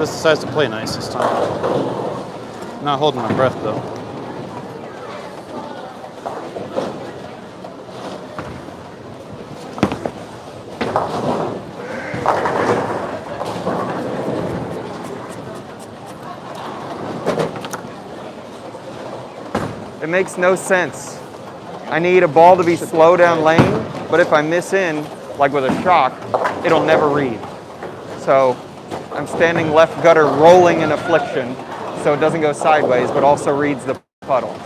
This decides to play nice this time. Not holding my breath though. It makes no sense. I need a ball to be slow down lane, but if I miss in, like with a shock, it'll never read. So I'm standing left gutter rolling in affliction, so it doesn't go sideways, but also reads the puddle.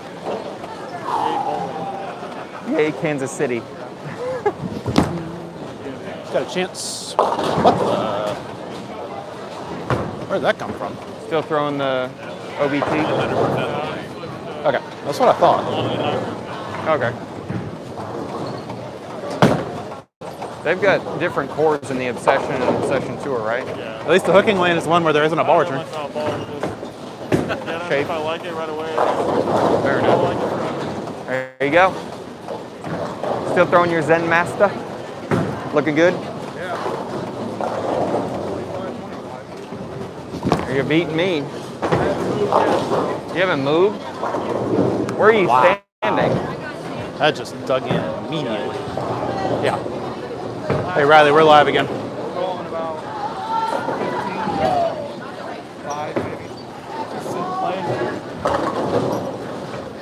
Yay, Kansas City. Got a chance. What the? Where'd that come from? Still throwing the OBT? Okay, that's what I thought. Okay. They've got different cores in the Obsession and Obsession Tour, right? Yeah. At least the hooking lane is one where there isn't a ball return. Shape. If I like it right away. Fair enough. There you go. Still throwing your Zen Master? Looking good? Yeah. You're beating me. You haven't moved? Where are you standing? That just dug in immediately. Yeah. Hey Riley, we're live again. Rolling about 5 maybe. Just sitting playing.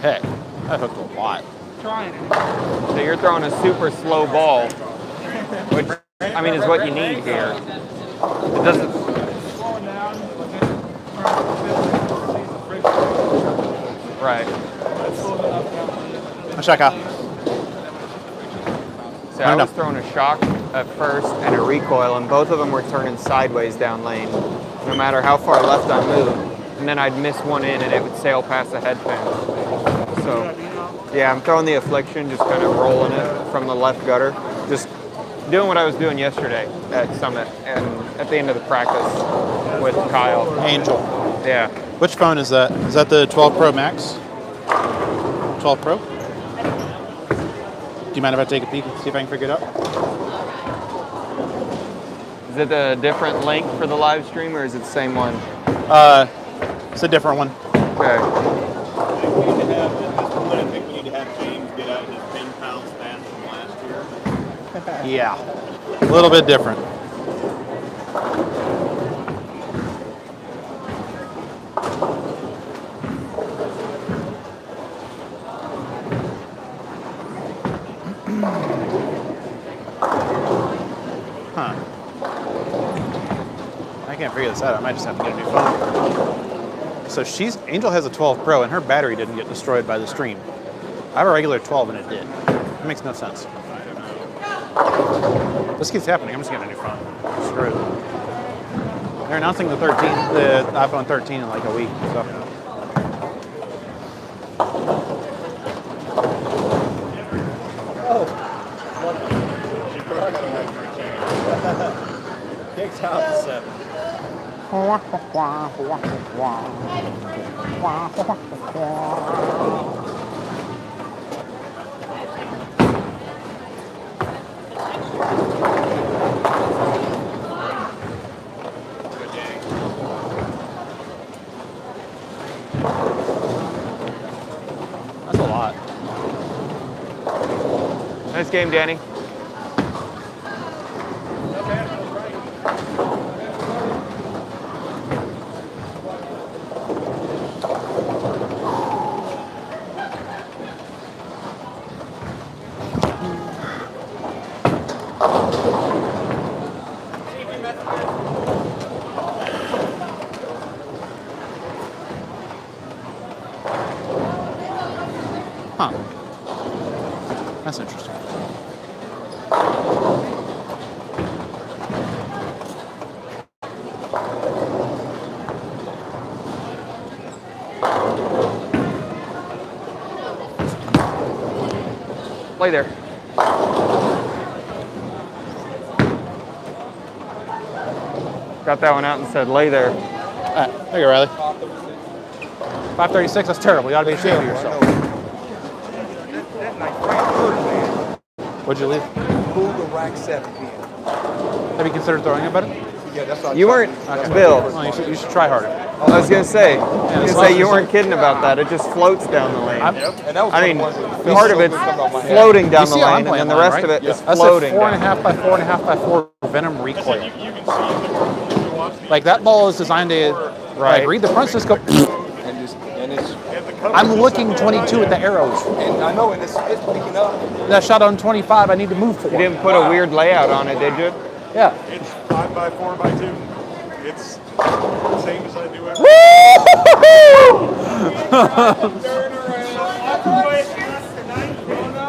Heck, that hooked a lot. Trying it. So you're throwing a super slow ball, which, I mean, is what you need here. It doesn't... Slowing down, but then trying to feel the friction. Right. That's slow enough down. Check out. So I was throwing a shock at first and a recoil, and both of them were turning sideways down lane, no matter how far left I moved. And then I'd miss one in, and it would sail past the head pin. So, yeah, I'm throwing the affliction, just kind of rolling it from the left gutter. Just doing what I was doing yesterday at Summit and at the end of the practice with Kyle. Angel. Yeah. Which phone is that? Is that the 12 Pro Max? 12 Pro? Do you mind if I take a peek and see if I can figure it out? Is it a different link for the live stream, or is it the same one? It's a different one. Okay. I think we need to have James get out his 10-pound span from last year. Yeah. A little bit different. Huh. I can't figure this out. I might just have to get a new phone. So Angel has a 12 Pro and her battery didn't get destroyed by the stream. I have a regular 12 and it did. It makes no sense. This keeps happening. I'm just getting a new phone. Screw it. They're announcing the iPhone 13 in like a week. So. Kicks out the 7. That's a lot. Nice game, Danny. Huh. That's interesting. Play there. Got that one out and said, lay there. There you go, Riley. 536, that's terrible. You ought to be ashamed of yourself. That night, Frank Bird, man, What'd you leave? pulled the rack 7 pin. Have you considered throwing it better? Yeah, that's what You weren't, Bill. Well, you should try harder. I was gonna say, you weren't kidding about that. It just floats down the lane. And that was I mean, one of the ones that part of felt it's so good coming off my hand. floating down You the see how I'm lane, and playing then the mine, rest of right? it is That's floating a down. 4.5 by 4.5 by 4 Venom recoil. You can see the watching. Like that ball is designed to like read the front, just go. And it's I'm looking 22 with the arrows. and I know, and it's picking up. That shot on 25, I need to move for. You didn't put a weird layout on it, did you? Yeah. It's 5 by 4 by 2. It's the same as I do every.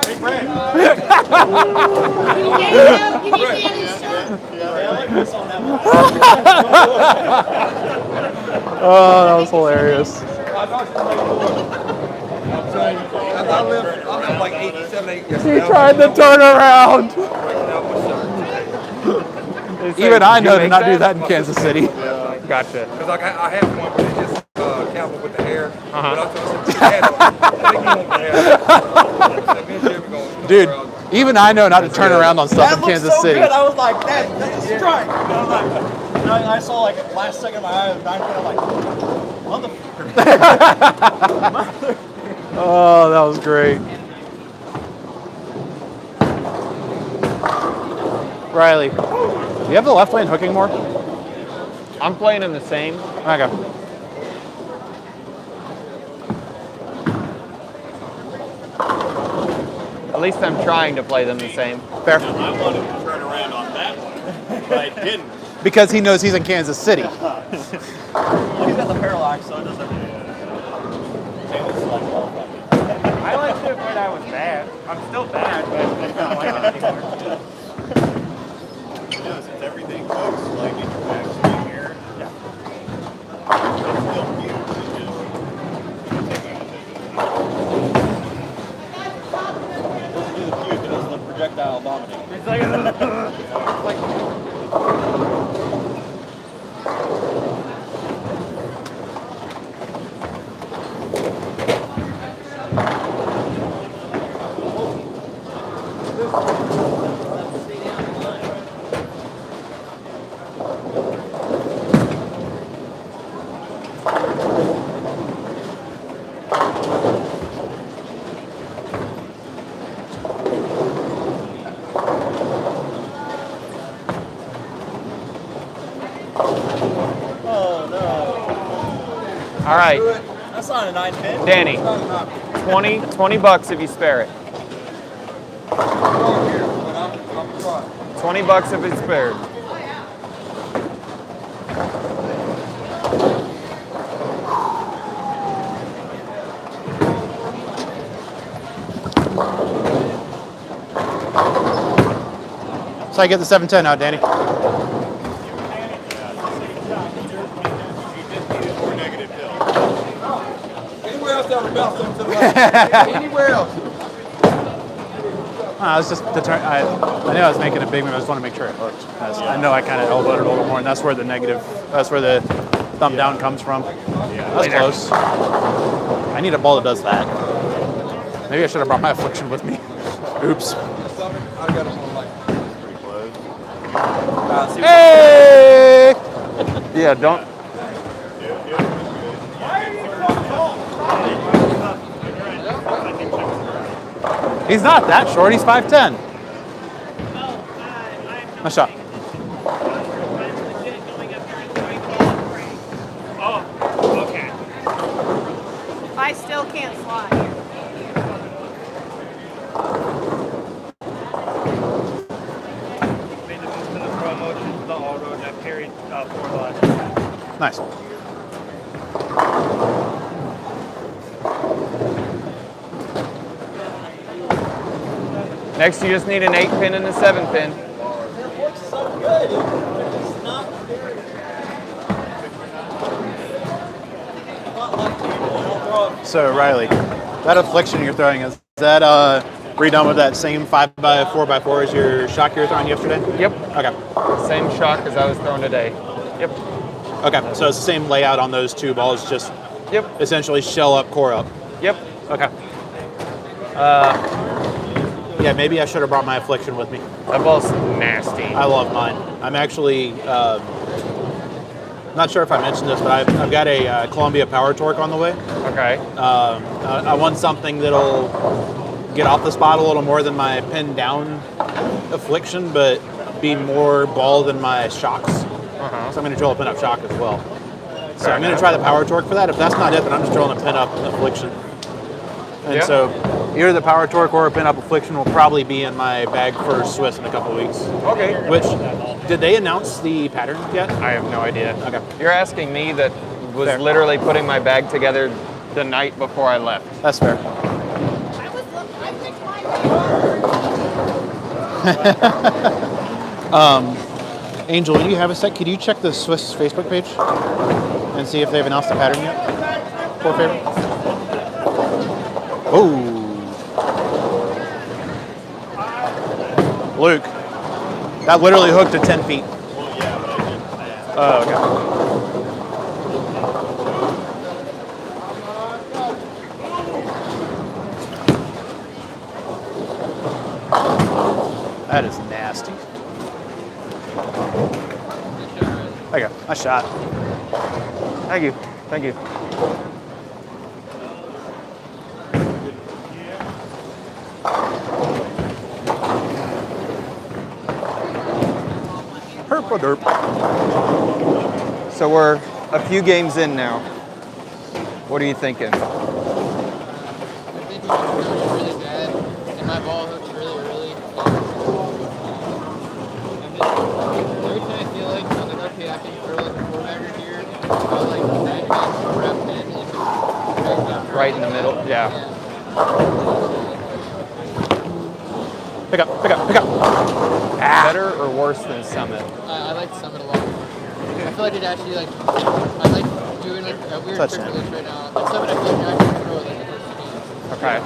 Hey, Brad. Oh, that was hilarious. I live like 87, 8 years He tried to turn around. Even I know to make not do that? that in Kansas City. Gotcha. Because like I have one, but it's just camel with the hair. Uh-huh. But I think you want the hair. Dude, even I know not to turn around on stuff in Kansas City. I was like, that's a strike. I saw like last second of my eye was 9 feet. I'm like, motherfucker. Oh, that was great. Riley, do you have the left lane hooking more? I'm playing in the same. Okay. At least I'm trying to play them the same. Fair. I wanted to turn around on that one, but I didn't. Because he knows he's in Kansas City. Well, he's got the parallax, so it doesn't. I liked it when I was bad. I'm still bad, but I don't like it anymore. Yeah, since everything looks like it's actually here. Yeah. It's still huge. Doesn't do the cube, it does the projectile vomiting. It's like, Oh no. All right, That's not a 9 pin. Danny, 20 bucks if you spare it. 20 bucks if it's spared. So I get the 710 out, Danny. More negative hill. Anywhere else that would bounce them to the left. Anywhere else. I was just I knew I was making a big move. I just want to make sure it hooked. I know I kind of elbowed it a little more, and that's where the negative, that's where the thumb down comes from. That's close. I need a ball that does that. Maybe I should have brought my affliction with me. Oops. I got them on like Pretty close. Hey! Yeah, don't. He's not that short. He's 5'10". Nice shot. oh, okay. I still can't slide. Made the move to the pro motion to the auto, and I carried 4 lines. Nice. Next, you just need an 8 pin and a 7 pin. It looks so good. It's not very. Not like people. They don't throw it. So Riley, that affliction you're throwing, is that redone with that same 5x4x4 as your shock you were throwing yesterday? Yep, Okay. same shock as I was throwing today. Yep, Okay. So it's the same layout on those two balls, just yep, essentially shell up, core up. yep. Okay. Yeah, maybe I should have brought my affliction with me. That ball's nasty. I love mine. I'm actually not sure if I mentioned this, but I've got a Columbia Power Torque on the way. Okay. I want something that'll get off the spot a little more than my pin down affliction, but be more ball than my shocks. So I'm going to drill a pin up shock as well. So I'm going to try the Power Torque for that. If that's not it, then I'm just drilling a pin up affliction. And so either the Power Torque or a pin up affliction will probably be in my bag for Swiss in a couple of weeks. Okay. Which, did they announce the pattern yet? I have no idea. Okay. You're asking me that was Fair. literally putting my bag together the night before I left. That's fair. I picked my Angel, when you have a sec, could you check the Swiss Facebook page and see if they've announced the pattern yet? For favor. Oh. Luke, that literally hooked to 10 feet. Well, yeah, but I didn't ask. Oh, okay. That is nasty. There you go. Nice shot. Thank you. Thank you. Herpa derp. So we're a few games in now. What are you thinking? I think we were really bad, and my ball hooks really early. Every time I feel like I'm like, okay, I can throw like a 4-bagger here, I'll like imagine a rep 10 and just Right in the middle? Yeah. Pick up, pick up, pick up. Better or worse than Summit? I like Summit a lot. I feel like it actually like, I like doing like a weird trick Touchdown. with this right now. And Summit, I feel like I can throw it like the first 2 games. Okay.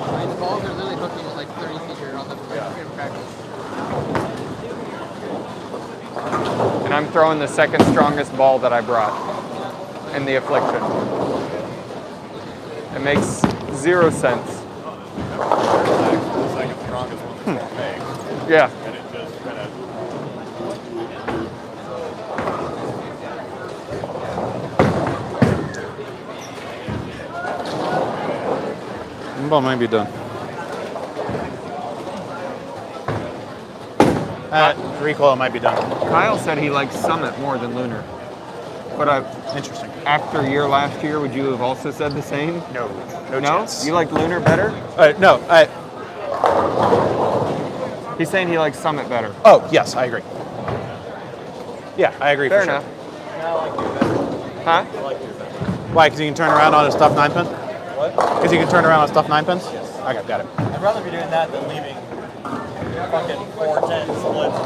I mean, the balls are literally hooking like 30 feet here on the in practice. And I'm throwing the second strongest ball that I brought in the Affliction. It makes 0 sense. The second strongest one for me. Yeah. And it just kind of. Ball might be done. Recoil might be done. Kyle said he likes Summit more than Lunar. But Interesting. after your last year, would you have also said the same? No No? chance. You like Lunar better? No. He's saying he likes Summit better. Oh, yes, I agree. Yeah, I agree Fair for enough. sure. Huh? Why? Because you can turn around on a stuffed 9 pin? What? Because you can turn around on stuffed 9 pins? Yes. Okay, got it. I'd rather be doing that than leaving fucking 410 splits.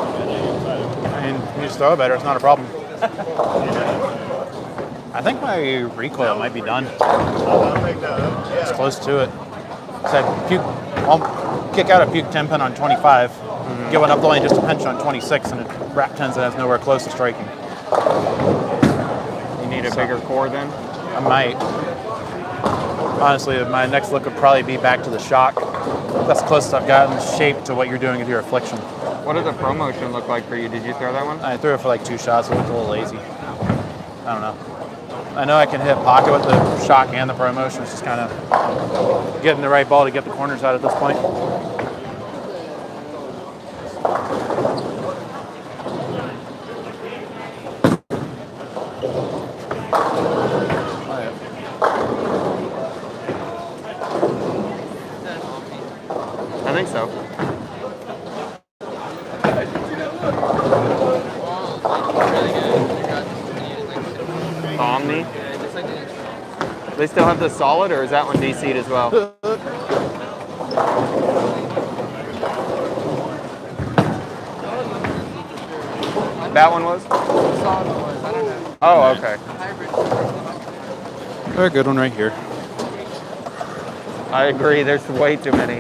I mean, you just throw it better. It's not a problem. I think my recoil might be done. I'll make that up. It's close to it. So I'll kick out a puke 10 pin on 25, get one up the lane just a pinch on 26, and it wrap 10s that has nowhere close to striking. You need a bigger core then? I might. Honestly, my next look would probably be back to the shock. That's the closest I've gotten shape to what you're doing with your affliction. What did the promotion look like for you? Did you throw that one? I threw it for like 2 shots. It looked a little lazy. I don't know. I know I can hit pocket with the shock and the promotion. It's just kind of getting the right ball to get the corners out at this point. I think so. Omni? Yeah, just like the They still have the solid, or is that one DC'd as well? That one was? solid was, I don't know. Oh, okay. Hybrid. Very good one right here. I agree. There's way too many.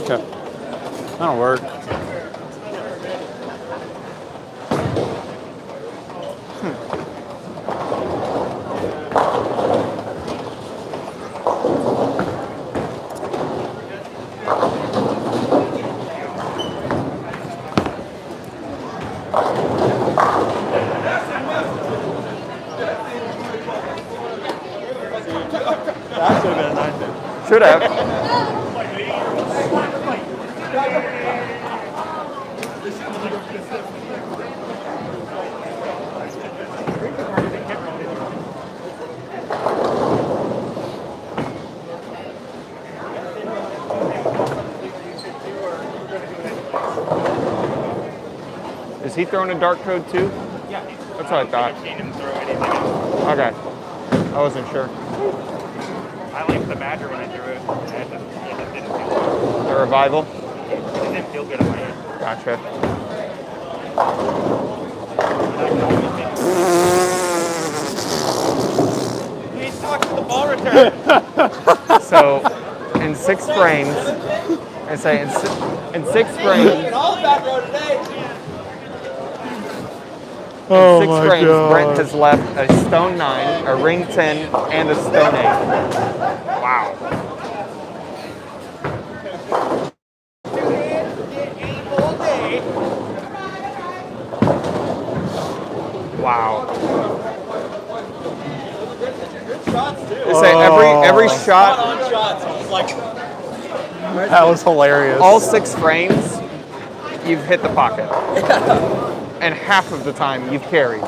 Okay. That'll work. That should have been a 9 pin. Should have. Is he throwing a dart code too? Yeah. That's what I thought. I've seen him throw anything else. Okay. I wasn't sure. I liked the Badger when I threw it. It just didn't feel good. The revival? It didn't feel good on my hand. Gotcha. He sucks the ball return. So, in 6 frames, I say in 6 frames, All back row today. in 6 frames, Brent has left a stone 9, a ring 10, and a stone 8. Wow. Wow. Shots too. They say every shot, On shots. It's like That was hilarious. all 6 frames, you've hit the pocket. And half of the time, you've carried.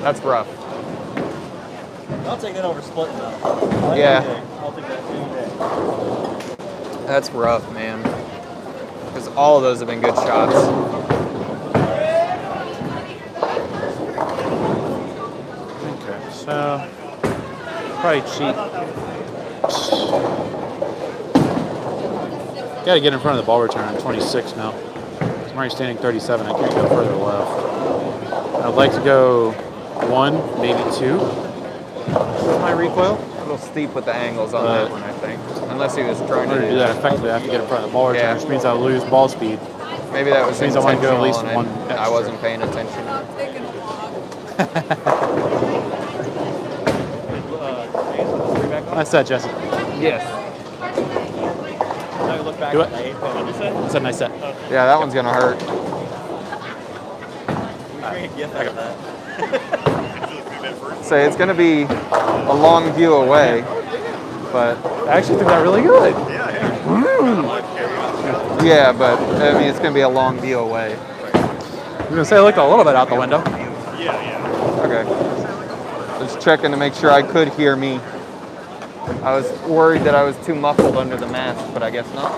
That's rough. I'll take that over splitting though. Yeah. I'll take that any day. That's rough, man. Because all of those have been good shots. Okay, so probably cheat. Got to get in front of the ball return. I'm 26 now. I'm already standing 37. I can't go further left. I'd like to go 1, maybe 2. With my recoil. A little steep with the angles on that one, I think. Unless he was trying In order to do that effectively, I have to get in front of the ball return, Yeah. which means I'll lose ball speed. Maybe that was Which means I want to go at least intentional one and I extra. wasn't paying attention. Nice set, Jesse. Yes. Now you look back Do at it. the 8 pin. What you say? That's a nice set. Yeah, that one's gonna hurt. We can get a gift out of that. Say it's gonna be a long view away, but I actually think that really good. yeah, but I mean it's gonna be a long view away. I was gonna say I looked a little bit out the window. Okay. Just checking to make sure I could hear me. I was worried that I was too muffled under the mask, but I guess not.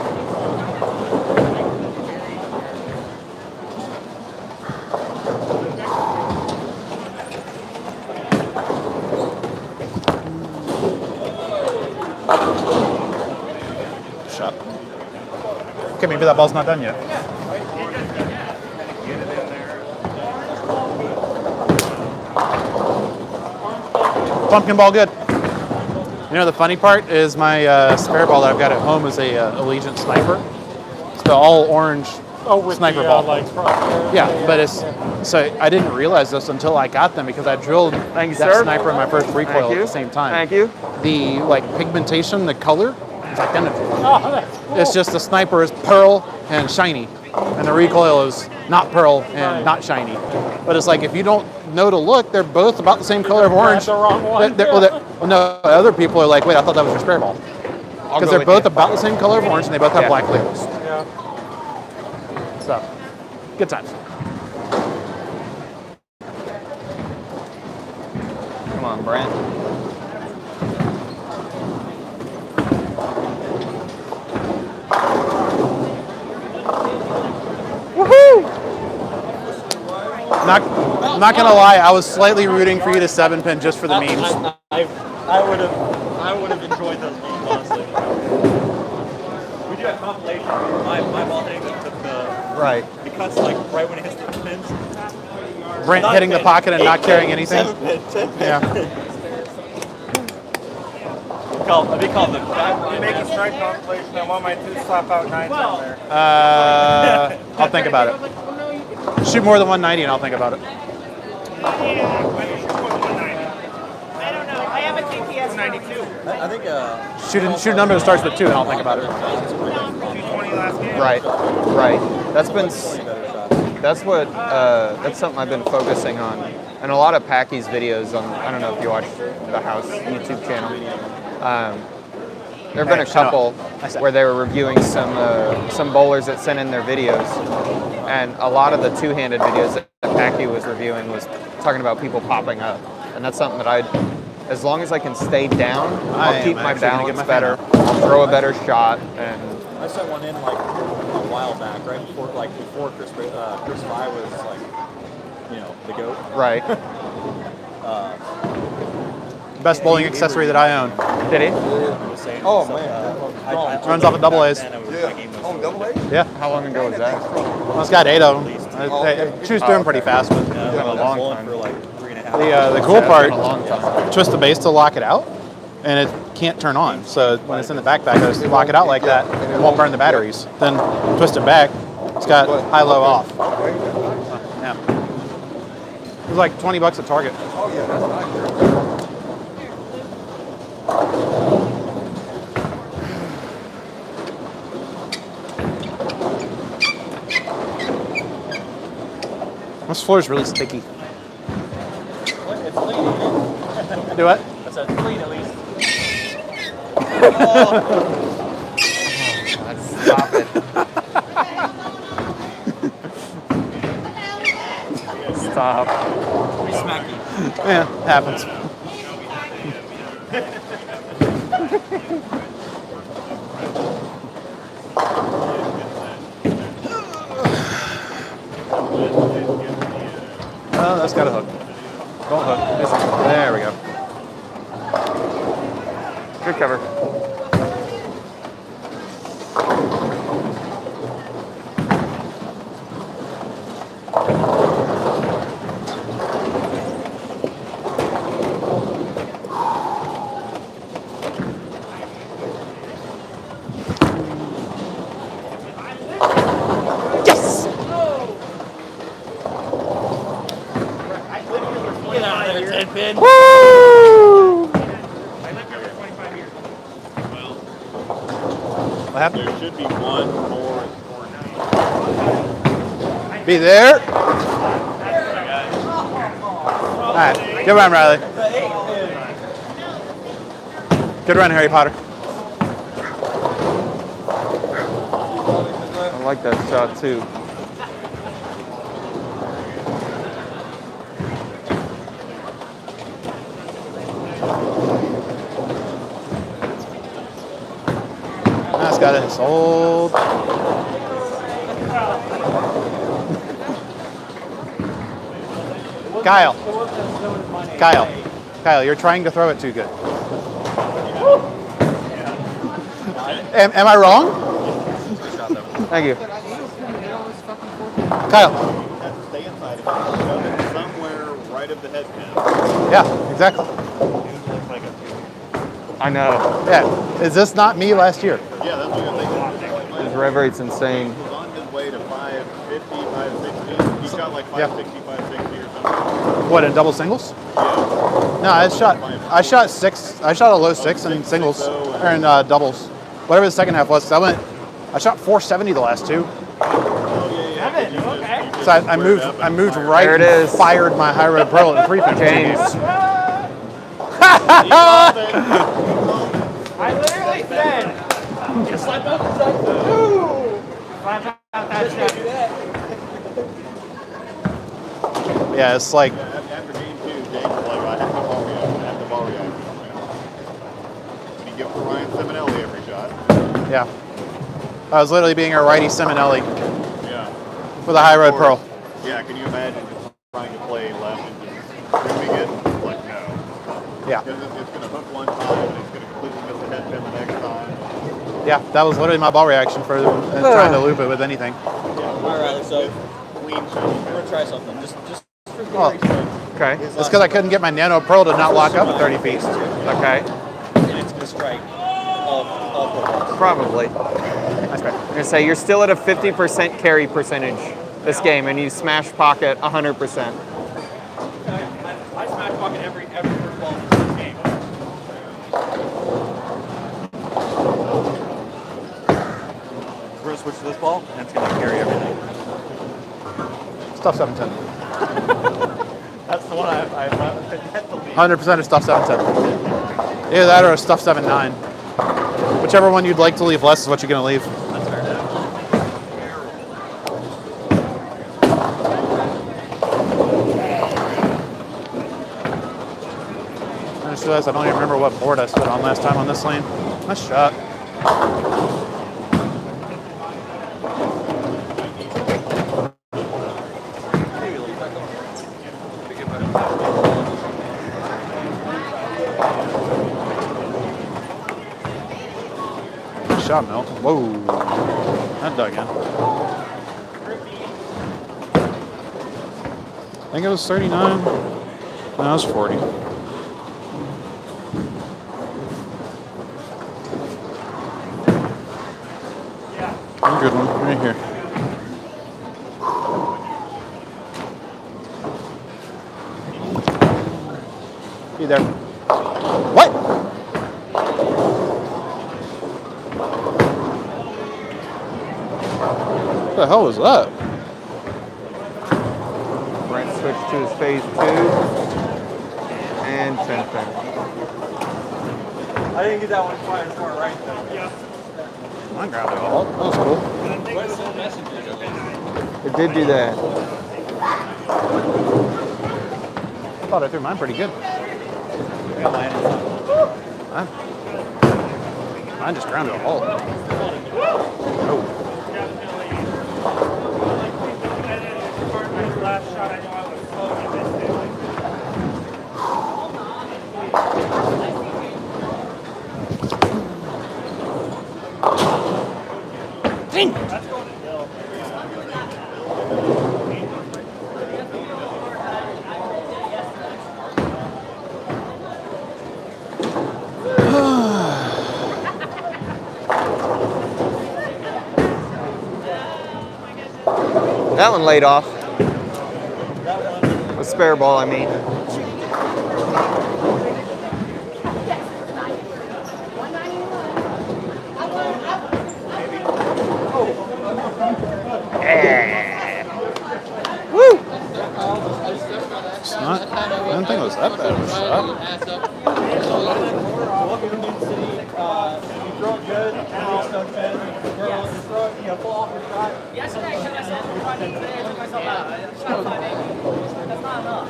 Shot. Okay, maybe that ball's not done yet. Pumpkin ball good. You know, the funny part is my spare ball that I've got at home is a Allegiant Sniper. It's the all orange sniper ball. Yeah, but it's so I didn't realize this until I got them because I drilled Thank you, that sir. sniper in my first recoil Thank at you. the same time. Thank you. The like pigmentation, the color is identical. It's just the sniper is pearl and shiny, and the recoil is not pearl and not shiny. But it's like if you don't know to look, they're both about the same color of orange. the wrong one. Well, no, other people are like, wait, I thought that was your spare ball. I'll Because go they're with both you. about the same color of orange and they both have Yeah. black labels. Yeah. So, good times. Come on, Brent. Not gonna lie, I was slightly rooting for you to 7-pin just for the memes. I would have enjoyed those games, honestly. We do have compilation. My ball hitting Right. it cuts like right when it hits the pins. Brent Not hitting the pin, pocket and 8 not pin, carrying anything. 7 pin, 10 pin. Yeah. They call them You make a strike compilation. I want my 2 slap out 9s on there. I'll think about it. Shoot more than 190 and I'll think about it. I don't know. I have a KPS 92. I think Shoot a number that starts with 2 and I'll think about it. 220 last game. Right. Right. That's been. That's what. That's something I've been focusing on And a lot of Packy's videos on, I don't know if you watch the House YouTube channel. There have been a couple where they were reviewing some bowlers that sent in their videos. And a lot of the two-handed videos that Packy was reviewing was talking about people popping up. And that's something that as long as I can stay down, I'll keep my balance better, I'll throw a better shot, and I sent one in like a while back, right before Chris Vi was like, the GOAT. right. Best bowling accessory that I own. Did he? Oh man. Runs off of double A's. Oh, double A? Yeah. How long ago was that? Well, it's got 8 of them. She was doing pretty fast, but It's been a long time. for like 3.5. the cool Yeah, it's part, been a long time. twist the base to lock it out, and it can't turn on. So when it's in the backpack, I just lock it out like that. It won't burn the batteries. Then twist it back. It's got high, low, off. Yeah. It was like $20 at Target. Oh, yeah, that's nice. This floor is really sticky. It's clean, ain't Do what? it? That's a clean at least. Stop it. Stop. Pretty smacky. Yeah, happens. Oh, that's got a hook. Don't hook. There we go. Good cover. Yes! Get out of there, Ted Pin. Woo! What happened? There should be one more at 490. Be there. All right, good run, Riley. Good run, Harry Potter. I like that shot too. That's got it sold. Kyle, you're trying to throw it too good. Am I wrong? Thank you. Kyle. Have to stay inside of it. Shove it somewhere right of the head pin. Yeah, exactly. I know. Yeah. Is this not me last year? Yeah, that's what you're thinking. His rev rate's insane. He was on his way to 550, 560. He shot like Yeah. 560, 560 or something. What, in double singles? Yeah. No, I shot six. I shot a low six in singles or in doubles, whatever the second half was. 'Cause I shot 470 the last two. So I moved right. There it and is. Fired my high road pearl at 3 pin. James. I literally said, just like that. Yeah, it's like After game 2, James was like, I have the ball reaction. I have the ball reaction. When you give it to Ryan Simonelli every shot. yeah. I was literally being a righty Simonelli Yeah. with a high road Or- pearl. Yeah, can you imagine just trying to play left and just moving it? Like, no. Yeah, Because it's going to hook one time and it's going to completely miss the head pin the next time. yeah. That was literally my ball reaction for trying to loop it with anything. All right, so Clean shot. we're gonna try something. Just for Well, Gary's sake. Okay. it's because I couldn't get my nano pearl to not lock up at 30 feet. Okay. And it's gonna strike all four balls. Probably. That's fair. I'm gonna say you're still at a 50% carry percentage this game, and you smash pocket 100%. I smash pocket every first ball in this game. We're gonna switch to this ball, and it's gonna carry everything. Stuff 710. That's the one I had to leave. 100% a stuff 7-10. Either that or a stuff 7-9. Whichever one you'd like to leave less is what you're going to leave. That's fair. I just realized I don't even remember what board I stood on last time on this lane. Nice shot. Nice shot, Mel. Whoa. That dug in. I think it was 39. No, it was 40. Good one, right here. Be there. What? What the hell was that? Brent switched to his phase 2 and 10 pin. I didn't get that one quite as far right though. Yeah. I grabbed it all. That was cool. It did do that. I thought I threw mine pretty good. Mine just grounded a hole. Oh. Last shot, I know I was slow and missed it. Ding! That's going to Dill. That one laid off. A spare ball, I mean. Woo! It's not. I didn't think it was that bad of a shot. Welcome to New City. If you throw it good, and you're stuck fed. Just throw it, pull off your shot. Yesterday I shot myself 580 today. I took myself out. I shot 580. That's not enough.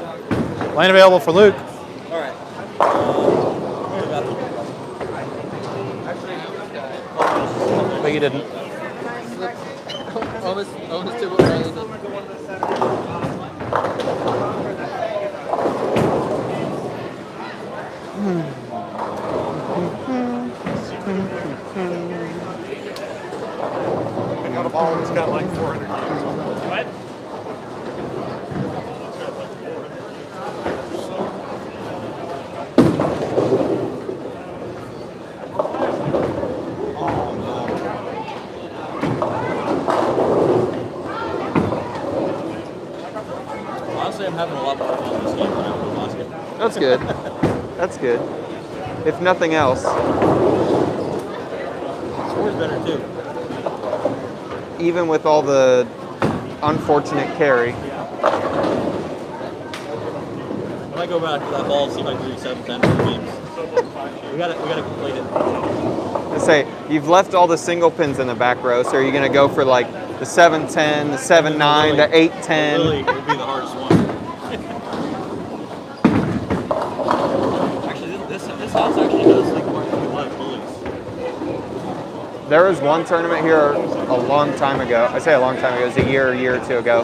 Lane available for Luke. All right. But you didn't. Almost did what Riley did. I got a ball that's got like 400 games on it. What? Honestly, I'm having a lot more fun this game than I was last game. That's good. That's good. If nothing else, Score's better too. even with all the unfortunate carry, When I go back to that ball and see if I can do 7-10 for games, we gotta complete it. let's say you've left all the single pins in the back row, so are you going to go for like the 7-10, the 7-9, the 8-10? Really, it would be the hardest one. Actually, this house actually does like quite a lot of bullies. There was one tournament here a long time ago. I say a long time ago, it was a year or two ago,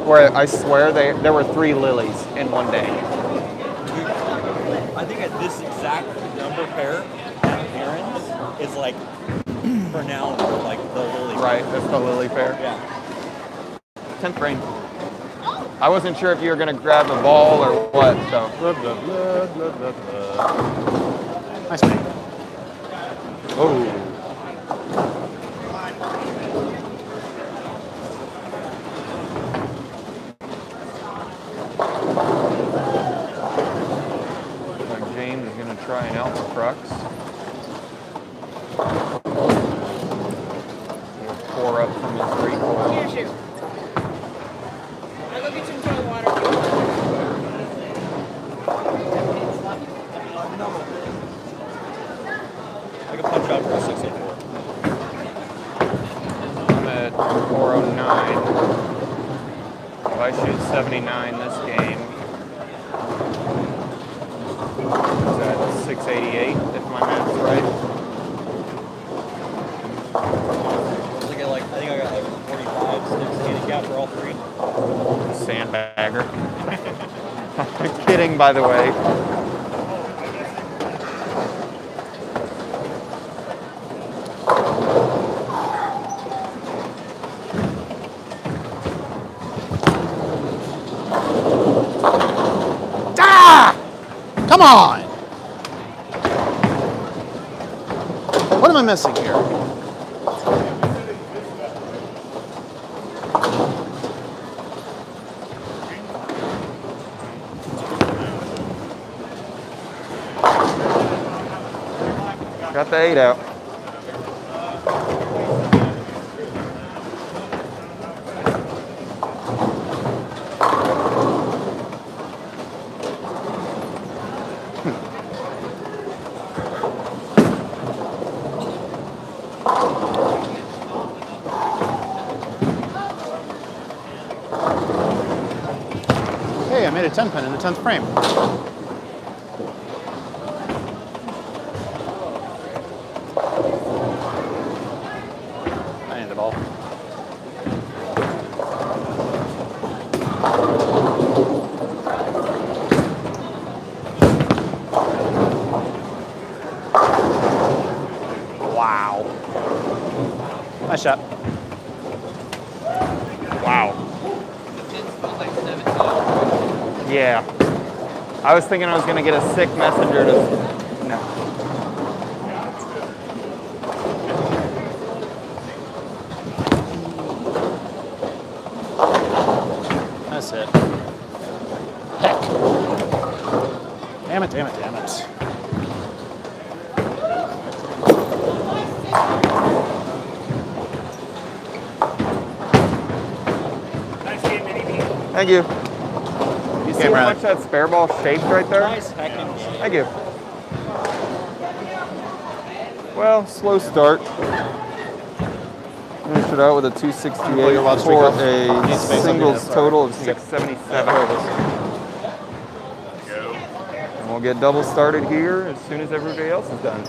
where I swear there were 3 lilies in one day. I think at this exact number pair, Aaron's is like renowned for like the lily. Right, that's the lily pair. Yeah. 10th frame. I wasn't sure if you were going to grab a ball or what, so. Blah, blah, blah, blah, blah, blah. Nice mate. Oh. James is going to try an Alpha Crux. He'll pour up from his recoil. Here's you. I'll go get you some toilet water. I shoot 79 this game. Is that 688 if my math's right? I think I got like 45 sticks handicap for all three. Sandbagger. Kidding, by the way. Come on! What am I missing here? Got the 8 out. Hey, I made a 10 pin in the 10th frame. I need the ball. Wow. Nice shot. Wow. The pins felt like 17. Yeah. I was thinking I was going to get a sick messenger to... No. That's it. Heck. Damn it, damn it, damn it. Nice game, Mini B. Thank you. You see how Brad. much that spare ball shaped right there? Nice hacking. Thank you. Well, slow start. Finished it out with a 268 your wild streak for off. Need a space singles underneath. total of 677. And we'll get double started here as soon as everybody else is done.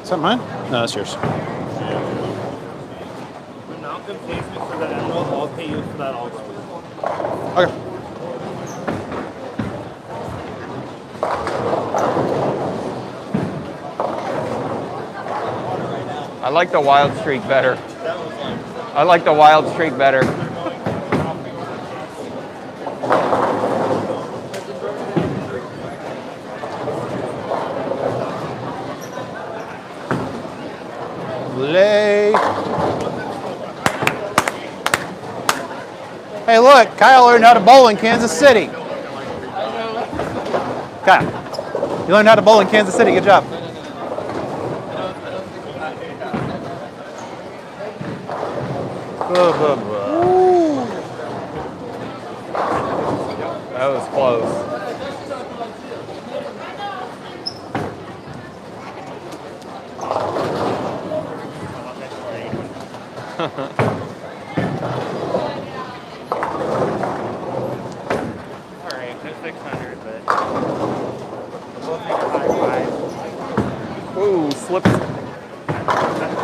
Is that mine? No, that's yours. When Malcolm pays me for that emerald, I'll pay you for that also. Okay. I like the wild streak better. I like the wild streak better. Lay. Hey, look, Kyle learned how to bowl in Kansas City. Kyle, you learned how to bowl in Kansas City. Good job. That was close. Alright, no 600, but we'll take a high five. Ooh, slipped.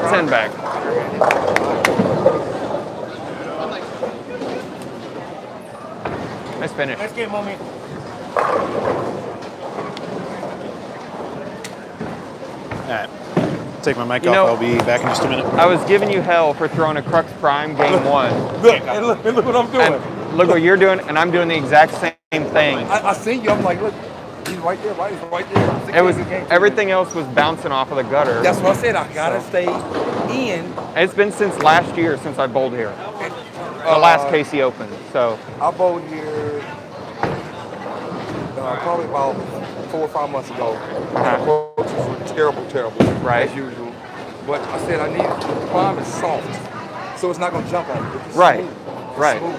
10 back. Nice finish. Nice game, homie. All right. Take my mic You off. know- I'll be back in just a minute. I was giving you hell for throwing a Crux Prime game 1. Look, and look what I'm doing. And look what you're doing, and I'm doing the exact same thing. I seen you. I'm like, look, he's right there, right? He's right there. It was everything else was bouncing off of the gutter. That's what I said. I gotta stay in. And it's been since last year since I bowled here. The last Casey Open. So I bowled here probably about 4 or 5 months ago. Uh-huh. Approaches were terrible, Right. as usual. But I said I need the prime is soft, so it's not gonna jump on you. It's Right. smooth. It's Right. smooth.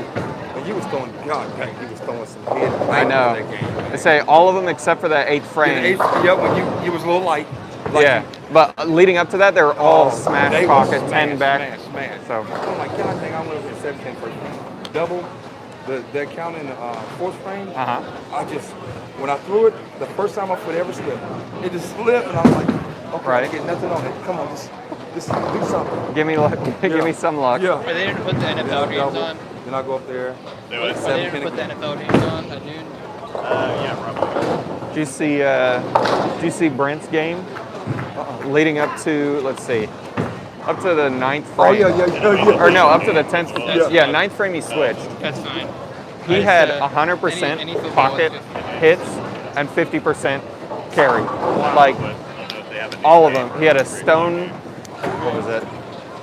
And you was throwing, God dang, you was throwing some head. I know. In that game. I say all of them except for that 8th In frame. the eighth, yeah, when you was a little light. Like Yeah. But leading up to that, they were all smash They pocket, were 10 back. Smash. So Oh my God, I think I went with 17 first. Double the count in the fourth frame. Uh-huh. I just, when I threw it, the first time my foot ever slipped, it just slipped, and I was like, okay, Right. I get nothing on it. Come on, just do something. give me luck. Give me some luck. Yeah. Are they didn't put the Then NFL I games double. on? Then I go up there. Are they 7 didn't put the pinnacle. NFL games on at noon? Yeah, probably. Did you see Brent's game? Leading up to, let's see, up to the 9th frame. Oh yeah. Or no, up to the 10th. Yeah. Yeah, 9th frame he switched. That's fine. He I had just, 100% any football pocket is 50. hits and 50% carry. Like But they have a new all of game. them. He had a stone, what was it?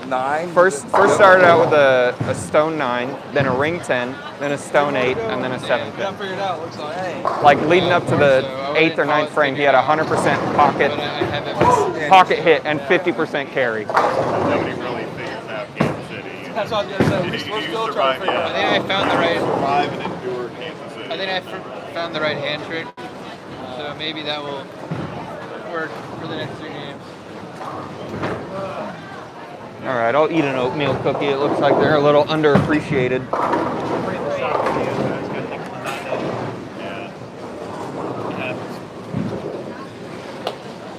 9. First started out with a stone 9, then a ring 10, then a stone 8, and then a 7 pin. figured out. Looks like, hey. Like leading up to the 8th or 9th frame, he had 100% pocket But I haven't. pocket hit and 50% carry. Nobody really figures out Kansas City. That's what I was gonna say. We're still trying to figure I out. think I found the right. Survive and endure Kansas City. I think I found the right hand trick. So maybe that will work for the next 2 games. All right, I'll eat an oatmeal cookie. It looks like they're a little underappreciated.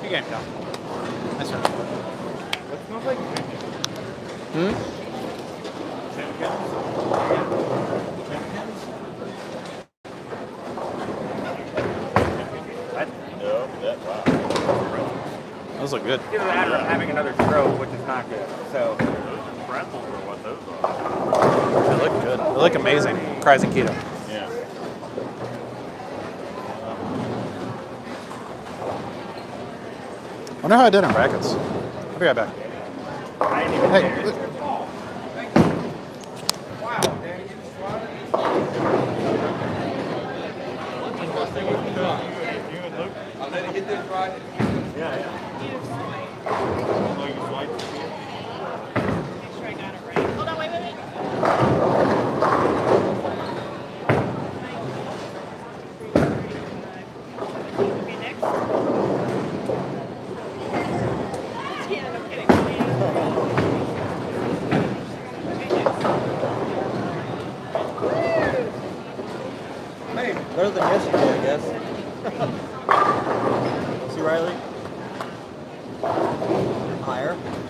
Good game, Cal. Nice one. No, that, wow. Those look good. It's a matter of having another throw, which is not good. So Those pretzels are what those are. They look good. They look amazing. Cries and keto. Yeah. I wonder how I did in brackets. I'll be right back. Hey, look. I'll let it get this right. Hold on, wait. Okay, next. Yeah, no kidding. Hey, better than yesterday, I guess. See Riley?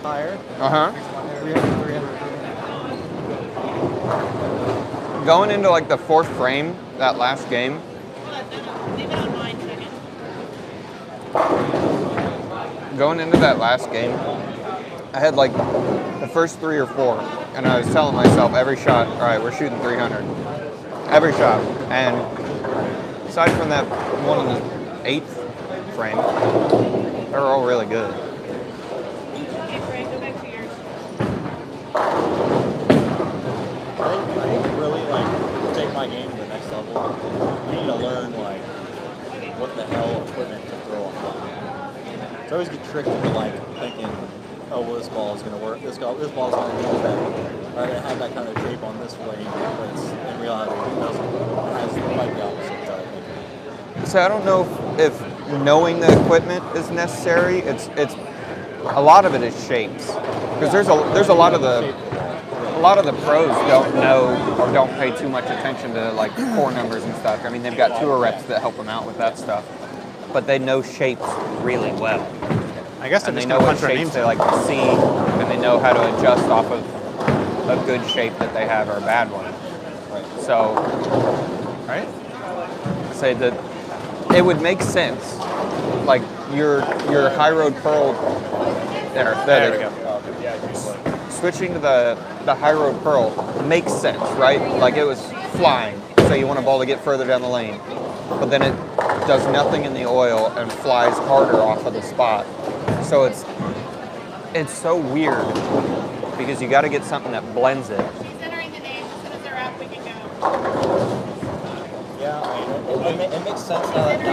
Higher. Uh-huh. 300, 300. Going into like the 4th frame, that last game, Leave it on mine second. going into that last game, I had like the first 3 or 4, and I was telling myself every shot, all right, we're shooting 300. Every shot. And aside from that one in the 8th frame, they were all really good. Okay, Frank, go back to yours. I think to really like take my game to the next level, you need to learn like what the hell equipment to throw on fly. So I always get tricked into like thinking, oh well, this ball is gonna work. This ball is gonna do that. Or I have that kind of shape on this flame, but it's, in reality it doesn't. It has quite the opposite type. So I don't know if knowing the equipment is necessary. It's a lot of it is shapes, because there's a lot of the pros don't know or don't pay too much attention to like core numbers and stuff. I mean, they've got tour reps that help them out with that stuff, but they know shapes really well, I guess they're and they just know gonna what punch their shapes names they in. like to see, and they know how to adjust off of a good shape that they have or a bad one. So, Right? say that it would make sense, like your high road pearl. There we go. Switching to the high road pearl makes sense, right? Like it was flying, so you want a ball to get further down the lane, but then it does nothing in the oil and flies harder off of the spot. So it's so weird because you got to get something that blends it. She's entering the names. As soon as they're up, we can go. Yeah, I mean, it makes sense now that you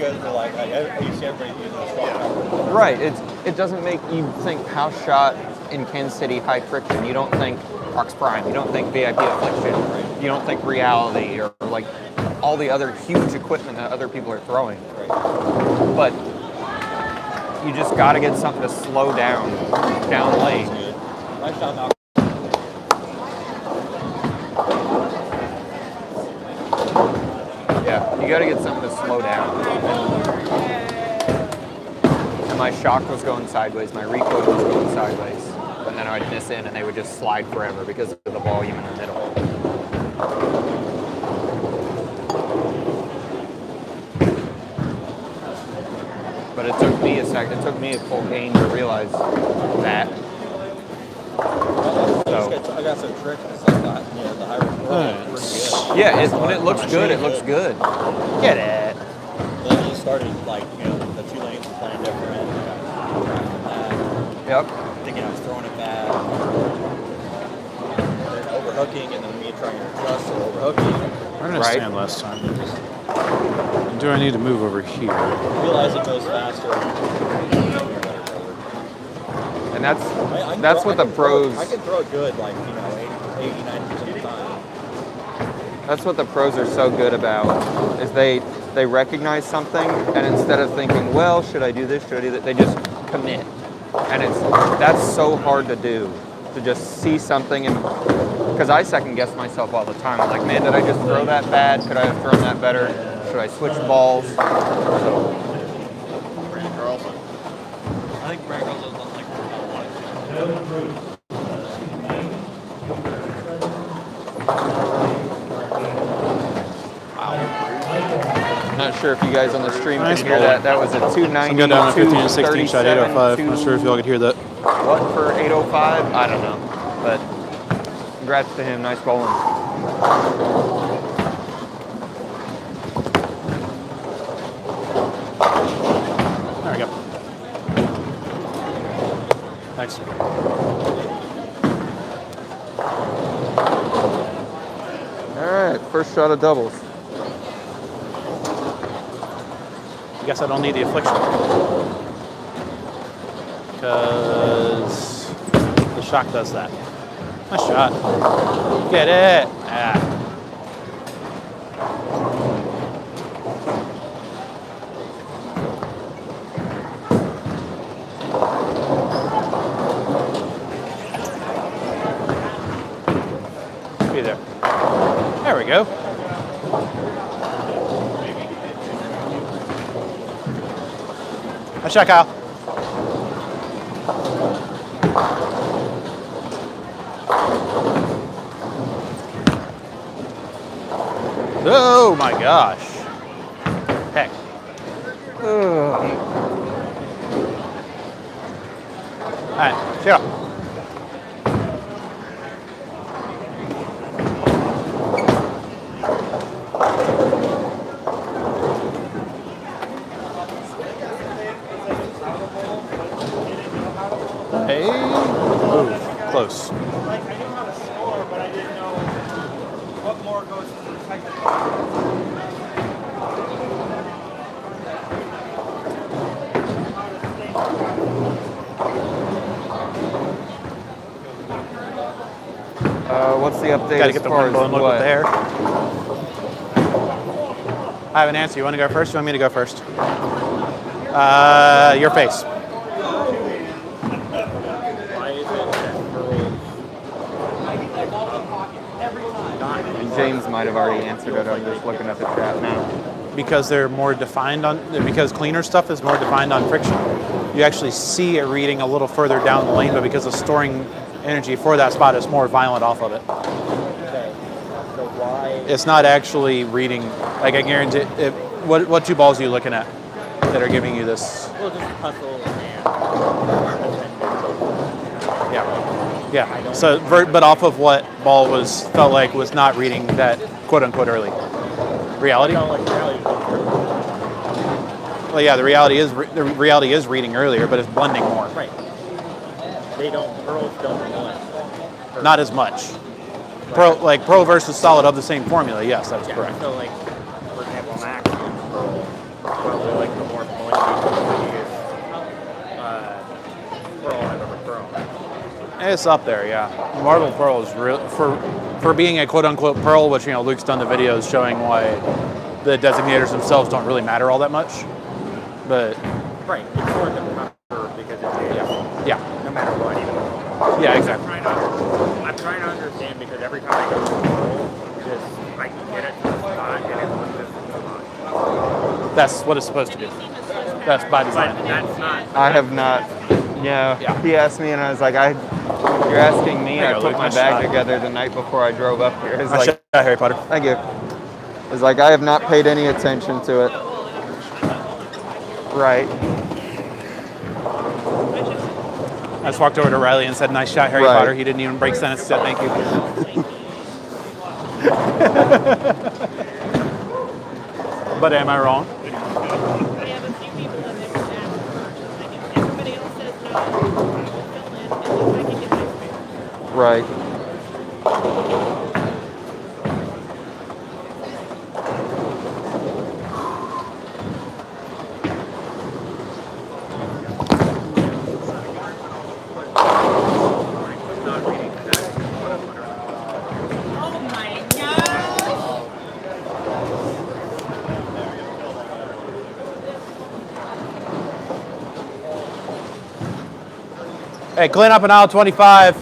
guys are like, I used to everybody using a strong cover. Right. It doesn't make you think house shot in Kansas City high friction. You don't think Arcs Prime. You don't think VIP Affliction. You don't think Reality or like all the other huge equipment that other people are throwing. But you just got to get something to slow down lane. Good. Nice shot, Malcolm. Yeah, you got to get something to slow down. And my shock was going sideways, my recoil was going sideways. And then I'd miss in and they would just slide forever because of the volume in the middle. But it took me a second, it took me a full game to realize that. I got some tricks like that. Yeah, the high recoil was pretty good. Yeah, when it looks good, it looks good. Get it. Then you started like, the 2 lanes were playing different. Yep. Thinking I was throwing it bad. Then overhooking, and then me trying to adjust or overhooking. Where did I stand last time? Do I need to move over here? Realize it goes faster. And that's what the pros. I can throw it good, like 80-90% of the time. That's what the pros are so good about. Is they recognize something, and instead of thinking, well, should I do this? Should I do that? They just commit. And that's so hard to do, to just see something, and because I second guess myself all the time. I'm like, man, did I just throw that bad? Could I have thrown that better? Should I switch balls? So, Brandon Carlson. I think Brandon Carlson doesn't like not sure if you guys on the stream Nice can hear ball. that. That was a 290. I'm going down to 15 and 16 shot 805. Not sure if y'all could hear that. What for 805? I don't know. But congrats to him. Nice bowling. There we go. Thanks. All right, first shot of doubles. I guess I don't need the affliction. Because the shock does that. Nice shot. Get it. Ah. Be there. There we go. Nice shot, Kyle. Oh my gosh. Heck. All right, cheer up. Hey, move, close. Like, I knew how to score, but I didn't know what more goes into the technical. What's the update Got to as get the far wind as blowing. Look what? with the hair. I have an answer. You want to go first? You want me to go first? Your face. Why is it that Pearl And James might have already answered it. I'm just looking at the chat now. Because they're more defined on, because cleaner stuff is more defined on friction. You actually see it reading a little further down the lane, but because of storing energy for that spot, it's more violent off of it. Okay. So why? It's not actually reading, like I guarantee it. What 2 balls are you looking at that are giving you this? Well, just hustle and. Yeah. So, but off of what ball felt like was not reading that quote unquote early. Reality? Well, yeah, the reality is reading earlier, but it's blending more. Right. Pearls don't blend. Not as much. Pro versus solid of the same formula. Yes, that's correct. So like, for example, Max uses Pearl. Probably like the more blindy Pearl I've ever thrown. It's up there, yeah. Marble Pearl is real for being a quote unquote Pearl, which Luke's done the videos showing why the designators themselves don't really matter all that much. But right, it's more Yeah, exactly. I'm trying to understand because every time I go to the roll, just I can get it to the spot and it loses the spot. That's what it's supposed to do. That's by But design. that's not. I have not. Yeah. Yeah. He asked me, and I was like, "You're asking me." There you I go, put Luke. my Nice bag shot. together the night before I drove up here. It's Nice like, shot, Harry Potter. thank you. It's like I have not paid any attention to it. Right. I just walked over to Riley and said, "Nice shot, Harry Right. Potter." He didn't even break sentence. Said, "Thank you." But am I wrong? We have a few people that never ask. Everybody else says no. We'll fill in, and then I can get my spare. Right. Oh my gosh! Hey, clean up in aisle 25.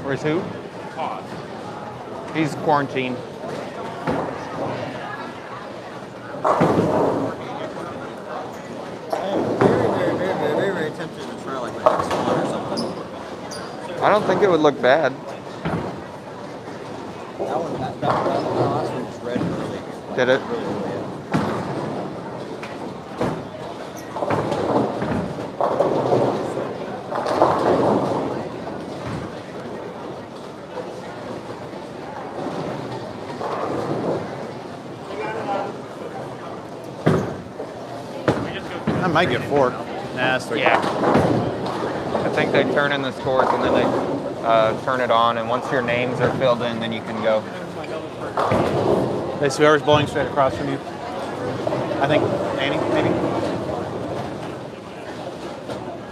Where's who? He's quarantined. I am very tempted to try like an X1 or something. I don't think it would look bad. That last one was red really. Did it? Really, really. I might get 4. Nah, it's 3. Yeah. I think they turn in the scores and then they turn it on, and once your names are filled in, then you can go. They see whoever's bowling straight across from you. I think Annie, maybe?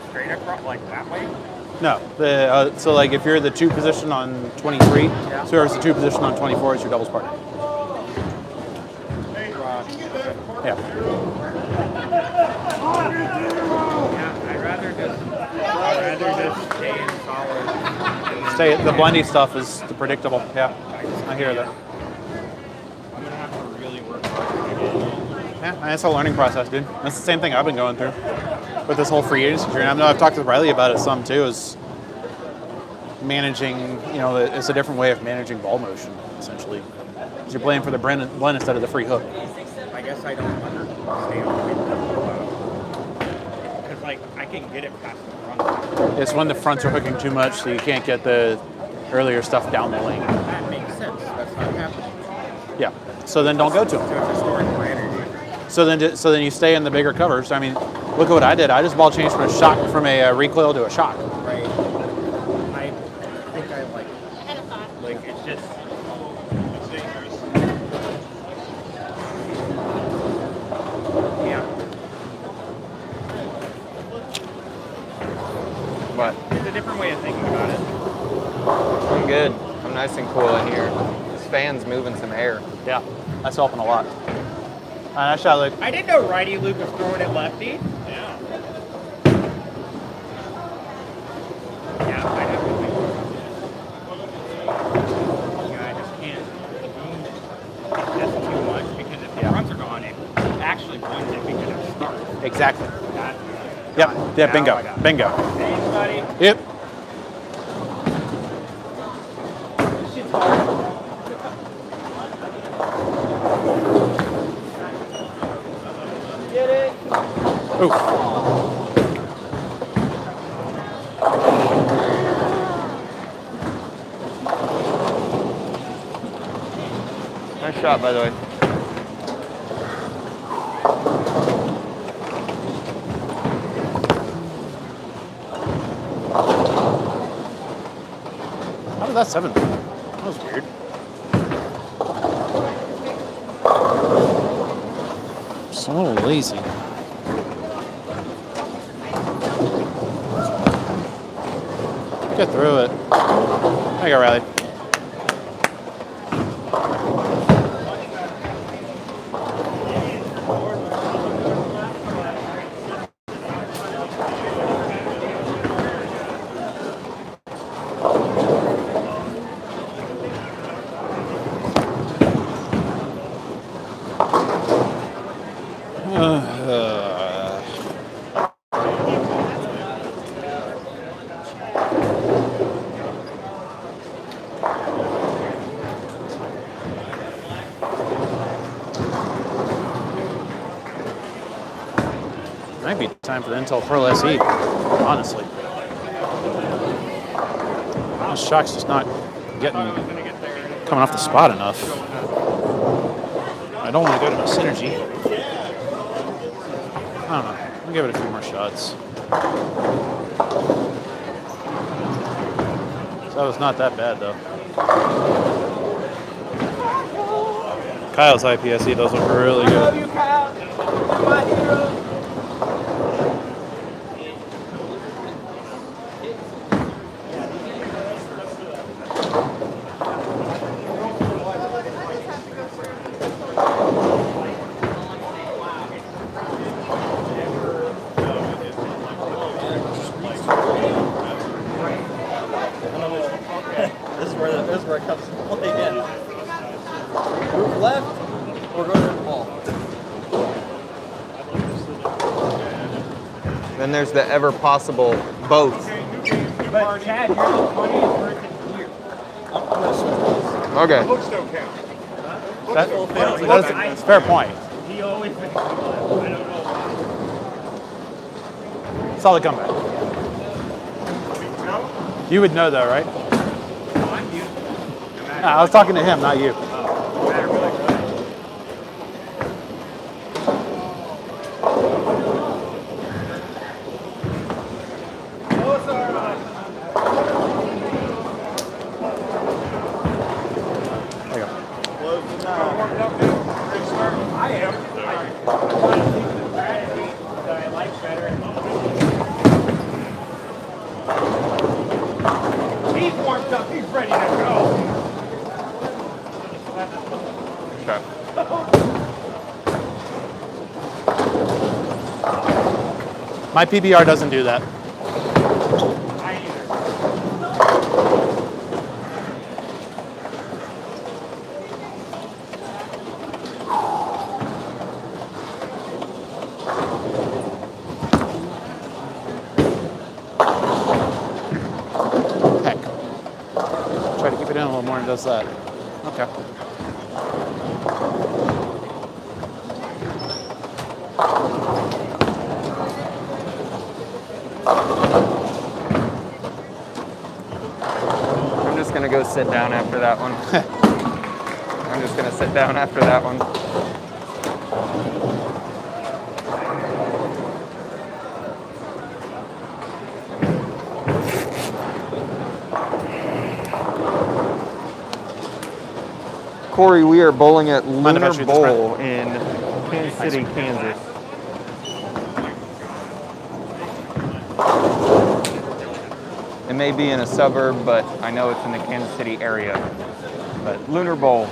Straight across, like that way? No. So like if you're the 2 position on 23, so whoever's the 2 position on 24 is your doubles partner. Yeah. Yeah, I'd rather just stay in solid. The blendy stuff is the predictable. Yeah. I hear that. I'm gonna have to really work hard to get it. Yeah, it's a learning process, dude. That's the same thing I've been going through with this whole free agency journey. I know I've talked with Riley about it some too, is managing, it's a different way of managing ball motion, essentially. 'Cause you're playing for the blend instead of the free hook. I guess I don't understand because like I can get it past the front. It's when the fronts are hooking too much, so you can't get the earlier stuff down the lane. That makes sense. That's not happening. Yeah. So then don't go to them. So it's storing my energy. So then you stay in the bigger covers. I mean, look at what I did. I just ball changed from a recoil to a shock. Right. I think I like it's just. It's dangerous. Yeah. But It's a different way of thinking about it. I'm good. I'm nice and cool in here. This fan's moving some air. Yeah, that's helping a lot. Nice shot, Luke. I didn't know righty Luke was throwing it lefty. Yeah. Yeah, I definitely. Yeah, I just can't. That's too much because if the fronts are gone, it actually wins it because it starts. Exactly. That, Yep. Yeah, Now bingo. I got it. Bingo. Thanks, buddy. Yep. Get it. Oof. Nice shot, by the way. How did that 7? That was weird. So lazy. Get through it. There you go, Riley. time for the Intel Pearl SE, honestly. This shock's just not coming off the spot enough. I don't want to go to my Synergy. I don't know. I'll give it a few more shots. So that was not that bad, though. Kyle's IPSC does look really good. you, Kyle. My hero. This is where it comes to play again. Move left or go to the ball. Then there's the ever possible both. But Chad, you're the 20th person here. Okay. Books don't count. That's a fair point. He always thinks I don't know. Solid comeback. You would know though, right? I'm you. No, I was talking to him, not you. There you go. I am. I like better. He's warmed up. He's ready to go. Okay. My PBR doesn't do that. I either. Heck. Try to keep it in a little more and it does that. Okay. I'm just gonna go sit down after that one. I'm just gonna sit down after that one. Corey, we are bowling at Mind if I Lunar shoot this Bowl in Kansas City, Kansas. It may be in a suburb, but I know it's in the Kansas City area. But Lunar Bowl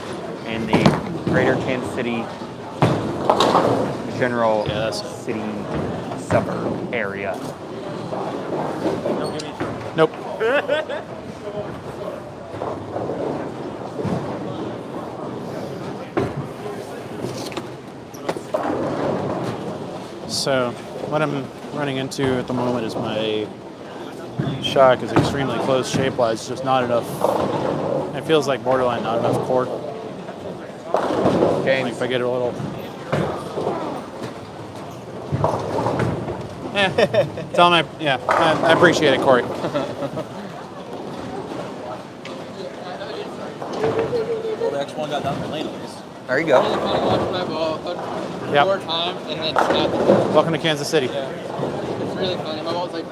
in the greater Kansas City general city suburb area. Nope. So what I'm running into at the moment is my shock is extremely close shape-wise, just not enough. It feels like borderline not enough core. Okay. Like if I get a little. Tell him I appreciate it, Corey. Well, the X1 got done for lane at least. There you Really go. fun to watch my ball hook Yep. 4 times and then snap it. Welcome to Kansas City. Yeah. It's really funny. My ball's like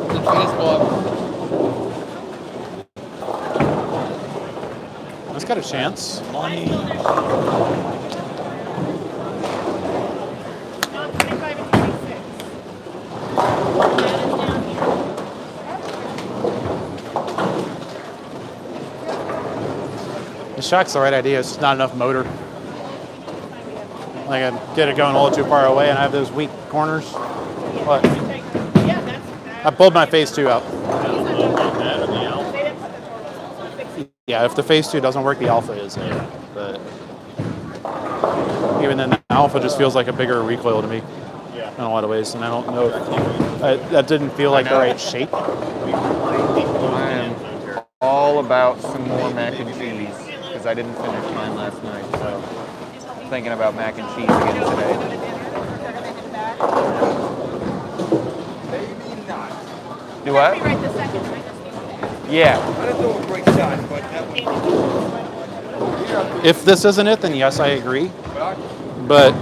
the tennis ball. It's got a chance. Money. Not 25 and 26. That is down here. The shock's the right idea. It's just not enough motor. Like I get it going a little too far away, and I have those weak corners. But Yeah, that's I pulled my phase 2 out. They didn't put the totals. So fix it. Yeah, if the phase 2 doesn't work, the alpha is there. But even then, the alpha just feels like a bigger recoil to me in a lot of ways, and I don't know if that didn't feel like the right shape. I am all about some more mac and cheese because I didn't finish mine last night. So thinking about mac and cheese again today. Maybe not. Do what? Be right this second. I just need to Yeah. I didn't throw a great shot, but that was. If this isn't it, then yes, I agree. But But I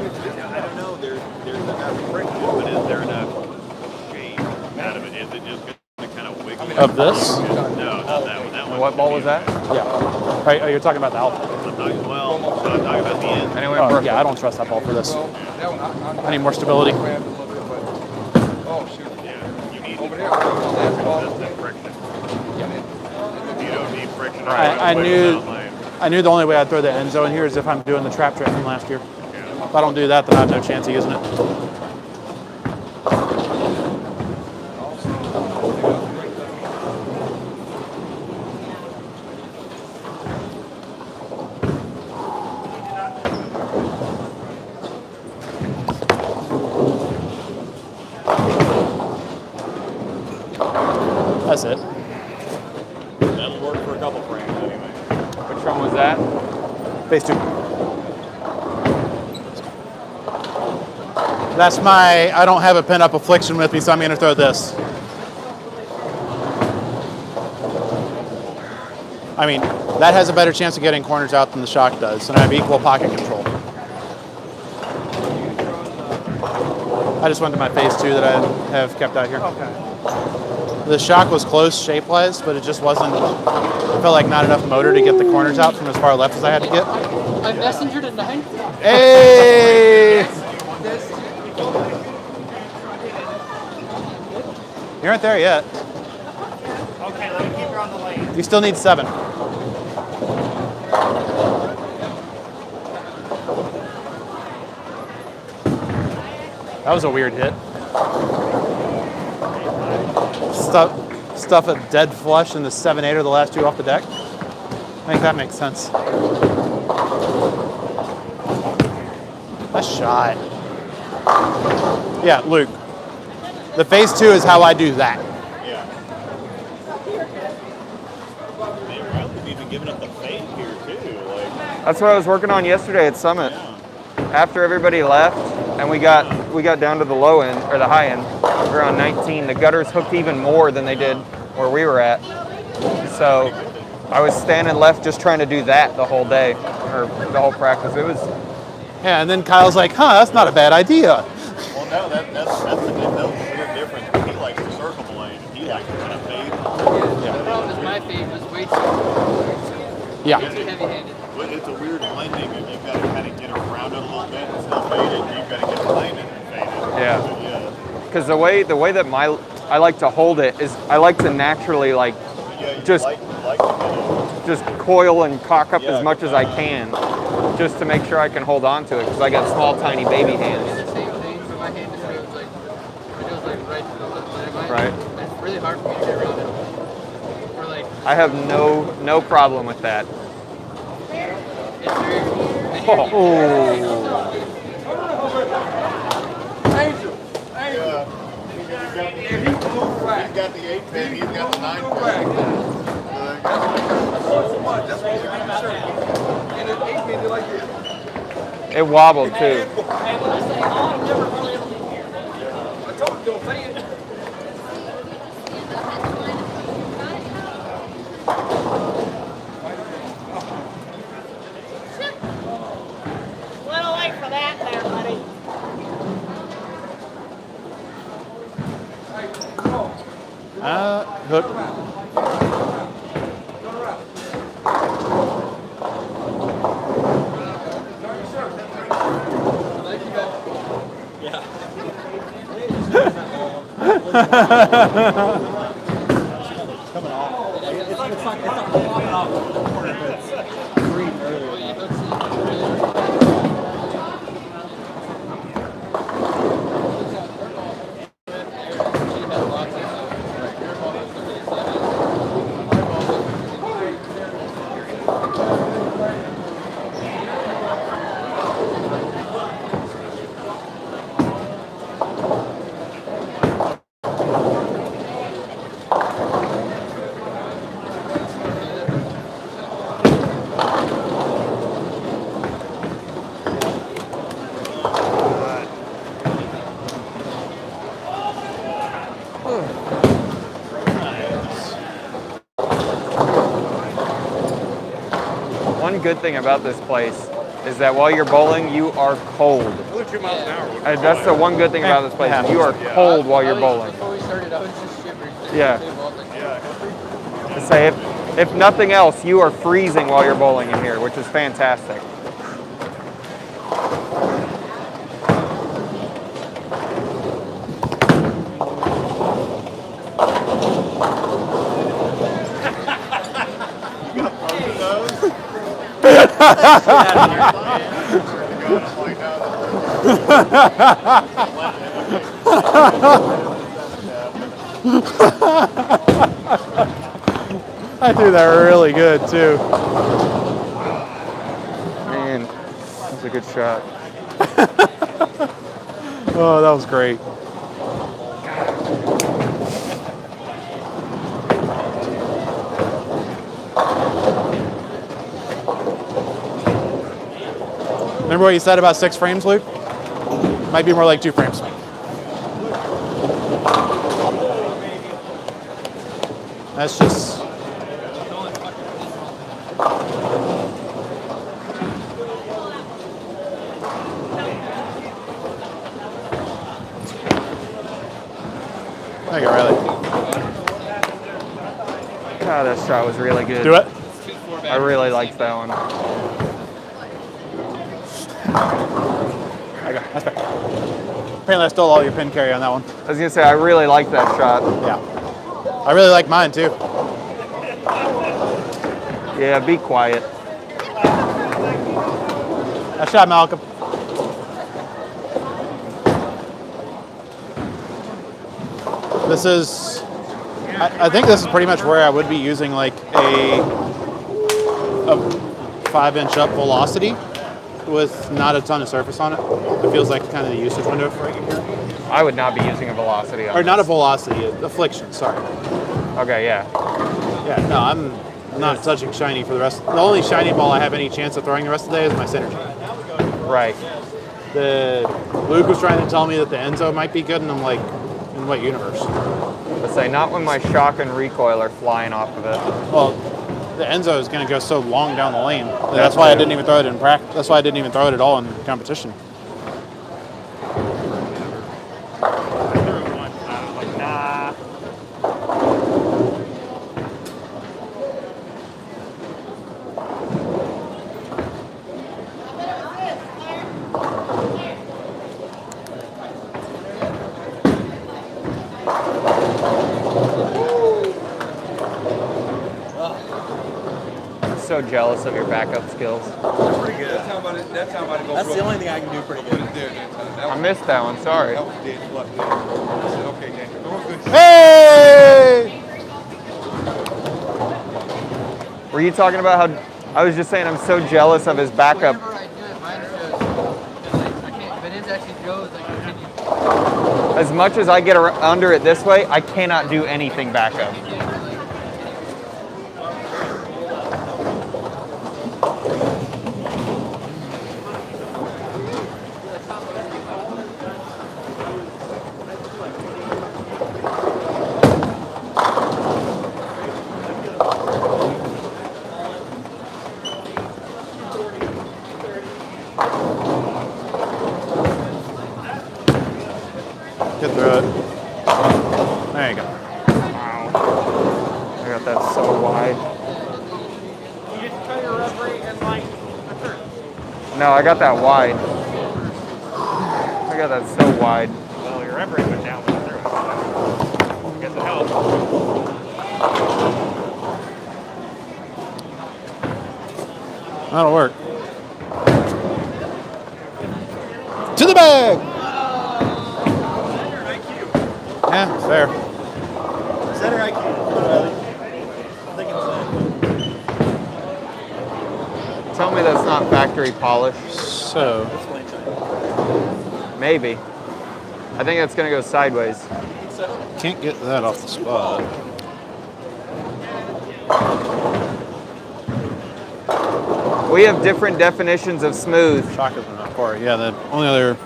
don't know. There's enough friction, but is there enough shape out of it? Is it just going to kind of wiggle? of this, No, not that one. That one. What ball was that? yeah. Are you talking about the alpha? I'm talking, well, I'm talking about the end. And it went Oh, perfect. yeah, I don't trust that ball for this. that one, I need more stability. grabbed a little bit, but oh shoot, Yeah, you need over there, that ball. that's that friction. You don't need friction. I knew the only way I'd throw the end zone here is if I'm doing the trap trick from last year. If I don't do that, then I have no chance of using it. That's it. That'll work for a couple frames anyway. Which one was that? Phase 2. That's my, I don't have a pin-up affliction with me, so I'm going to throw this. I mean, that has a better chance of getting corners out than the shock does, and I have equal pocket control. I just went to my phase 2 that I have kept out here. Okay. The shock was close shape-wise, but it just wasn't, it felt like not enough motor to get the corners out from as far left as I had to get. I messengered a 9. Hey! You aren't there yet. Okay, let me keep her on the lane. You still need 7. That was a weird hit. Stuff a dead flush and the 7-8 are the last 2 off the deck. I think that makes sense. Nice shot. Yeah, Luke. The phase 2 is how I do that. Yeah. Man, Riley's even giving up the fade here too. Like, That's what I was working on yesterday at Summit. After everybody left and we got down to the low end or the high end, we were on 19. The gutters hooked even more than they did where we were at. So I was standing left just trying to do that the whole day or the whole practice. It was Yeah, and then Kyle's like, huh, that's not a bad idea. well, no, that's the weird difference. He likes to circle the lane. He likes to kind of fade. The problem is my fade was way too Yeah. heavy-handed. But it's a weird blending, and you've got to kind of get around it a little bit and still fade it. You've got to get behind it and fade it. Yeah. So, yeah. because the way that I like to hold it is I like to naturally like Yeah, you just like to get it. just coil and cock up Yeah, as much as I can, just to make sure I can hold on to it because I got small, tiny baby hands. The same thing, but my hand just goes like, it goes like right to the left side of mine. Right. It's really hard for me to get around it. Or like, I have no problem with that. it's very, He's got the 8-pin, he's got the 9-pin. It wobbled too. Little late for that there, buddy. Hook. good thing about this place is that while you're bowling, you are cold. Only 2 miles an hour. That's the one good thing about this place. Is you are cold while you're bowling. Before we started, I was just shivering. Yeah. Say if nothing else, you are freezing while you're bowling in here, which is fantastic. I threw that really good too. Man, that's a good shot. Oh, that was great. Remember what you said about 6 frames, Luke? Might be more like 2 frames. That's just... Thank you, Riley. God, that shot was really good. Do it. I really liked that one. That's fair. Apparently I stole all your pin carry on that one. I was gonna say, I really liked that shot. Yeah. I really like mine too. Yeah, be quiet. Nice shot, Malcolm. This is, I think this is pretty much where I would be using like a 5-inch up velocity with not a ton of surface on it. It feels like kind of the usage window for it here. I would not be using a velocity on Or not a this. velocity, a affliction, sorry. Okay, yeah. Yeah, no, I'm not touching shiny for the rest. The only shiny ball I have any chance of throwing the rest of the day is my synergy. Right. Luke was trying to tell me that the Enzo might be good, and I'm like, in what universe? Let's say, not when my shock and recoil are flying off of it. Well, the Enzo is going to go so long down the lane. That's why I didn't even throw it in practice. That's why I didn't even throw it at all in competition. I threw it once and I was like, nah. I'm so jealous of your backup skills. Pretty good. That's how about it go. That's the only thing I can do pretty Put good. it there. That I was, missed that one, sorry. that was dead flush there. I said, okay, Daniel. That was good. Hey! Were you talking about how, I was just saying I'm so jealous of his backup. Whenever I do it, mine shows. I can't, but his actually goes like continue. As much as I get under it this way, I cannot do anything backup. Get through it. There you go. I got that so wide. You just tell your referee and like a turn. No, I got that wide. I got that so wide. Well, your referee went down with through it. Get the help. That'll work. To the bag! Yeah, fair. Center IQ. Riley. I'm thinking center. Tell me that's not factory polish. So, Explain China. Maybe. I think that's gonna go sideways. can't get that off the spot. We have different definitions of smooth. Shockers are not far. Yeah, the only other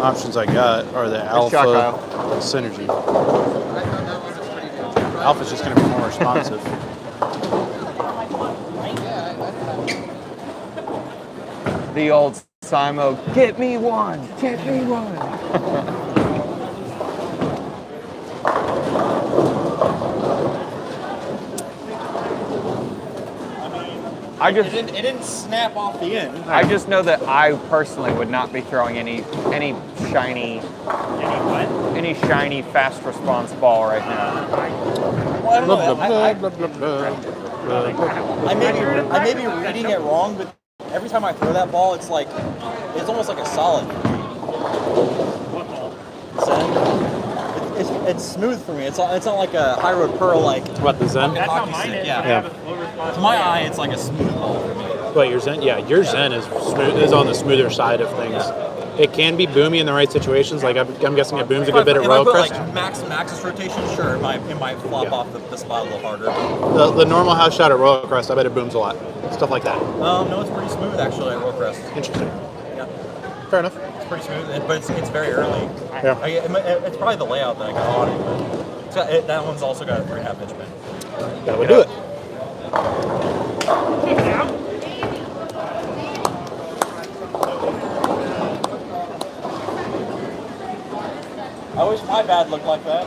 options I got are the Alpha Shock Isle. and Synergy. I thought that one was pretty good. Alpha's just going to be more responsive. The old Simo, get me one, get me one. It didn't snap off the end. I just know that I personally would not be throwing any shiny fast response ball right now. Well, I don't know. I may be reading it wrong, but every time I throw that ball, it's almost like a solid. It's smooth for me. It's not like a high road pearl like. What, the Zen? That's how mine is. Yeah. I have a slow response. To my eye, it's like a smooth ball for me. Wait, your Zen? Yeah, your Zen is on the smoother side of things. It can be boomy in the right situations. Like I'm guessing it booms a good bit at If I royal put crest. like max's rotation, sure, it might flop off the spot a little harder. The normal house shot at royal crest, I bet it booms a lot. Stuff like that. No, it's pretty smooth actually at Royal Crest. Interesting. Yeah, Fair enough. it's pretty smooth, but it's very early. Yeah. It's probably the layout that I got on it. But that one's also got a 3.5 inch pin. That would do it. I wish my bad looked like that.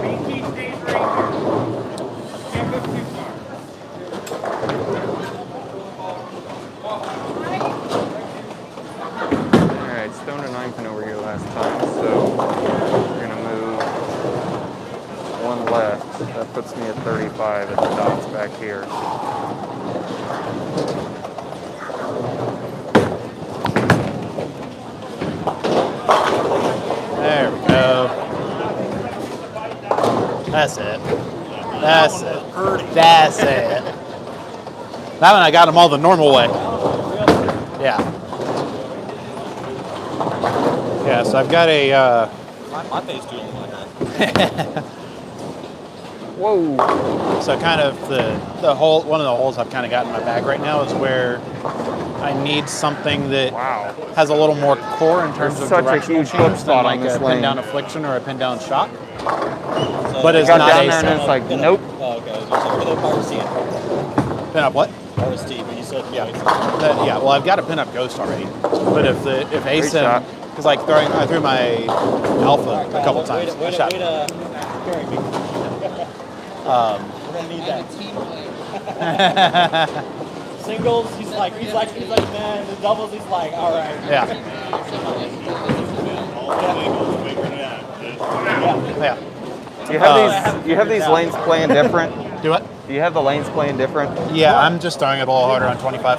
BT stays right here. Can't go too far. Alright, Stone and 9 pin over here last time, so we're gonna move one left. That puts me at 35 at the dots back here. There we go. That's it. That's it. That's it. That one I got them all the normal way. Yeah. Yeah, so I've got a... My face doing like that. Whoa! So kind of the hole, one of the holes I've kind of got in my bag right now is where I need something that Wow. has a little more core in terms There's of such a directional huge change hook than spot like on this a pin lane. down affliction or a pin down shot. So But it's got not down a there and it's like, nope. Oh, okay. I was going to say, RST. Pin up what? RST, but you said yeah. Yeah, well I've got a pin up ghost already. But if Great ASIM, shot. because like I threw my alpha a couple times. I shot. Carry me. We're gonna need that. Singles, he's like, man. The doubles, he's like, all right. Yeah. Yeah. You have these lanes playing different. Do what? Do you have the lanes playing different? Yeah, I'm just throwing it a little harder on 25.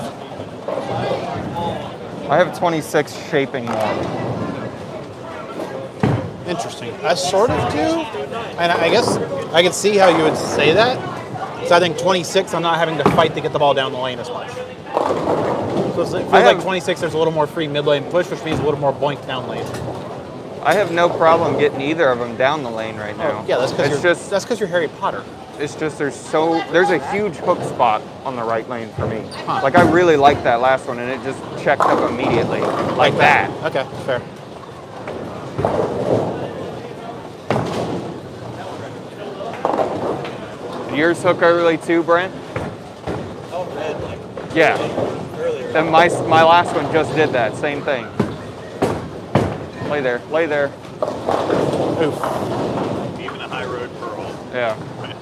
I have 26 shaping more. Interesting. I sort of do, and I guess I can see how you would say that. So I think 26, I'm not having to fight to get the ball down the lane as much. So it feels like 26, there's a little more free mid lane push, which means a little more boink down lane. I have no problem getting either of them down the lane right now. Yeah, that's it's because you're Harry Potter. It's just there's a huge hook spot on the right lane for me. Huh. Like I really liked that last one, and it just checked up immediately, like that. Okay, fair. Yours hook early too, Brent? Oh, red, like Yeah. earlier. And my last one just did that same thing. Lay there, lay there. Oof. Even a high road pearl Yeah. went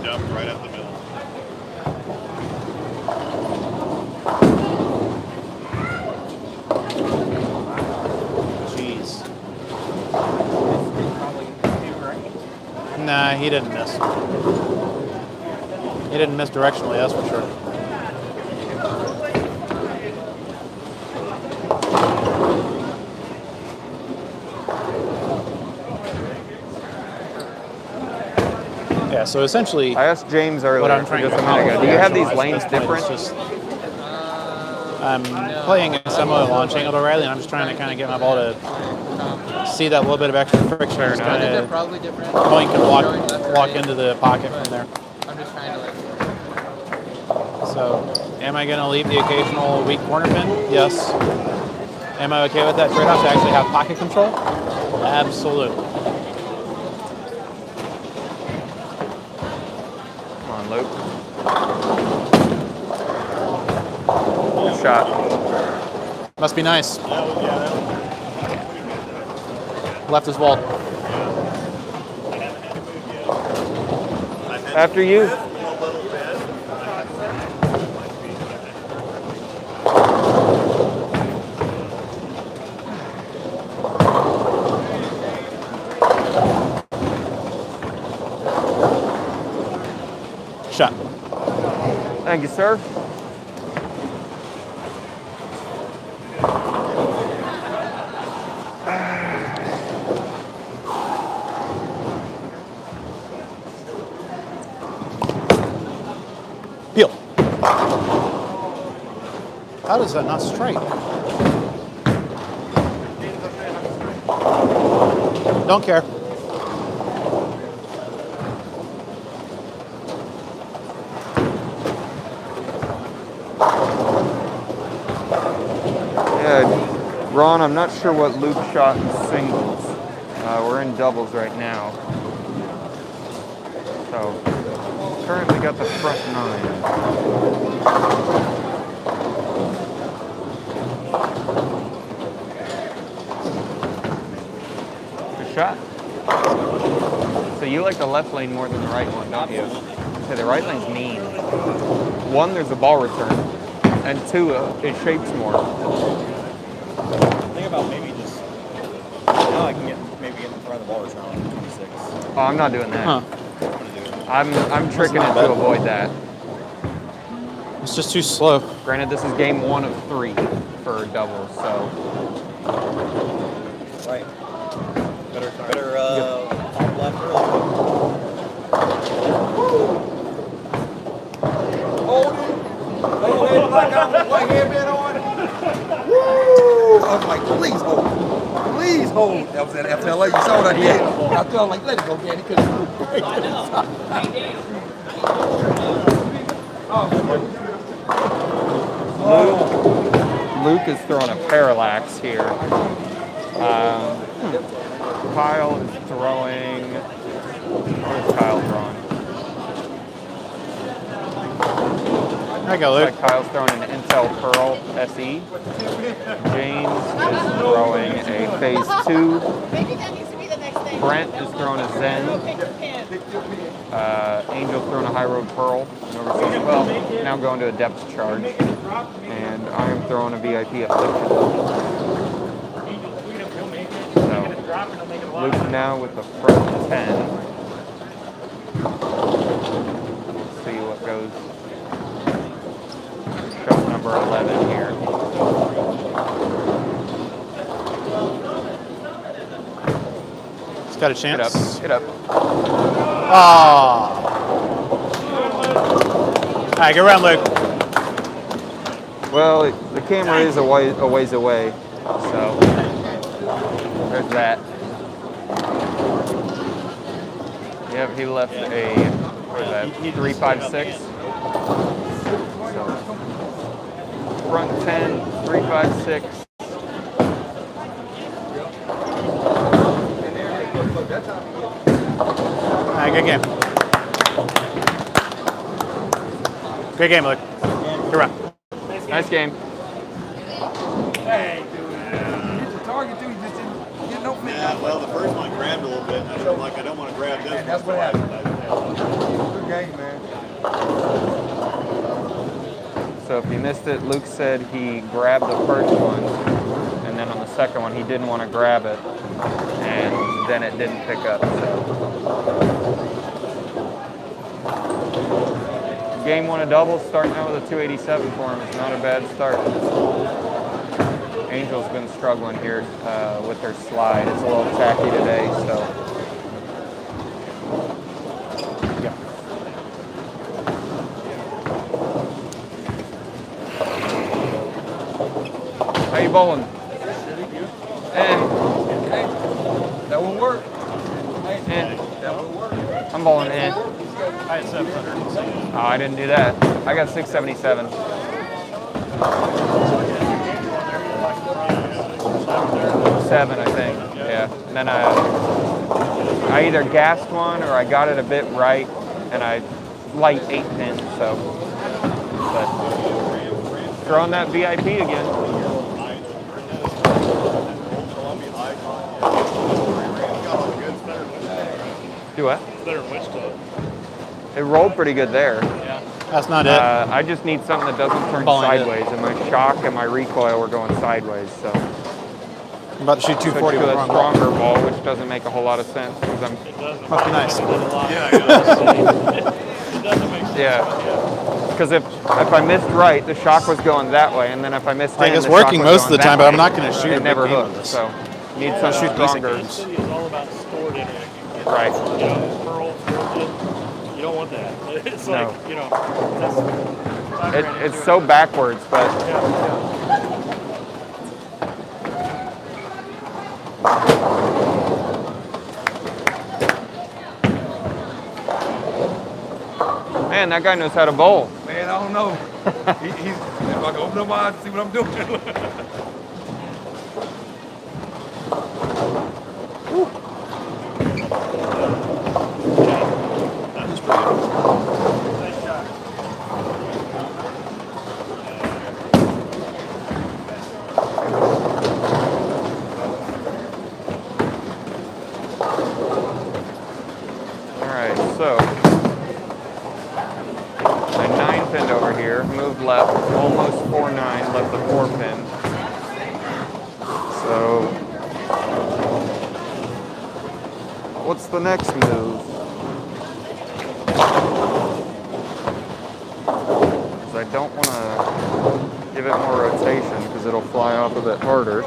dumped right up the middle. Jeez. Nah, he didn't miss. He didn't miss directionally, that's for sure. Yeah, so essentially, I asked James earlier what I'm trying just to a minute ago. Do you have these lanes It's different? just, I'm playing a similar launch angle to Riley, and I'm just trying to kind of get my ball to see that little bit of extra friction. Just I think they're kind probably different. of boink and Going left or walk right, into the pocket from there. I'm just trying to like. So, am I going to leave the occasional weak corner pin? Yes. Am I okay with that trade-off to actually have pocket control? Absolutely. Luke. Good shot. Must be nice. Left is walled. After you. Shot. Thank you, sir. Peel. How does that not strike? Don't care. Yeah, Ron, I'm not sure what Luke shot in singles. We're in doubles right now. So, currently got the front nine. Good shot. So you like the left lane more than the right one, don't you? Okay, the right lane's mean. One, there's a ball return. And two, it shapes more. Think about maybe just now I can maybe get in front of the ball return on 26. Oh, I'm not doing that. Huh. I'm gonna do it. I'm tricking not it bad. to avoid that. It's just too slow. Granted, this is game 1 of 3 for doubles, so Right. Better top left early. White headband on. Woo! I was like, please hold. Please hold. That was at FLA. You saw what I did. I felt like, let it go, Danny. Because Luke is throwing a parallax here. Kyle is throwing. Where's Kyle throwing? There you go, Looks Luke. like Kyle's throwing an Intel Pearl SE. James is throwing a Phase 2. Maybe that needs to be the next thing. Brent is throwing a Zen. Go pick your pen. Angel's throwing a High Road Pearl. And overseas, well, now going to a depth charge. And I am throwing a VIP Affliction. So, Luke now with the front 10. Let's see what goes. Shot number 11 here. It's got a Get up, chance. get up. Ah. All right, get around, Luke. Well, the camera is a ways away, so there's that. Yep, he left a, what is that, 356. So, front 10, 356. All right, good game. Good game, Luke. Get around. Nice game. hey, dude, hit the target too. You just didn't get no fit. Yeah, well, the first one grabbed a little bit. I felt like I don't want to grab this one. That's what happened. Good game, man. So if you missed it, Luke said he grabbed the first one, and then on the second one he didn't want to grab it, and then it didn't pick up. So. Game 1 of doubles, starting out with a 287 for him. It's not a bad start. Angel's been struggling here with her slide. It's a little tacky today, so. Yeah. How you bowling? That will work. That will work. I'm bowling in. I had 700. Oh, I didn't do that. I got 677. 7, I think. Yeah. And then I either gassed one or I got it a bit right, and I light 8 pin, so. But throwing that VIP again. Do what? Better than Wichita. It rolled pretty good there. That's not it. I just need something that doesn't turn Balling it. sideways, and my shock and my recoil were going sideways. So I'm about to shoot switch 240 with to the a wrong ball. stronger ball, which doesn't make a whole lot of sense because I'm. Must be nice. Yeah. Because if I missed right, the shock was going that way, and then if I missed Like, in, it's the shock working was most of going the time, that but I'm way. not going to shoot a It big never game with hooked. this. So need I'll something shoot decent stronger. games. It's all about stored energy. Right. You know, pearl, you don't want that. It's No. like, you know, that's, It's so backwards, but man, that guy knows how to bowl. Man, I don't know. He's if I can open up my eyes and see what I'm doing. All right, so I 9-pinned over here, moved left, almost 4-9, left the 4-pin. So, what's the next move? 'Cause I don't want to give it more rotation because it'll fly off a bit harder.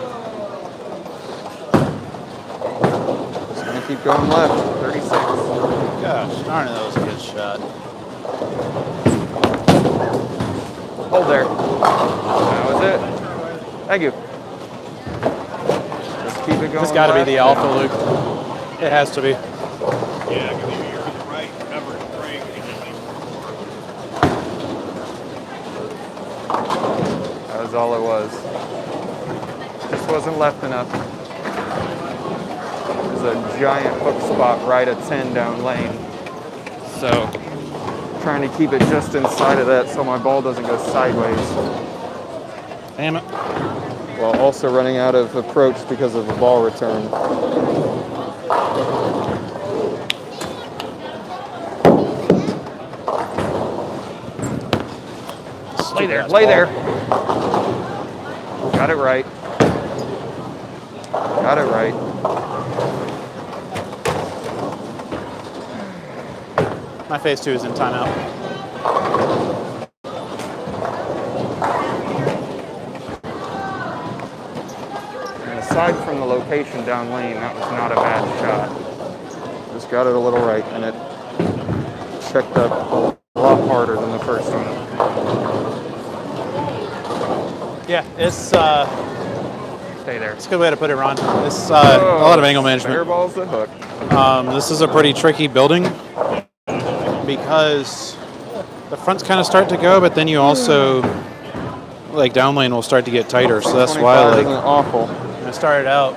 Just gonna keep going left, 36. Gosh, darn it, that was a good shot. Hold there. That was it. Thank you. Just keep it going. It's got to be the left. alpha, Luke. It has to be. yeah, because if you're to the right, cover the break, and then That was all it was. Just wasn't left enough. There's a giant hook spot right at 10 down lane. So, trying to keep it just inside of that so my ball doesn't go sideways. Damn it. While also running out of approach because of a ball return. Lay there, lay there. Got it right. Got it right. My phase 2 is in timeout. And aside from the location down lane, that was not a bad shot. Just got it a little right, and it checked up a lot harder than the first one. Yeah, it's Stay there. a good way to put it, Ron. It's a lot of angle Fair management. ball's the hook. This is a pretty tricky building because the fronts kind of start to go, but then you also, like, down lane will start to get tighter. So that's why, 25 like, isn't awful. I started out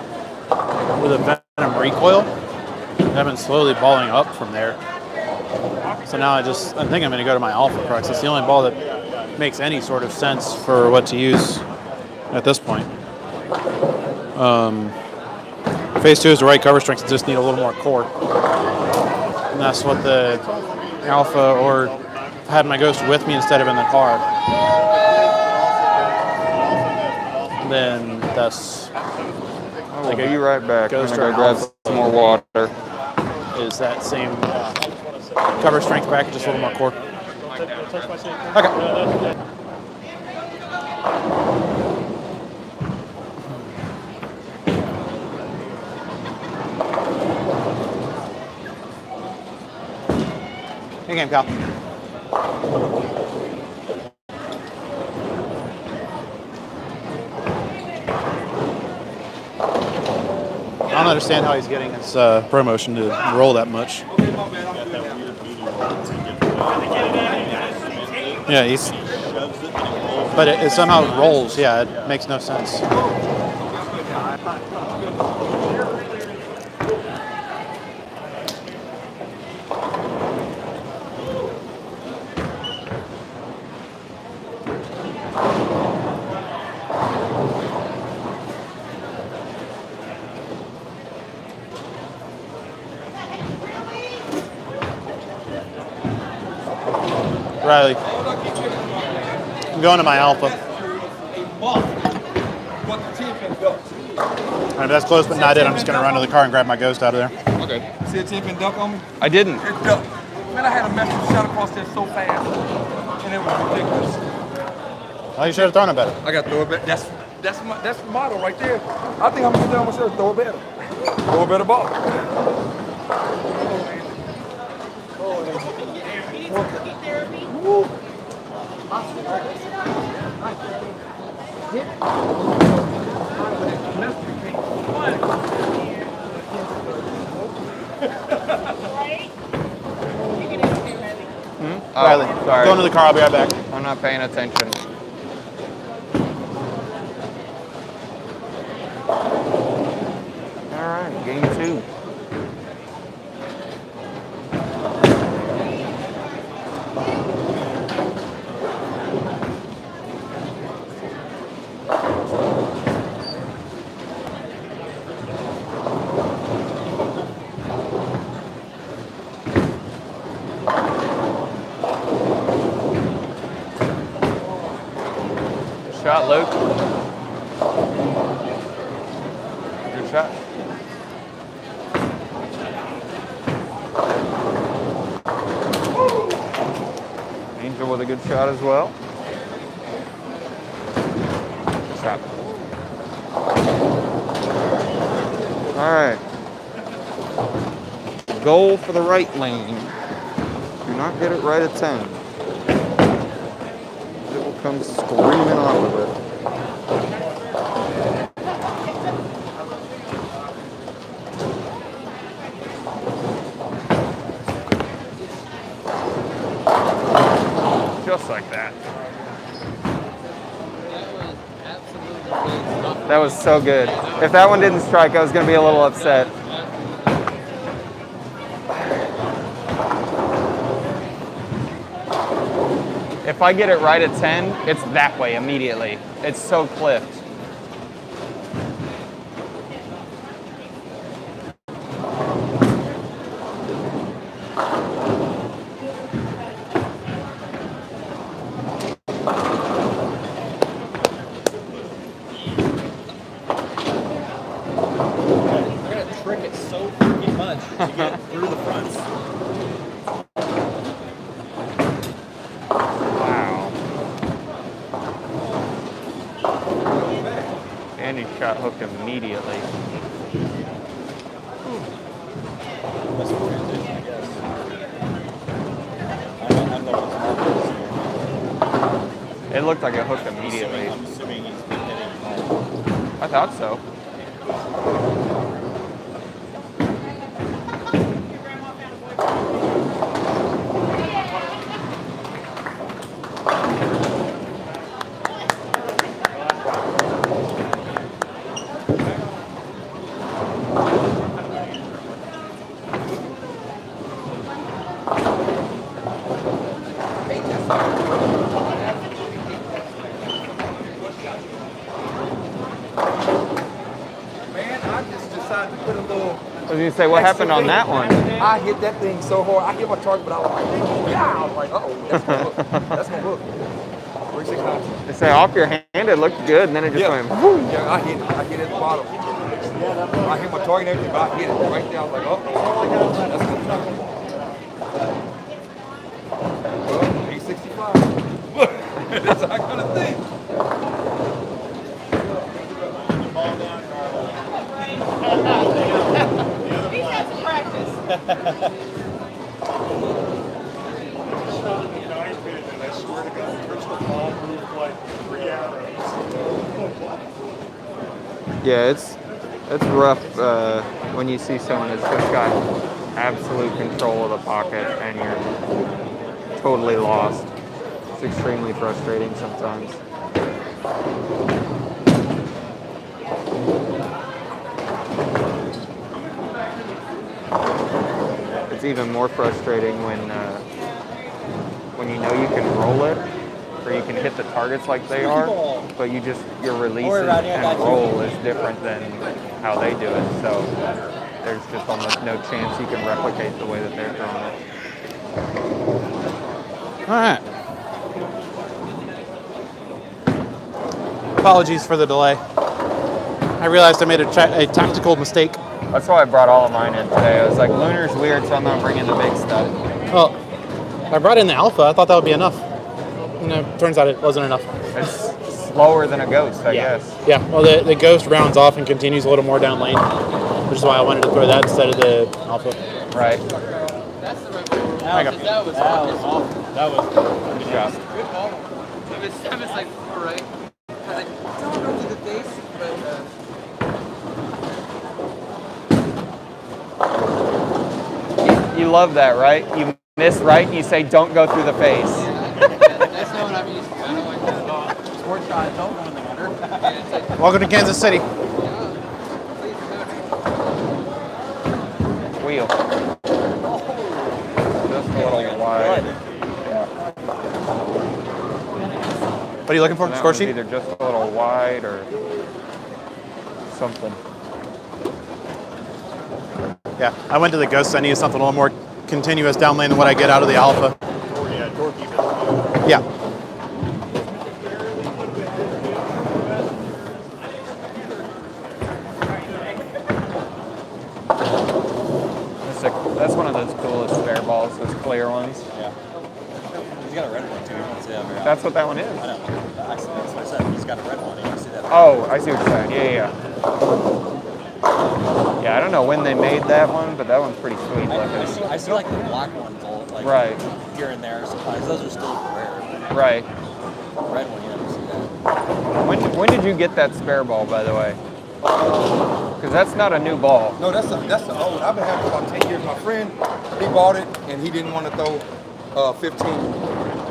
with a Venom recoil. I've been slowly balling up from there. So now I think I'm going to go to my Alpha Crux. It's the only ball that makes any sort of sense for what to use at this point. Phase 2 is the right cover strength. Just need a little more core. And that's what the Alpha, or had my Ghost with me instead of in the car. Then that's I'll be right back. I'm Ghost gonna or go grab Alpha. some more water. is that same cover strength bracket, just a little more core. Okay. Good game, Kyle. I don't understand how he's getting his promotion to roll that much. Yeah, but it somehow rolls. Yeah, it makes no sense. Riley, I'm going to my alpha. What the 10-pin duck? And if that's close but not it, I'm just going to run to the car and grab my ghost out of there. Okay. See a 10-pin duck on me? I didn't. It ducked. Man, I had a message shot across there so fast, and it was ridiculous. Well, you should have thrown it better. I got to throw it better. That's the motto right there. I think I'm gonna tell myself throw it better. Throw a better ball. Riley, sorry. go into the car. I'll be right back. I'm not paying attention. All right, game 2. Shot, Luke. Good shot. Angel with a good shot as well. Good shot. All right. Goal for the right lane. Do not get it right at 10. It will come screaming off of it. Just like that. That was so good. If that one didn't strike, I was going to be a little upset. If I get it right at 10, it's that way immediately. It's so clipped. I gotta trick it so freaking much to get through the fronts. Wow. And he shot hooked immediately. That's a transition, I guess. I'm the one. It looked like it hooked immediately. I'm assuming he's been hitting home. I thought so. Man, I just decided to put a little. I was gonna say, what happened on that one? I hit that thing so hard. I hit my target, but I was like, yeah. I was like, uh-oh, that's gonna hook. That's gonna hook. 369. They say off your hand, it looked good, and then it just went. Yeah, I hit it. I hit it at the bottom. I hit my target and everything, but I hit it right there. I was like, oh, that's gonna hook. Well, 865. That's how I gotta think. He's had some practice. I swear to God, crystal ball moved like 3 arrows. Yeah, it's rough when you see someone that's just got absolute control of the pocket and you're totally lost. It's extremely frustrating sometimes. It's even more frustrating when you know you can roll it, or you can hit the targets like they are, but your release and roll is different than how they do it. So there's just almost no chance you can replicate the way that they're throwing it. All right. Apologies for the delay. I realized I made a tactical mistake. That's why I brought all of mine in today. I was like, Lunar's weird, so I'm not bringing the big stuff. Well, I brought in the Alpha. I thought that would be enough. Turns out it wasn't enough. It's slower than a Ghost, I guess. Yeah, well, the Ghost rounds off and continues a little more down lane, which is why I wanted to throw that instead of the Alpha. Right. That's the right That was awful. That was good job. Good ball. I was like, all right. I was like, don't go to the face, but You love that, right? You miss right and you say, don't go through the face. that's not what I'm used to. I don't like that at all. Sport shot, don't go in the gutter. Yeah, it's like, Welcome to Kansas City. Wheel. Just a little wide. What are you looking for? That Score one's sheet? either just a little wide or something. Yeah, I went to the Ghost. I needed something a little more continuous down lane than what I get out of the Alpha. Yeah. That's one of those coolest spare balls, those clear ones. Yeah. He's got a red one too. You don't see that very often. That's what that one is. I know. That's what I said. He's got a red one. You don't see that. Oh, I see what you're saying. Yeah. Yeah, I don't know when they made that one, but that one's pretty sweet looking. I see like the black ones all like Right. here and there sometimes. Those are still rare. Right. The red one, you never see that. When did you get that spare ball, by the way? Because that's not a new ball. No, that's an old. I've been having it about 10 years. My friend, he bought it and he didn't want to throw 15,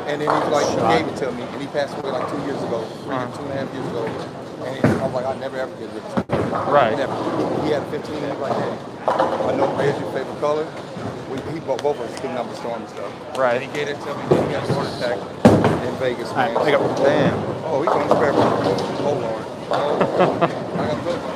and then he was like, he gave it to me, and he passed away like 2 years ago, 2.5 years ago, and I was like, I'd never ever get rid of it. Right. Never. He had 15, and he was like, hey, I know red is your favorite color. He bought both of us big number storm and stuff. Right. And he gave it to me. Then he got a heart attack in Vegas, man. All right, pick up. Damn. Oh, he's on the spare ball. Oh Lord. Oh, Lord. I got to put it on.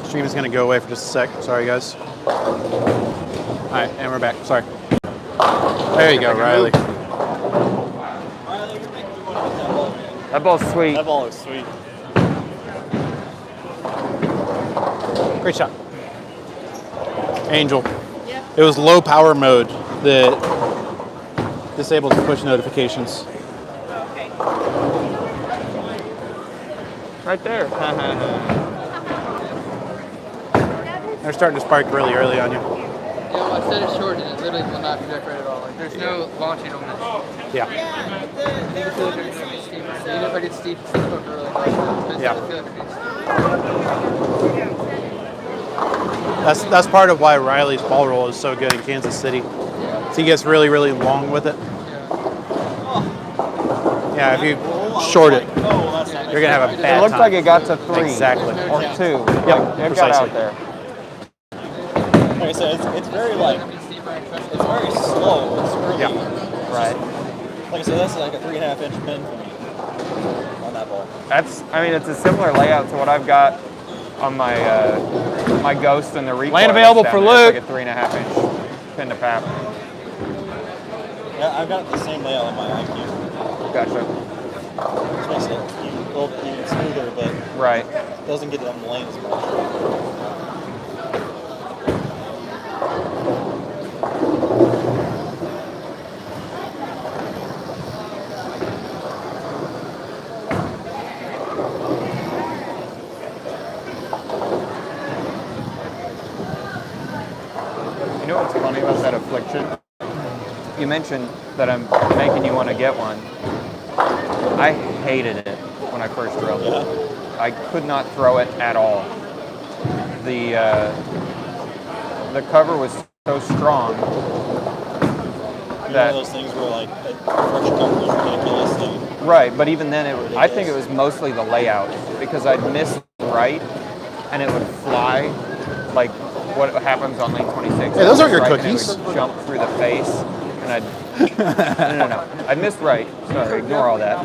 Stream is going to go away for just a sec. Sorry, guys. All right, and we're back. Sorry. There you go, Riley. That ball's sweet. That ball is sweet. Great shot. Angel. It was low power mode that disabled the push notifications. Okay. Right there. They're starting to spark really early on you. yeah, well, I set it short and it literally will not project right at all. Like, there's no launching on this. Yeah. I feel like it's gonna be steep. Even if I get steep up early, Yeah. I feel like it's That's part of why Riley's ball roll is so good in Kansas City. So he gets really, really long with it. Yeah, if you short it, you're gonna have a bad It looked time. like it got to 3. Exactly. Or 2. Yep, Like, it got precisely. out there. Like I said, it's very like it's very slow. It's really Yeah. Right. like I said, that's like a 3.5 inch pin for me on that ball. It's a similar layout to what I've got on my my Ghost and the recoil. Lane available that's for down there. Luke. It's like a 3.5 inch pin to pap. Yeah, I've got the same layout on my IQ. Gotcha. Which makes it a little even smoother, but Right. doesn't get it on the lane as much. You know what's funny about that affliction? You mentioned that I'm making you want to get one. I hated it when I first drove it. I could not throw it at all. The cover was so strong One that of those things where like a fresh cover is ridiculous thing. right, but even then, I think it was mostly the layout because I'd miss right and it would fly like what happens on lane 26. Hey, those aren't your right, and it cookies. would jump through the face, and no. I'd miss right. Sorry, ignore all that.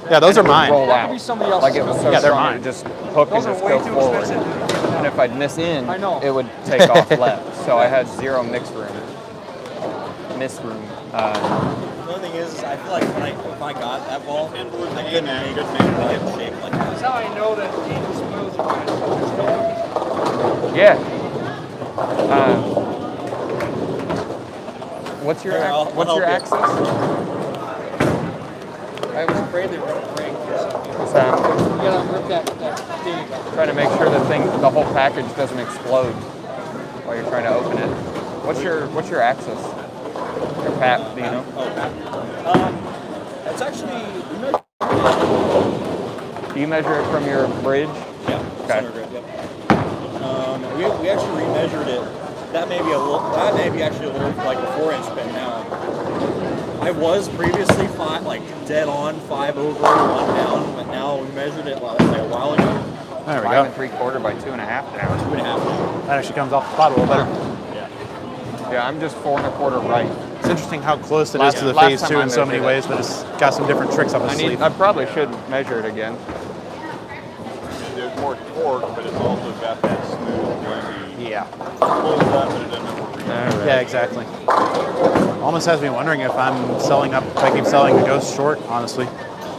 Yeah, those are mine. Roll out. Like it was so Yeah, they're strong, mine. it would just hook and just go forward. And if I'd miss in, it would take off left. So I had zero miss room. The only thing is I feel like if I got that ball, I couldn't make it shape like that. That's how I know that Jesus wills are Yeah. What's your Here, I'll what's your help axis? I was afraid they were going to break or something. So You gotta rip that thing. trying to make sure the whole package doesn't explode while you're trying to open it. What's your axis? Your PAP, do you know? It's actually Do you measure it from your bridge? yeah, Okay. center grip. Yep. We actually remeasured it. That may be actually a little like a 4-inch pin now. I was previously dead on 5 over 1 down, but now we measured it like a while ago. There we 5 go. 3/4 by 2.5 down. 2.5 down. That actually comes off the spot a little better. Yeah, I'm just 4 1/4 right. It's interesting how close it is Last- to the last phase time 2 I in so many measured ways, but it's got some different tricks up its sleeve. I probably should measure it again. There's more torque, but it's also got that smooth, windy. Yeah. Pulls up, but it doesn't overreact. Yeah, exactly. Almost has me wondering if I'm selling up, if I keep selling the Ghost short, honestly.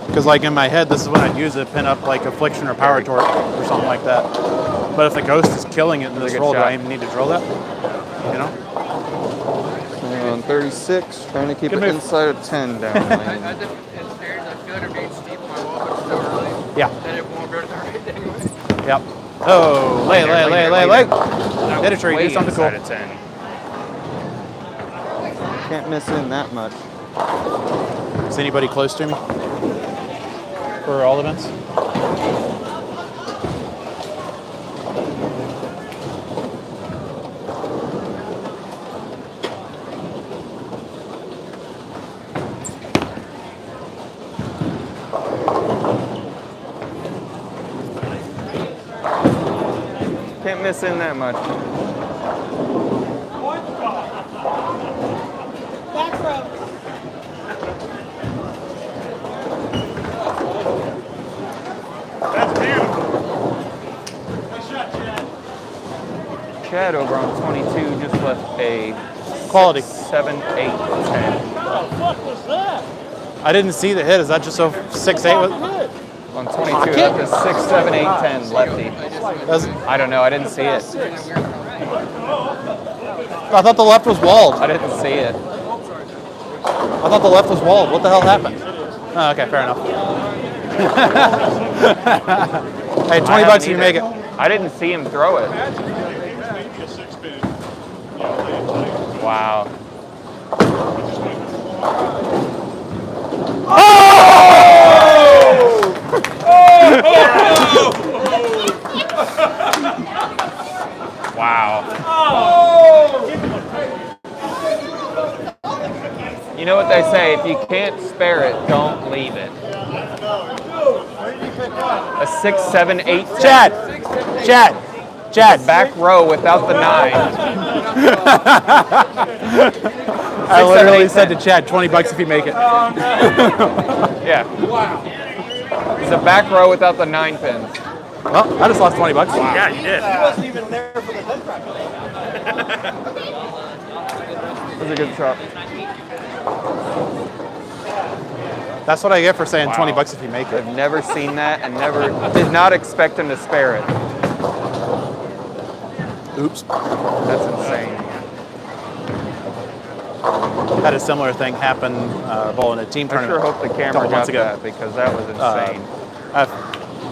Because like in my head, this is when I'd use it, pin up like Affliction or Power Torque or something like that. But if the Ghost is killing it in this good roll, do shot. I even need to drill that? You know? On 36, trying to keep Good it move. inside of 10 down lane. As if it's stairs, I feel like they're being steep on my wall, but it's so early. Yeah. That it won't go to the right anyway. Yep. Oh, lay. Did a tree, Way do something cool. inside of 10. Can't miss in that much. Is anybody close to me? For all events? Can't miss in that much. Back row. Chad over on 22 just left a Quality. 7, 8, 10. I didn't see the hit. Is that just so 6'8"? On 22, left a 6, 7, 8, 10 lefty. I don't know. I didn't see it. I thought the left was walled. I didn't see it. I thought the left was walled. What the hell happened? Oh, okay, fair enough. Hey, 20 bucks if you make it. I didn't see him throw it. Wow. Wow. You know what they say, if you can't spare it, don't leave it. A 6, 7, 8, 10. Chad. Back row without the 9. I literally said to Chad, 20 bucks if you make it. Yeah. It's a back row without the 9 pins. Well, I just lost 20 bucks. Yeah, you did. He wasn't even there for the head crack. That was a good shot. That's what I get for saying Wow. 20 bucks if you make it. I've never seen that and did not expect him to spare it. Oops. That's insane. Had a similar thing happen bowling a team I tournament. sure hope the a camera couple got months ago. that because that was insane.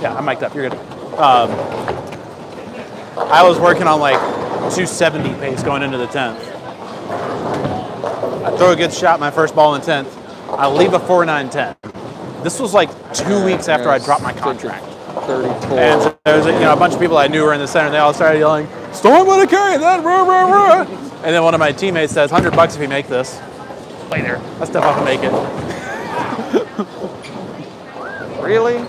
Yeah, I'm mic'd up. You're good. I was working on like 270 pace going into the 10th. I throw a good shot, my first ball in 10th. I leave a 4.910. This was like 2 weeks after I dropped my contract. 34. And so there was a bunch of people I knew were in the center. And they all started yelling, "Storm would have carried that!" Rah, rah, rah. And then one of my teammates says, "100 bucks if you make this." Play there. I step up and make it. Really? I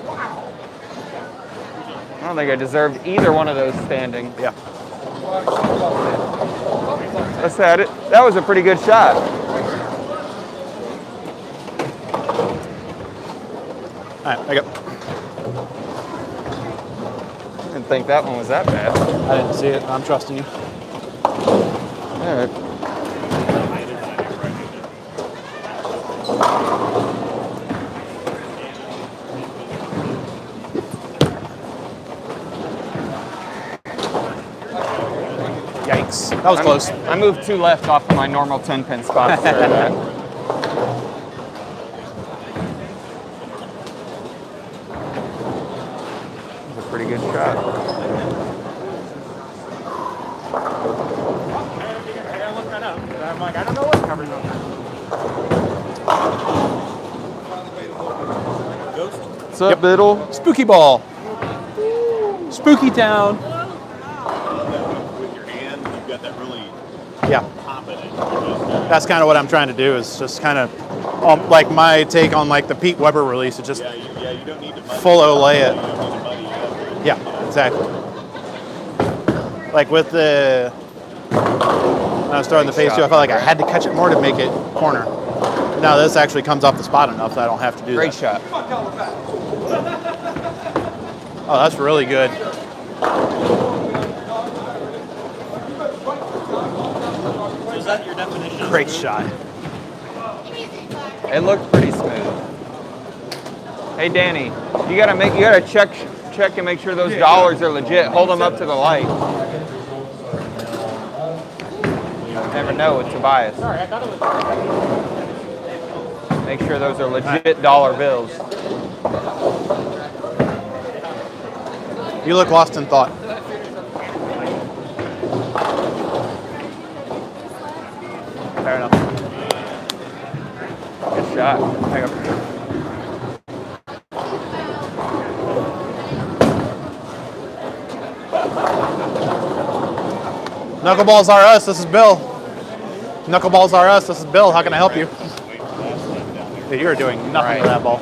don't think I deserved either one of those standing. Yeah. Let's say that was a pretty good shot. All right, I go. Didn't think that one was that bad. I didn't see it. I'm trusting you. All right. Yikes. That was close. I moved 2 left off of my normal 10-pin spots there. That was a pretty good shot. I gotta look that up. I'm like, I don't know what covers on that. What's up, Biddle? Spooky ball. Spooky town. With your hand, you've got that really Yeah. pop in it. That's kind of what I'm trying to do is just kind of like my take on like the Pete Weber release. It's just You don't need to muddy full Olay it. You don't need to muddy it up. Yeah, exactly. Like with the when I was throwing the phase two, I felt like I had to catch it more to make it corner. Now this actually comes off the spot enough that I don't have to do Great that. shot. Oh, that's really good. Is that your definition? Great shot. It looked pretty smooth. Hey, Danny, you gotta check and make sure those dollars are legit. Hold them up to the light. Never know with Tobias. Sorry, I thought it was. Make sure those are legit dollar bills. You look lost in thought. Fair enough. Good shot. Hang up. Knuckleballs are us. This is Bill. Knuckleballs are us. This is Bill. How can I help you? Yeah, you're doing nothing with that ball.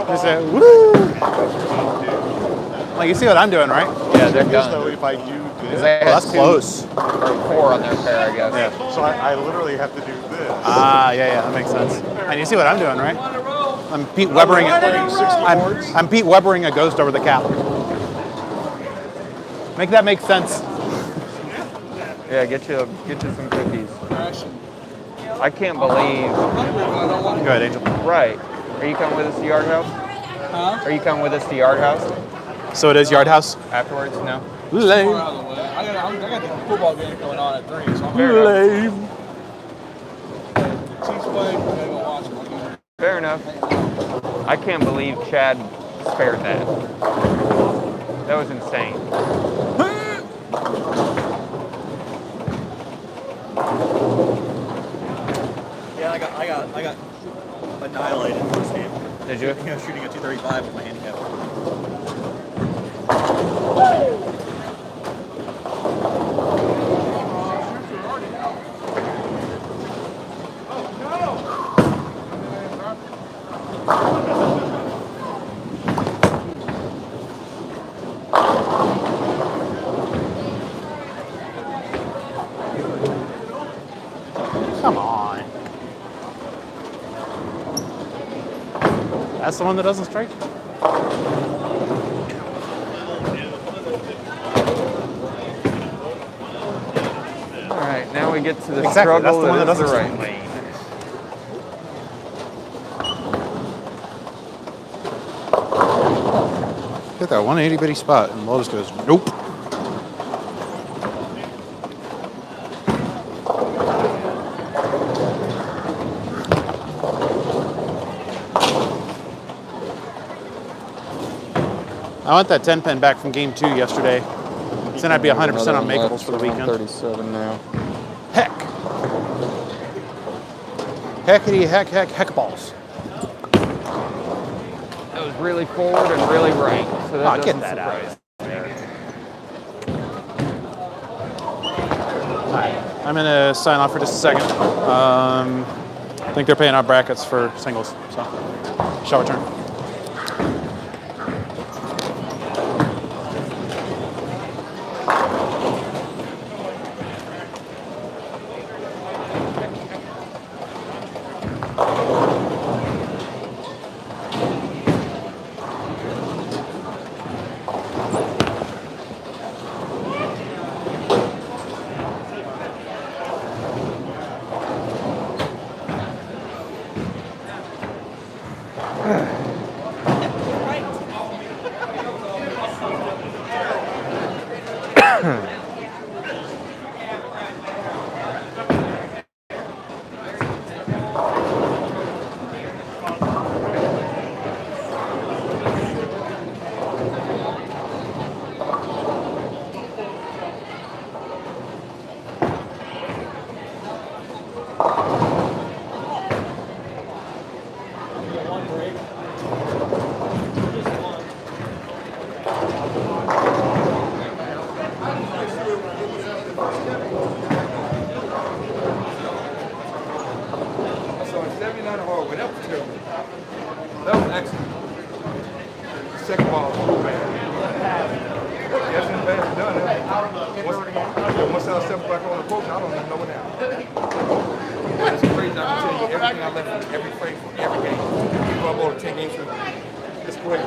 Just say, woo! Like you see what I'm doing, right? Yeah, they're Because done. though, if I do Because this, they had That's 2 close. or 4 on their pair, I guess. Yeah. so I literally have to do this. Ah, yeah, that makes sense. And you see what I'm doing, right? I'm Pete Webering it. I'm Pete Webering a ghost over the cap. Make that make sense. Yeah, get you some cookies. I can't believe. Go ahead, Angel. Right. Are you coming with us to Yard House? Huh? Are you coming with us to Yard House So it is Yard House. afterwards? No. Lame. I got the football game going on at 3, so I'm Lame. Chiefs play. I'm gonna go watch them. Fair enough. I can't believe Chad spared that. That was insane. Yeah, I got annihilated in this game. Did you? You know, shooting a 235 with my handicap. Come on. That's the one that doesn't strike? All right, now we get to the Exactly, struggle that's the one that is the doesn't right lane. Hit that 180 bitty spot, and Lotus goes, nope. I want that 10 pin back from game 2 yesterday. Then I'd be 100% on makeables for the weekend. 37 now. Heck. Heckity heck balls. That was really forward and really right. So that Get doesn't that out of surprise me. Alright, I'm gonna sign off for just a second. I think they're paying our brackets for singles, so shall return. second ball was too bad. Yes, in bad done. Once I step back on the court, I don't even know what now. But it's crazy. I can tell you everything I left from every frame from every game. Even though I bought 10 games from it's crazy.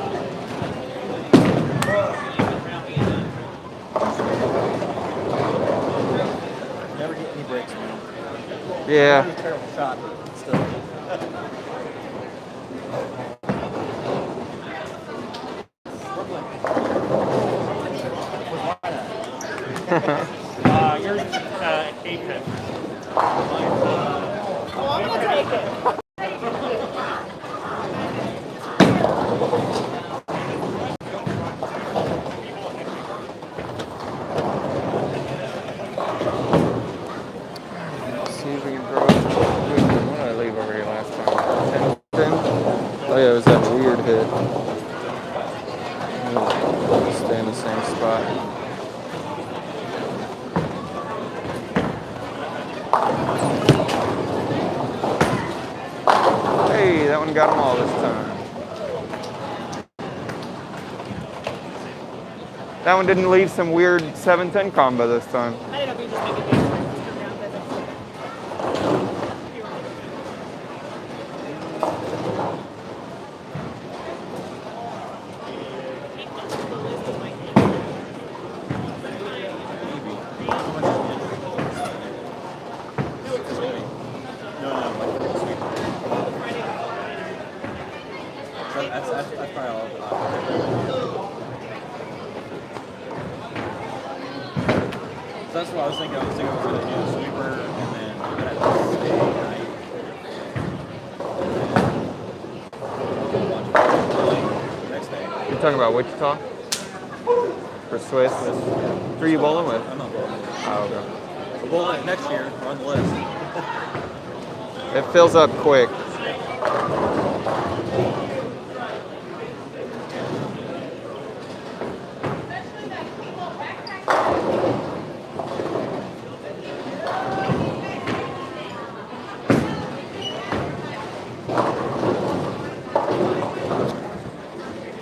Never get any breaks, man. Yeah. That was a terrible shot, but still. Yours is 8-10. Oh, I'm gonna take it. Let's see if we can throw it. What did I leave over here last time? 10? Oh yeah, it was that weird hit. Stay in the same spot. Hey, that one got them all this time. That one didn't leave some weird 7-10 combo this time. I don't know if you just make it big. That's probably all. So that's what I was thinking. I was thinking I was going to do a sweeper and then I'm going to stay night. Next day. You're talking about Wichita? For Swiss? Who are you bowling with? I'm not bowling. Oh, okay. We're bowling next year. We're on the list. It fills up quick.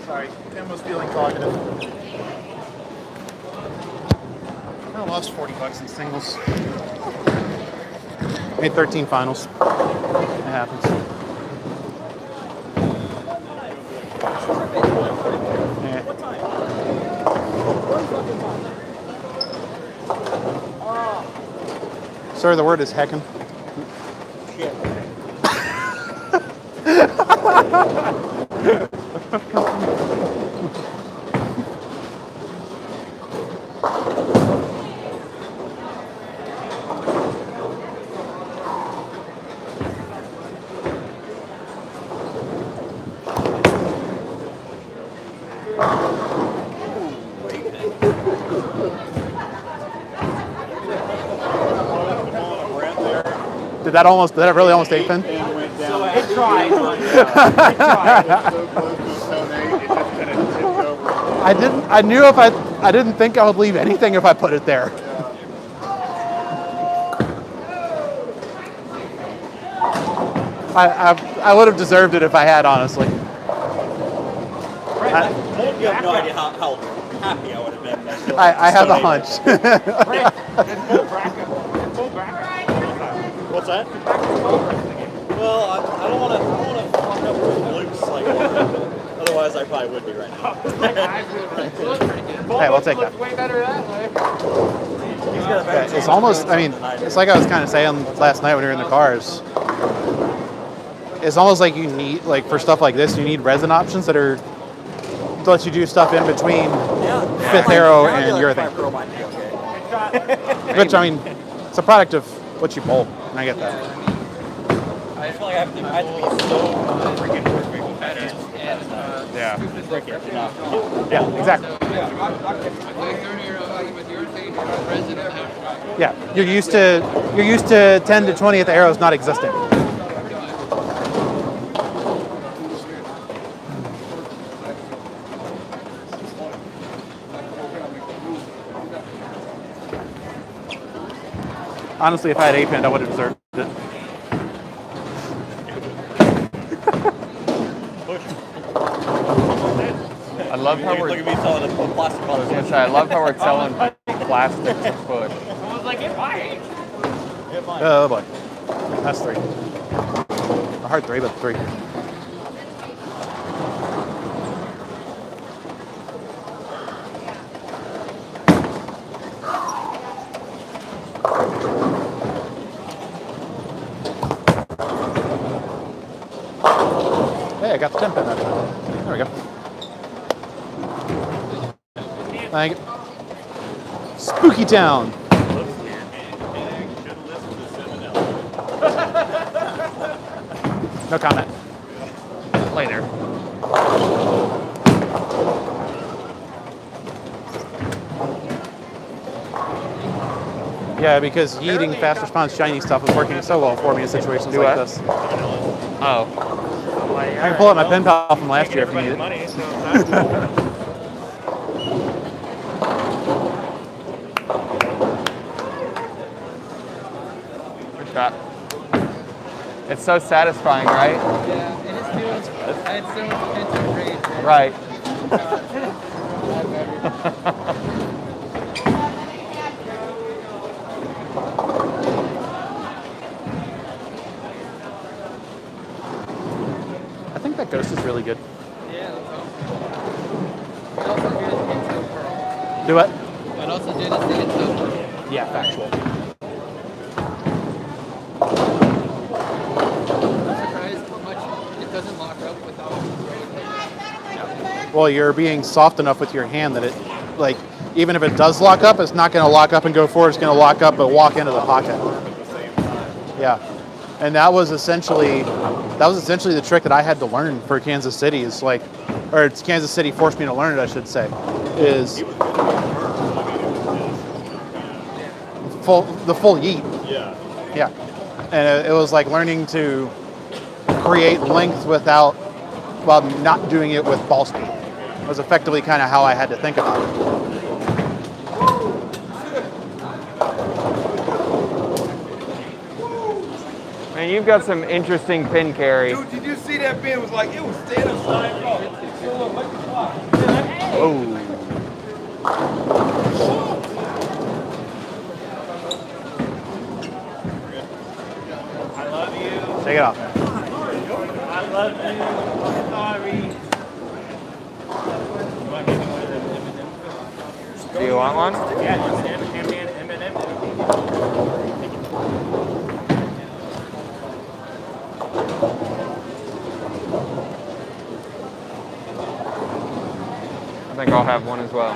Sorry, Tim was feeling cognitive. I lost $40 in singles. Made 13 finals. It happens. Yeah. Sir, the word is heckin'. Did that really almost 8-pin? It tried. I didn't think I would leave anything if I put it there. I would have deserved it if I had, honestly. You have no idea how happy I would have been. I have a hunch. What's that? Well, I don't want to fuck up with Luke's like. Otherwise, I probably would be right now. Hey, we'll take that. Way better that way. He's got a better chance It's almost, of I doing mean, something than I do. it's like I was kind of saying last night when we were in the cars. It's almost like you need, like for stuff like this, you need resin options that let you do stuff in between fifth arrow and your thing. Which, I mean, it's a product of what you bowl, and I get that. I feel like I have to be so freaking perfect with that. Yeah. Cricket, you know. Yeah, exactly. Yeah, you're used to 10 to 20th arrows not existing. Honestly, if I had 8-pin, I would have deserved it. I love how Look we're. at me selling a plastic I bottle. was gonna say, I love how we're selling plastic to push. I was like, it might. Oh boy. That's 3. A hard 3, but 3. Hey, I got the 10 pin that time. There we go. Thank you. Spooky Town. No comment. Later. Yeah, because eating fast response shiny stuff is working so well for me in situations like what? this. Oh. I can pull out my pen pal from last year if you need it. Money, so that's cool. Good shot. It's so satisfying, right? Yeah, it just feels. I had so much potential rage. Right. I think that ghost is really good. Yeah, that's awesome. It also did it in so pearl. Do what? It also did it in so pearl. Yeah, factual. I'm surprised how much it doesn't lock up without. Well, you're being soft enough with your hand that it, like, even if it does lock up, it's not going to lock up and go forward. It's going to lock up but walk into the pocket. Yeah, and that was essentially the trick that I had to learn for Kansas City. Is like, or it's Kansas City forced me to learn it, I should say. Is the full yeet. Yeah. Yeah, and it was like learning to create length without, while not doing it with ball speed. It was effectively kind of how I had to think about it. Man, you've got some interesting pin carry. Dude, did you see that pin? It was like, it was standing side up. Oh. I love you. Take it off. I love you. I'm sorry. Do you want one? Yeah, just M&M. I think I'll have one as well.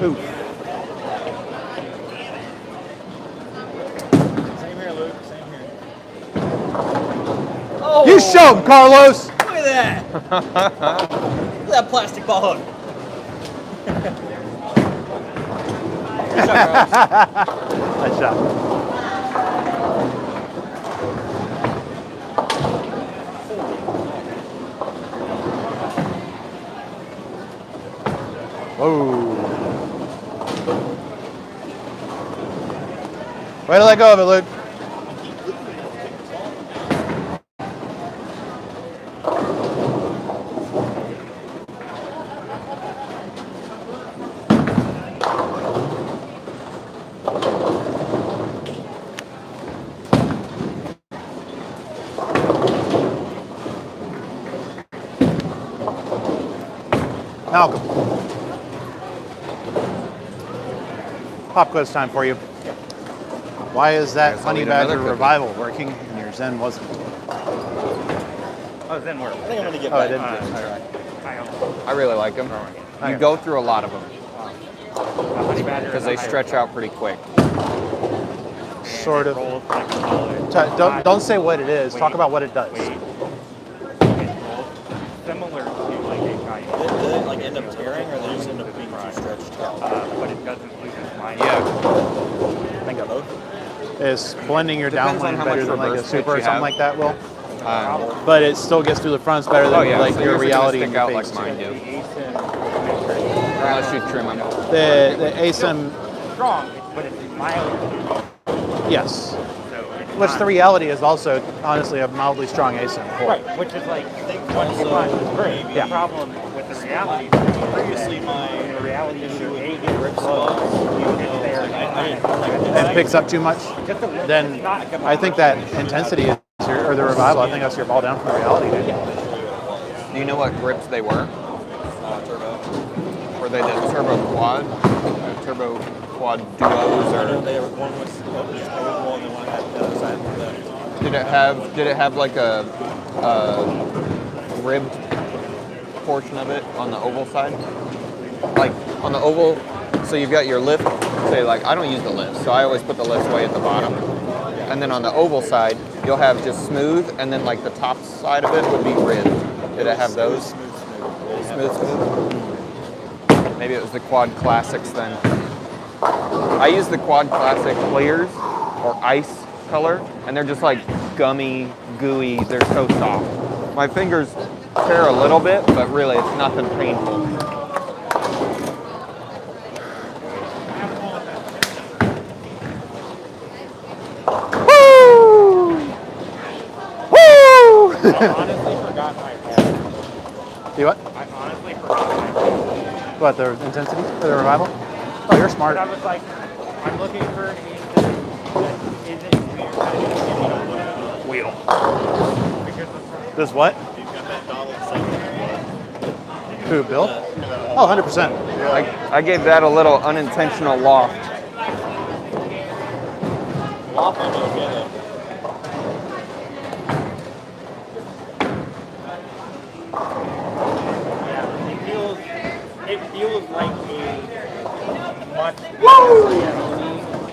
Ooh. Same here, Luke. Same here. Oh! You show him, Carlos. Look at that! Look at that plastic ball hook. Nice shot. Whoa. Way to let go of it, Luke. Malcolm. Pop quiz time for you. Why is that Guess I'll Honey eat another Badger cookie. revival working and your Zen wasn't? Oh, then work. I think I'm gonna get Oh, I back. didn't. All right. I really like them. You Okay. go through a lot of them Honey Badger because they stretch out pretty quick. Sort of. Don't say what it is. Talk about what it does. Similar to like a giant, Do they like end up tearing, or they just end up being too stretched out? but it doesn't lose its mind. Yeah. Think of is blending your Depends on downline how better much than like a reverse super or pitch you something have. like that will. Um, But it still gets through the fronts better than oh yeah, like so your yours are reality gonna in stick your out like face. mine The do. ASIM Unless you trim them. The ASIM, strong, but it's mild. yes. So it's Which the reality is also, honestly, a mildly strong ASIN. Right, which is like what you want is great. Yeah. The problem with the reality is Previously, my the reality is issue your with age the grip is low. spots, even though There. And picks up too much, then I think that intensity is or the revival. I think that's your ball down from the reality, dude. Do you know what grips they were? turbo. Were they the turbo quad? Turbo quad duos I know or they were one was oval and then one had the other side of the. did it have like a ribbed portion of it on the oval side? Like on the oval, so you've got your lift, say like I don't use the lift, so I always put the lift way at the bottom. And then on the oval side, you'll have just smooth, and then like the top side of it would be ribbed. Did it have those? Smooth. Maybe it was the Quad Classics then. I use the Quad Classic clears or ice color, and they're just like gummy, gooey. They're so soft. My fingers tear a little bit, but really it's nothing painful. I honestly forgot my head. You what? I honestly forgot my head. What, the intensity or the revival? Oh, you're smart. But I was like, I'm looking for an ASIN that isn't weird kind of wheel. Because This what? He's got that Donald something. Who, Bill? Oh, 100%. I gave that a little unintentional loft. Loft might be okay though. it feels like a much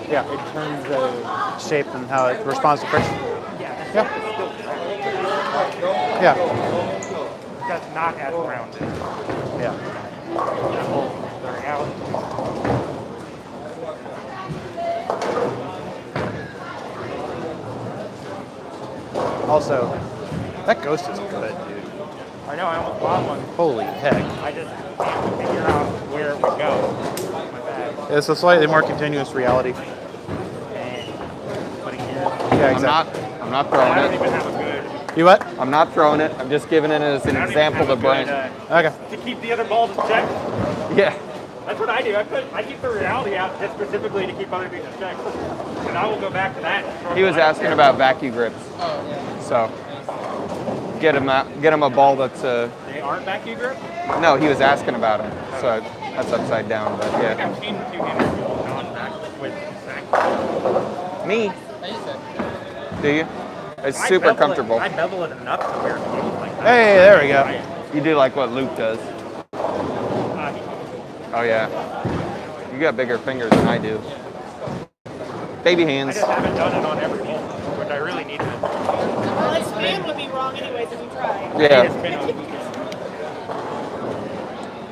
Yeah. in terms of Shape and how it responds to friction. yeah, Yeah. it's still Yeah. just not as rounded. Yeah. The reality. Also, that Ghost is good, dude. I know, I almost bought one. Holy heck. I just can't figure out where it would go with that. It's a slightly more continuous reality. And putting here. Yeah, exactly. I'm not I throwing don't it. even have a good. You what? I'm not throwing it. I'm just giving it as an I don't example even to have a Brent. good, Okay. to keep the other balls in check. Yeah. That's what I do. I keep the reality out just specifically to keep other things in check. And I will go back to that. He was asking about vacuum grips. So get him a ball that's They aren't vacuum grip? no, he was asking about it. So that's upside down, but yeah. I've seen a few gamers non-vac with vacuum. Me, I used to. do you? It's I super bevel comfortable. I bevel it enough to where it feels like that. Hey, there we go. You do like what Luke does. Oh yeah. You got bigger fingers than I do. Baby I hands. just haven't done it on every ball, which I really need to. Well, his spam would be wrong anyways if you tried. Yeah. Spin on.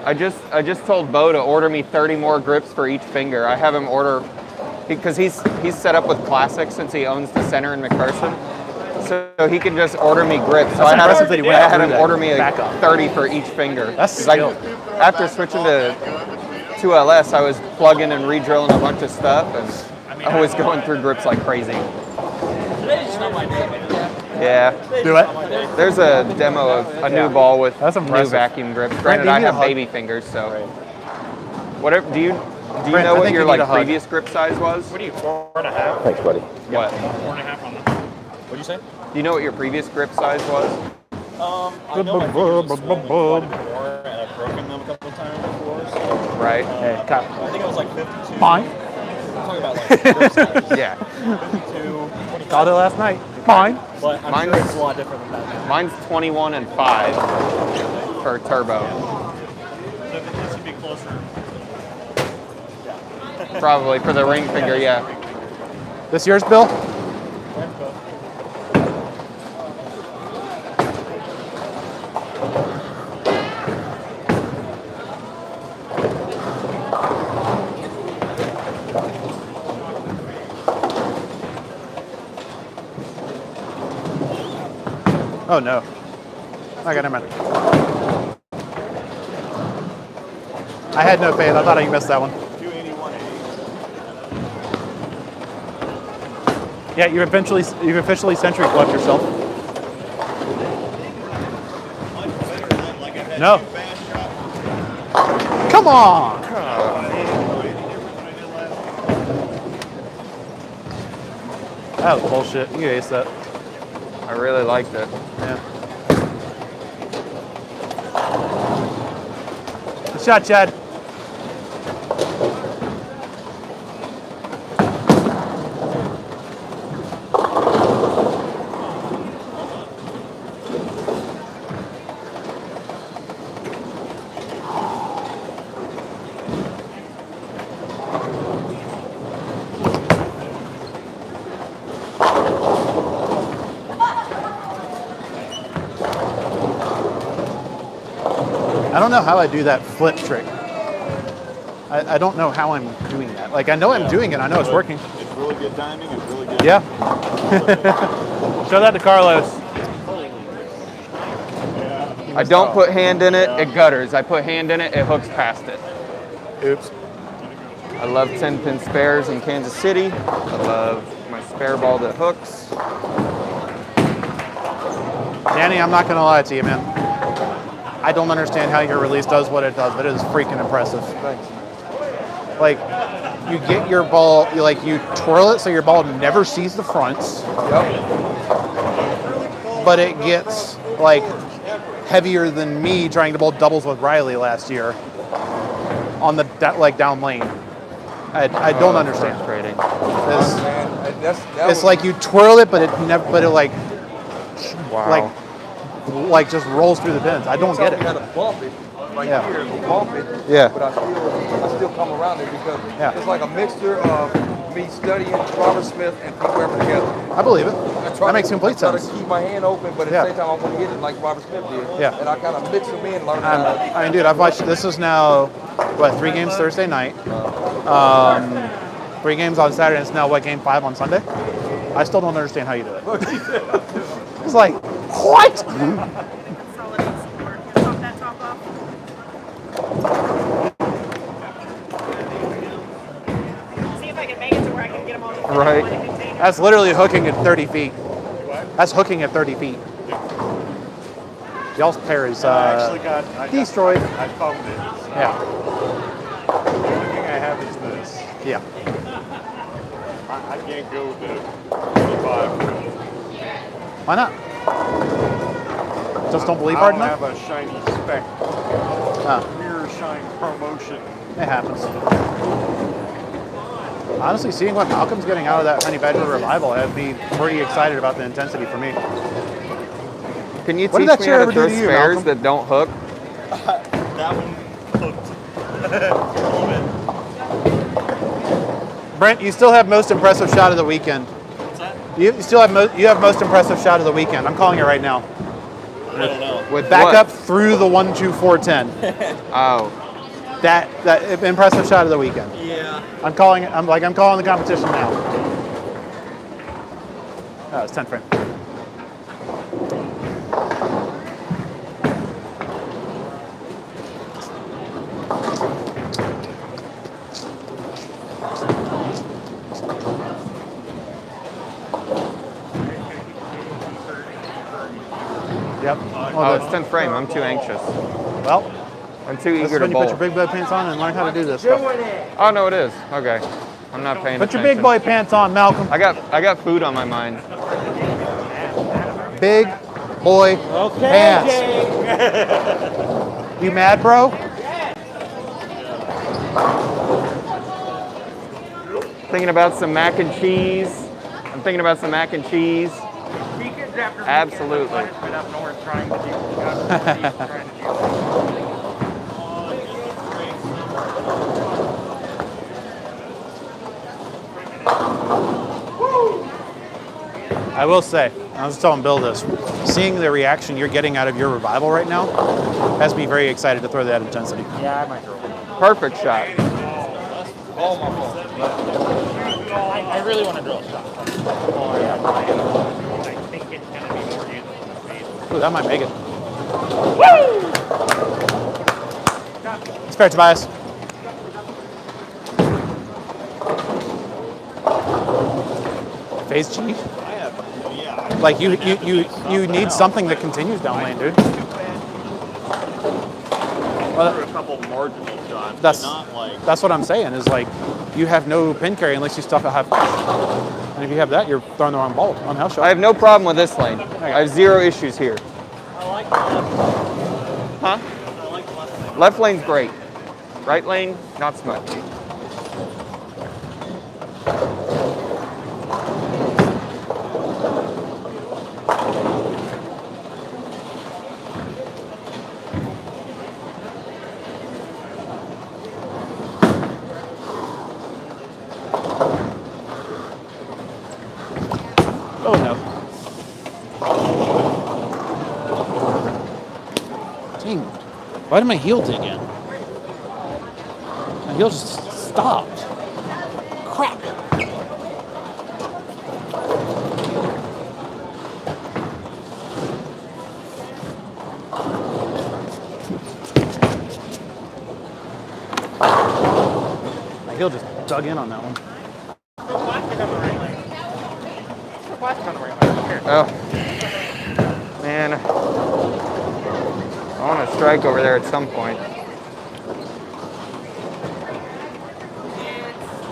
I just told Bo to order me 30 more grips for each finger. I have him order because he's set up with Classic since he owns the center in McPherson. So he can just order me grips. So That's I had impressive that he went I had through him that order me a backup. 30 for each finger. That's 'Cause I- skill. after switching to 2LS, I was plugging and re-drilling a bunch of stuff, and I was going through grips like crazy. Today's just not my day, man. Yeah. Do it. There's a demo of a new ball with That's new impressive. vacuum grips. Brent, Granted, do you I need a have hug? baby fingers, so whatever. Do you Brent, I know what think your you need a like hug. previous grip size was? What are you, 4.5? Thanks, buddy. What? 4.5 on the. What'd you say? Do you know what your previous grip size was? I know my fingers are swollen quite a bit more, and I've broken them a couple of times before. So, Right. Hey, cop. I think I was like 52. Fine. I'm talking about like grip size. Yeah. 52, 25. Called it last night. Fine. But I'm Mine's- sure it's a lot different than that now. Mine's 21 and 5 for turbo. So this should be closer. Probably for the ring finger, yeah. This yours, Bill? Oh no. Okay, never mind. I had no faith. I thought I missed that one. 281.80. Yeah, you've officially century clubbed yourself. No. Come on. That was bullshit. You aced that. I really liked it. Yeah. Good shot, Chad. I don't know how I do that flip trick. I don't know how I'm doing that. Like, I know I'm doing it. I know it's working. It's really good timing. It's really good. Yeah. Show that to Carlos. I don't put hand in it, it gutters. I put hand in it, it hooks past it. Oops. I love 10-pin spares in Kansas City. I love my spare ball that hooks. Danny, I'm not going to lie to you, man. I don't understand how your release does what it does, but it is freaking impressive. Thanks. Like, you get your ball, you twirl it so your ball never sees the fronts, but it gets, like, heavier than me trying to bowl doubles with Riley last year on the, down lane. I don't understand. Frustrating. It's like you twirl it, but it never, Wow. like just rolls through the pins. I don't get it. You gotta bump it right Yeah. here, bump it. Yeah. But I still come around it because Yeah. it's like a mixture of me studying Robert Smith and Pete Weber together. I believe it. I try That makes to- complete I try sense. to keep my hand open, but at Yeah. the same time, I want to hit it like Robert Smith did. Yeah. And I kind of mix them in, learn how to. I mean, dude, I've watched. This is now what 3 games Thursday night. 3 games on Saturday. And it's now what game 5 on Sunday. I still don't understand how you do it. It's like what? That's all it needs to work. You pop that top off. See if I can make it to where I can get them all to fit in Right. one container. That's literally hooking at 30 feet. That's hooking at 30 feet. Y'all's pair is I actually got destroyed. I foamed it. So Yeah, the only thing I have is this. yeah. I can't go with the 25. Why not? Just don't believe I hard don't enough. have a shiny spec Oh, mirror shine promotion. it happens. Honestly, seeing what Malcolm's getting out of that Honey Badger Revival has me pretty excited about the intensity for me. Can you What did teach that me chair how ever to do throw to you, spares Malcolm? that don't hook? That one hooked a little bit. Brent, you still have most impressive shot of the weekend. What's that? You still have you have most impressive shot of the weekend. I'm calling it right now. I don't know. With Back what? up through the 1-2-4-10. Oh. That impressive shot of the weekend. Yeah. I'm calling it. I'm calling the competition now. Oh, it's 10 frame. Yep. Oh, it's 10th frame. I'm too anxious. Well, I'm too this eager is to when you put bowl. your big boy pants on and learn how to do this stuff. Oh no, it is. Okay. I'm not paying Put your attention. big boy pants on, Malcolm. I got food on my mind. Big boy pants. You mad, bro? Thinking about some mac and cheese. I'm thinking about some mac and cheese. Weekends after Absolutely. weekends, I've been up north trying to do trying to do. I will say, I was telling Bill this, seeing the reaction you're getting out of your revival right now has me very excited to throw that intensity. Yeah, I might throw it. Perfect shot. All my fault. I really want to drill a shot. Oh, yeah, I think it's going to be more useful. Ooh, that might make it. Woo! It's fair, Tobias. phase G. I have, yeah. Like you need something that continues down lane, dude. Well, Threw a couple marginal shots, that's but not like. that's what I'm saying. Is like you have no pin carry unless you stuff a half. And if you have that, you're throwing the wrong ball on house shot. I have no problem with this lane. I have 0 issues here. I like the left. Huh? I like the left lane. Left lane's great. Right lane, not so much. Oh no. Dang. Why did my heel dig in? My heel just stopped. Crap. My heel just dug in on that one. Throw plastic on the right lane. Throw plastic on the right lane. Here. Oh. Man. I want to strike over there at some point. It's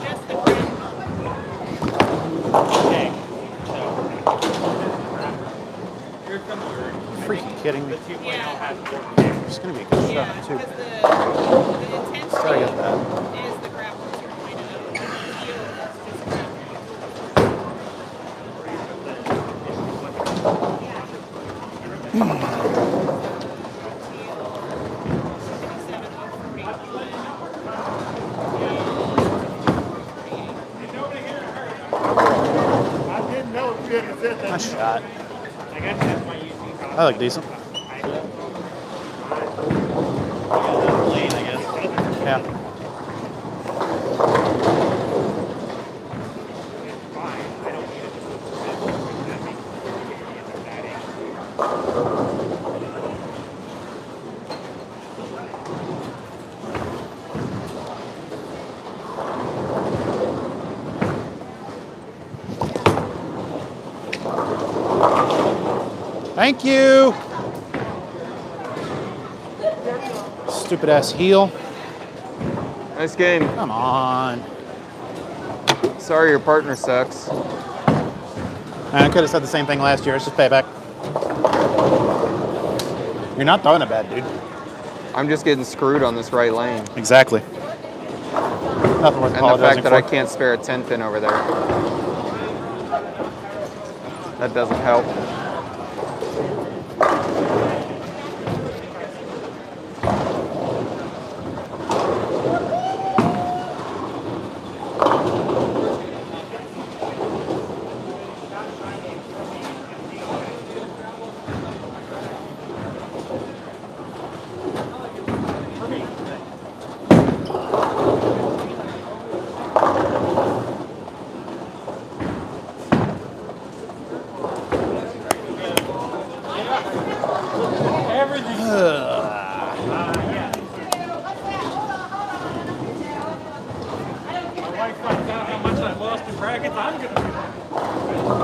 just the ground. Okay. Here comes your Freaking kidding me. 2.0 Yeah. has 4. It's gonna be a good Yeah, shot too. because the intensity Sorry, I got that. is the grapple 2.0. The heel is just grapple. I didn't know if you had said that. Nice shot. I guess that's my UC. I look decent. Lane, I guess. Yeah. Thank you. Stupid ass heel. Nice game. Come on. Sorry your partner sucks. I could have said the same thing last year. It's just payback. You're not throwing it bad, dude. I'm just getting screwed on this right lane. Exactly. Nothing worth And the apologizing fact that for. I can't spare a 10 pin over there. That doesn't help.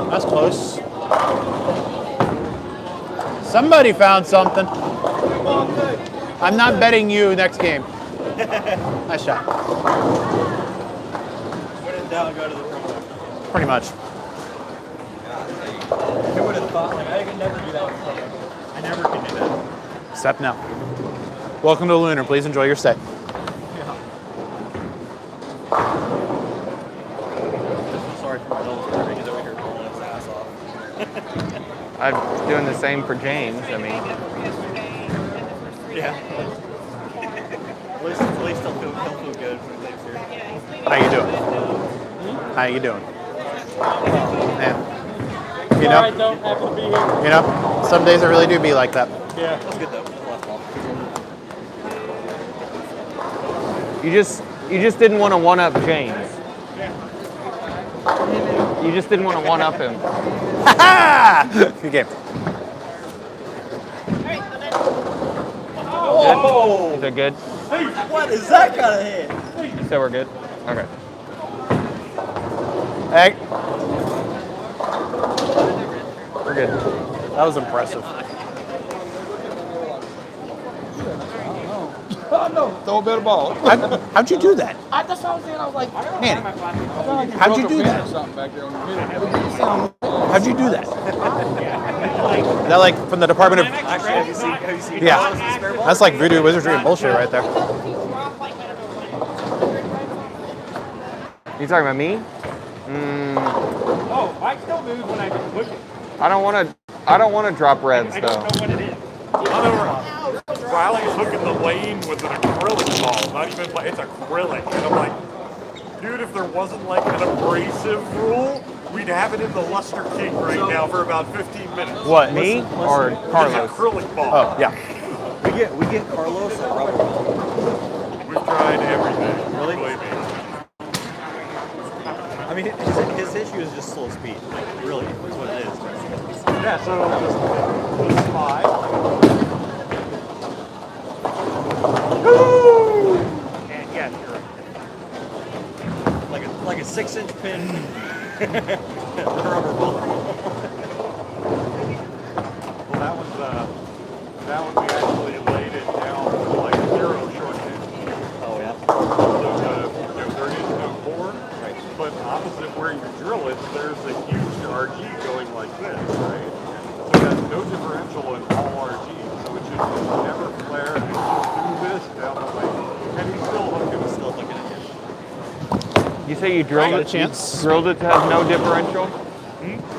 That's close. Somebody found something. I'm not betting you next game. Nice shot. When in doubt, go to the pro. Pretty much. Who would have thought? Like, I could never do that with someone. I never can do that. Step now. Welcome to Lunar. Please enjoy your stay. Sorry for my little brother. He's over here rolling his ass off. I'm doing the same for James. I mean, Yeah. At least he'll feel good when he leaves here. How you doing? How you doing? Yeah. You know, I don't happen to be here. you know, some days it really do be like that. Yeah. That's good though. Last ball. you just didn't want to one up James. You just didn't want to one up him. Good game. Oh! Is that good? What is that kind of hit? You said we're good? Okay. Hey, good. That was impressive. Throw a better ball. How'd you do that? That's what I was saying. I was like, Man, how'd you do that? Something back there on the middle. How'd you do that? Is that like from the Department of... Actually, have you seen Yeah. Carlos in spare ball? That's like voodoo wizardry and bullshit right there. You talking about me? Oh, I still move when I push it. I don't want to drop reds I don't though. know what it is. Riley's hooking the lane with an acrylic ball, not even, it's acrylic. And I'm like, dude, if there wasn't like an abrasive rule, we'd have it in the Luster King right now for about 15 minutes. What? Me or It's Carlos? acrylic ball. Oh, yeah. We get Carlos a rubber ball. We've tried everything. Really? Believe me. I mean, his issue is just slow speed. Like, really, is what it is. Yeah, so it was 5. And yeah, you're right. Like a 6-inch pin. The rubber ball. Well, that one we actually laid it down with like 0 shorthand. Oh yeah. So there is no bore, but opposite where you drill it, there's a huge RG going like this, right? So it has no differential in all RGs, so it should never flare and just do this down the lane. And he's still hooking it. Still looking at it. You say you drilled Got a it? chance. You drilled it to have no differential?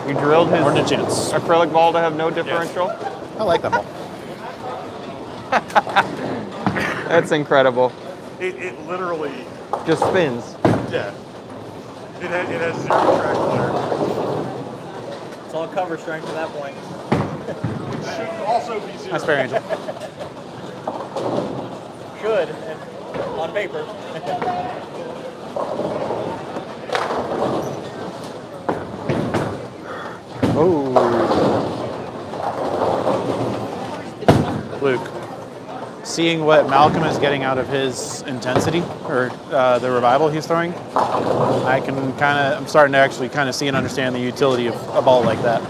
You drilled his Or a chance. acrylic ball to have no differential? I like that ball. That's incredible. It literally, Just spins. yeah. It has 0 track flare. It's all cover strength at that point. It should also be 0. That's fair, Angel. Should, and on paper. Luke, seeing what Malcolm is getting out of his intensity, or the revival he's throwing, I'm starting to actually kind of see and understand the utility of a ball like that.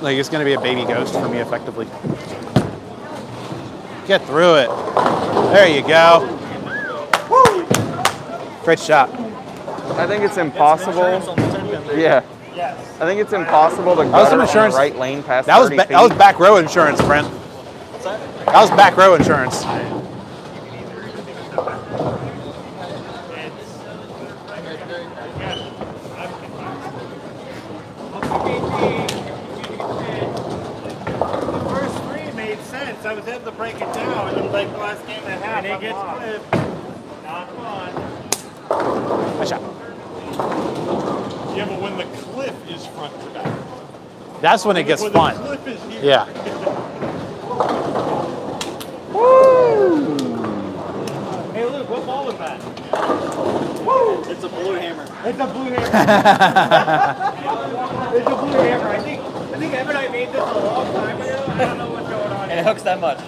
Like, it's going to be a baby ghost for me, effectively. Get through it. There you go. Woo! Great shot. I think it's impossible. Insurance on the 10 pin. Yeah. I think it's impossible to was gutter some on insurance. the right lane past That was 30 that was back row insurance, Brent. What's that? That was back row insurance. The first 3 made sense. I was able to break it down. And like the last game and a half, and it gets flipped. Not fun. Nice shot. Yeah, but when the cliff is front to back. That's when it gets When fun. the cliff is here. Yeah. Hey Luke, what ball was that? It's a blue hammer. It's a blue hammer. It's a blue hammer. I think Evan and I made this a long time ago. I don't know what's going on. And it hooks that much.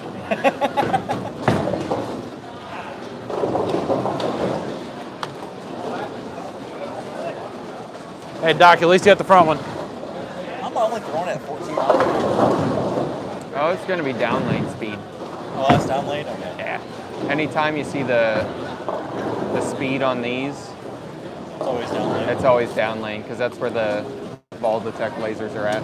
Hey, Doc, at least you got the front one. I'm only throwing it at 14 miles. Oh, it's going to be down lane speed. Oh, that's down lane? Okay. Yeah. Anytime you see the speed on these, It's always down lane. it's always down lane because that's where the ball detect lasers are at.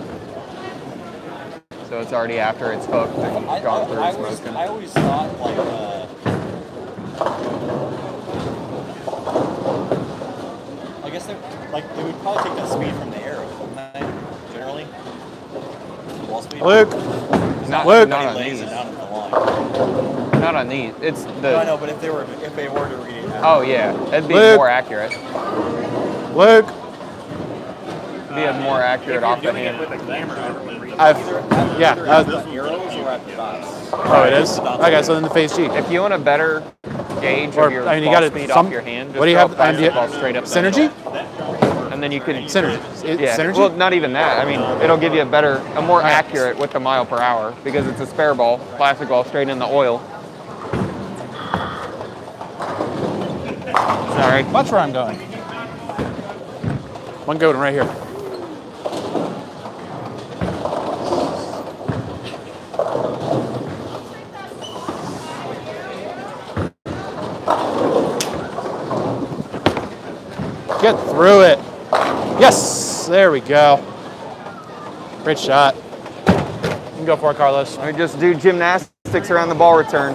So it's already after it's hooked and gone through smoking. I always thought, like, I guess they would probably take that speed from the arrow, wouldn't they? Generally? Ball speed? Luke, Not, Luke. not He on lays these. it down at the line. Not on these. It's No, I the. know, but if they were to read it out. Oh yeah, it'd be Luke. more accurate. Luke, It'd be more accurate off the hand. yeah, that was, At the arrows or at the dots? oh, it is? Okay, so then the phase G. If you want a better gauge Or, of your I mean, you ball got speed it. off your hand, just What do you throw have? a basketball straight up the Synergy? middle. And then you can Synergy. Yeah. Synergy? Well, not even that. I mean, it'll give you a more accurate with the mile per hour because it's a spare ball, plastic ball, straight in the oil. Sorry. Watch where I'm going. One good one right here. Get through it. Yes, there we go. Great shot. You can go for it, Carlos. I just do gymnastics around the ball return.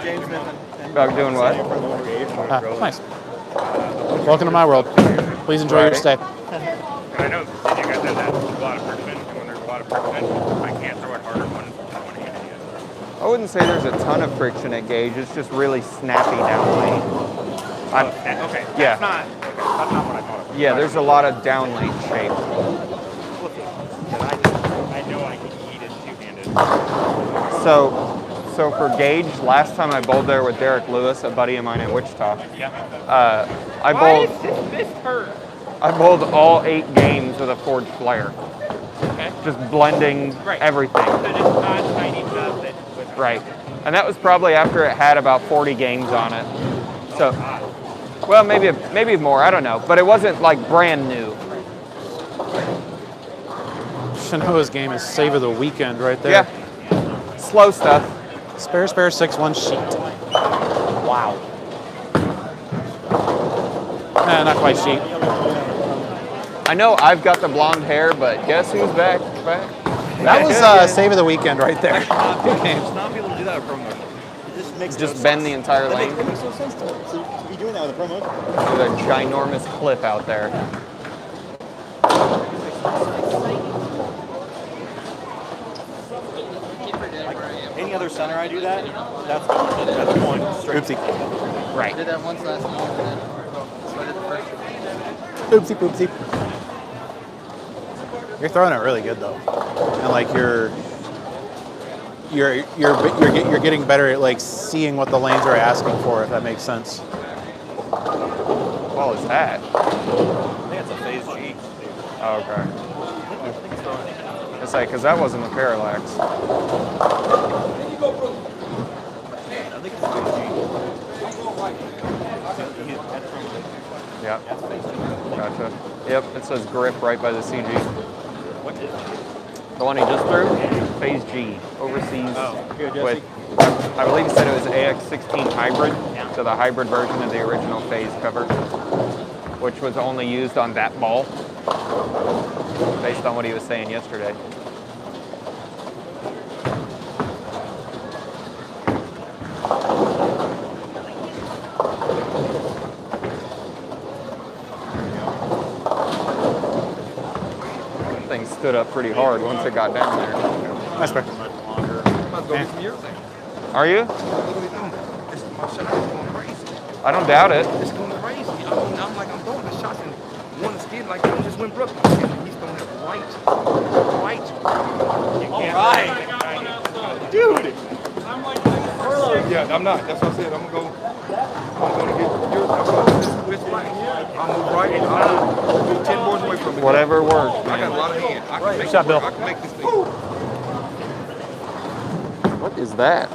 James Smith About doing what? Nice. Welcome to my world. Please enjoy your stay. I know that you guys have that a lot of friction, and when there's a lot of friction, I can't throw it harder one-handed. I wouldn't say there's a ton of friction at Gage. It's just really snappy down lane. Okay, Yeah. that's not what I thought. Yeah, there's a lot of down lane shape. I know I can eat it two-handed. So for Gage, last time I bowled there with Derek Lewis, a buddy of mine in Wichita. I bowled. I bowled all 8 games with a forged flare. Okay. Just blending everything. So just odd tiny stuff that with Right. And that was probably after it had about 40 games on it. So, well, maybe more. I don't know. But it wasn't like brand new. Shanoa's game is save of the weekend right there. Yeah. Slow stuff. Spare 6-1 sheet. Wow. Not quite sheet. I know I've got the blonde hair, but guess who's back? That was save of the weekend right there. Two games. Not be able to do that with promotion. It just makes Just bend the entire lane. It makes no sense to be doing that with a promotion. There's a ginormous cliff out there. Any other center I do that, that's one straight. Oopsie. Right. I did that once last month, and then so I did the first. Oopsie poopsie. You're throwing it really good though, and like you're getting better at like seeing what the lanes are asking for, if that makes sense. What ball is that? I think it's a phase G. Oh, okay. It's like, because that wasn't a parallax. I think it's a phase G. Yeah. Gotcha. Yep, it says grip right by the CG. What is it? The one he just threw? Phase G. Overseas. Oh, here, Jesse. With, I believe he said it was AX16 hybrid, so the hybrid version of the original phase cover, which was only used on that ball, based on what he was saying yesterday. Thing stood up pretty hard once it got down there. That's fair. Are you? My shot is going crazy. I don't doubt it. It's going crazy. I'm like, I'm throwing the shots and one is getting like just went Brooke. He's throwing it right. All right. Dude. Yeah, I'm not. That's what I said. I'm gonna get yours. This way. I'll move right and I'll move 10 boards away from it. Whatever works, I got a man. lot of hand. I can make Shot, it work. Bill. I can make this thing. What is that?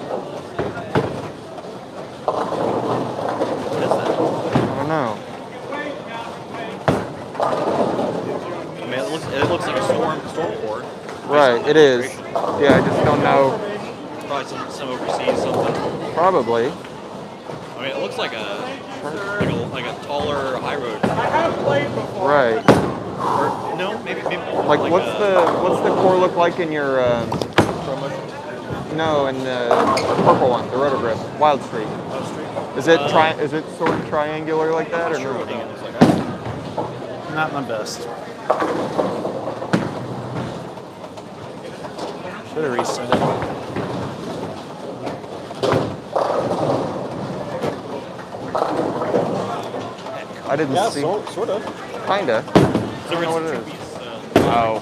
I don't know. I mean, it looks like a storm port. Right, it is. Yeah, I just don't know. Probably some overseas something. Probably. I mean, it looks like a taller high road. Right. Or, no, maybe Like, what's the core look like in your? No, in the purple one, the rotor grip, Wild Street. Is it is it sort of triangular like that, or no? Not my best. Should have reset it. I didn't see. Sort of. Kinda. So I don't know what it is. Oh.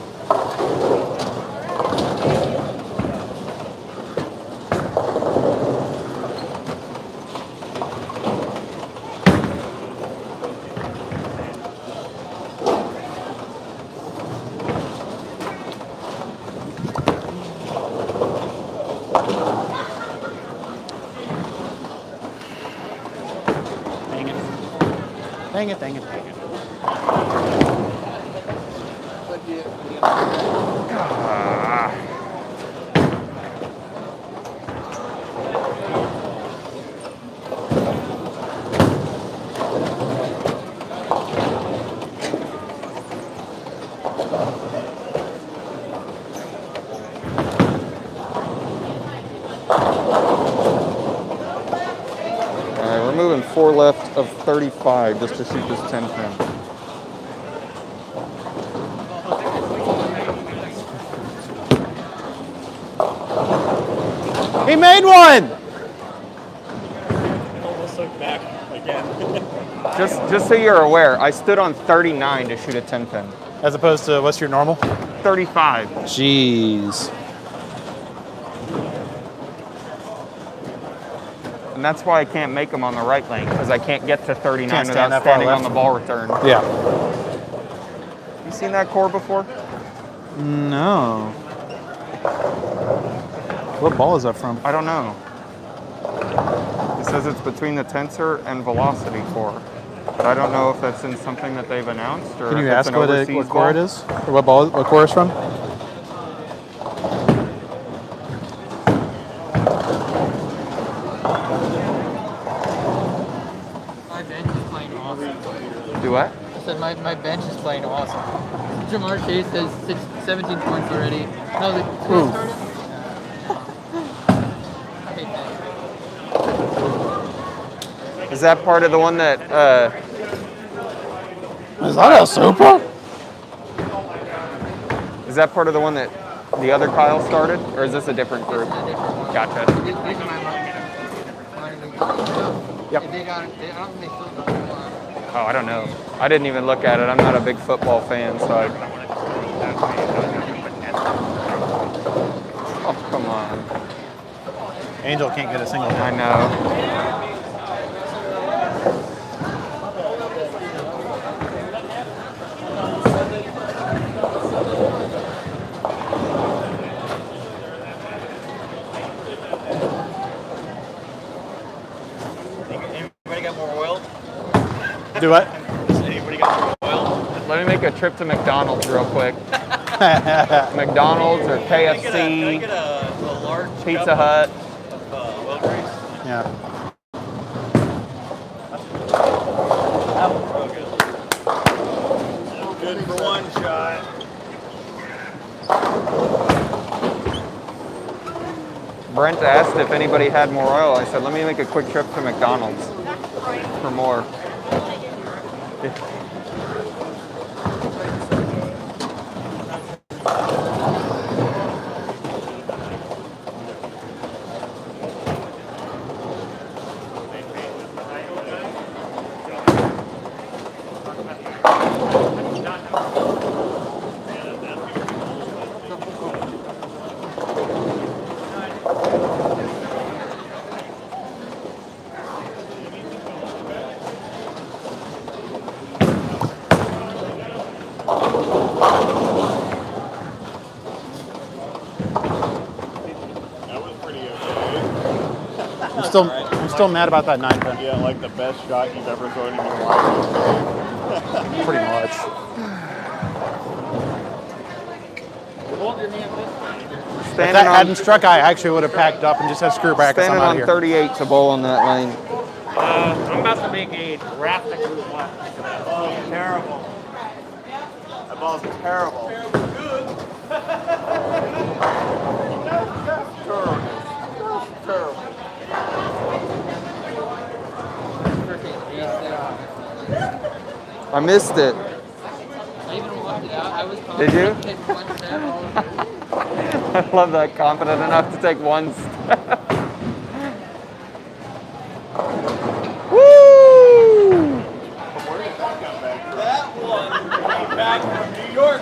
Dang it, dang it, dang it. All right, we're moving 4 left of 35 just to shoot this 10 pin. He made one! Almost look back again. Just so you're aware, I stood on 39 to shoot a 10 pin. As opposed to, what's your normal? 35. Jeez. And that's why I can't make them on the right lane, because I can't get to 39 Can't stand without that far standing on left. the ball return. Yeah. You seen that core before? No. What ball is that from? I don't know. It says it's between the tensor and velocity core. But I don't know if that's in something that they've announced or Can you if it's ask an what overseas core it ball. is? Or what core it's from? My bench is playing awesome. Do what? I said my bench is playing awesome. Jamar Chase has 17 points already. No, the Ooh. started? I hate that. Is that part of the one that Is that El Super? is that part of the one that the other Kyle started? Or is this a different group? It's a different one. Gotcha. These are my Yep. If they got it, I don't think they still got it. Oh, I don't know. I didn't even look at it. I'm not a big football fan, so I... Oh, come on. Angel can't get a single I hit. know. Anybody got more oil? Do what? Anybody got more oil? Let me make a trip to McDonald's real quick. McDonald's or Can I KFC, get a large Pizza cup Hut. of oil grease? Yeah. Good for one shot. Brent asked if anybody had more oil. I said, let me make a quick trip to McDonald's for more. That was pretty okay. I'm still mad about that 9 pin. Yeah, like the best shot you've ever thrown in your life. Pretty much. If Standing that on, hadn't struck, I actually would have packed up and just had screw brackets. I'm standing out of on here. 38 to bowl in that lane. I'm about to make a drastic move left. Oh, terrible. That ball's terrible. Freaking ace there. I missed it. I even walked it out. I was Did you? Take one step, all of it. I love that, confident enough to take one step. Woo! That one came back from New York.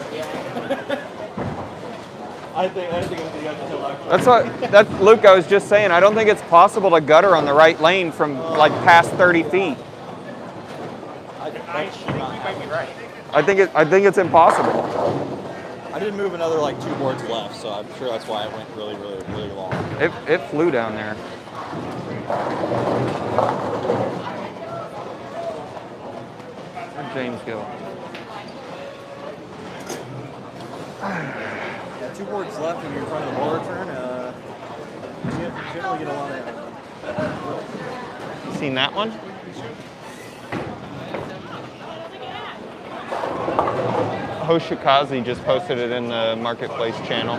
I think it's the other. That's what Luke, I was just saying, I don't think it's possible to gutter on the right lane from like past 30 feet. I think you might be right. I think it's impossible. I did move another like 2 boards left, so I'm sure that's why I went really, really, really long. It flew down there. Where'd James go? Yeah, 2 boards left when you're in front of the ball return. You generally get a lot of. Seen that one? Hoshikaze just posted it in the marketplace channel.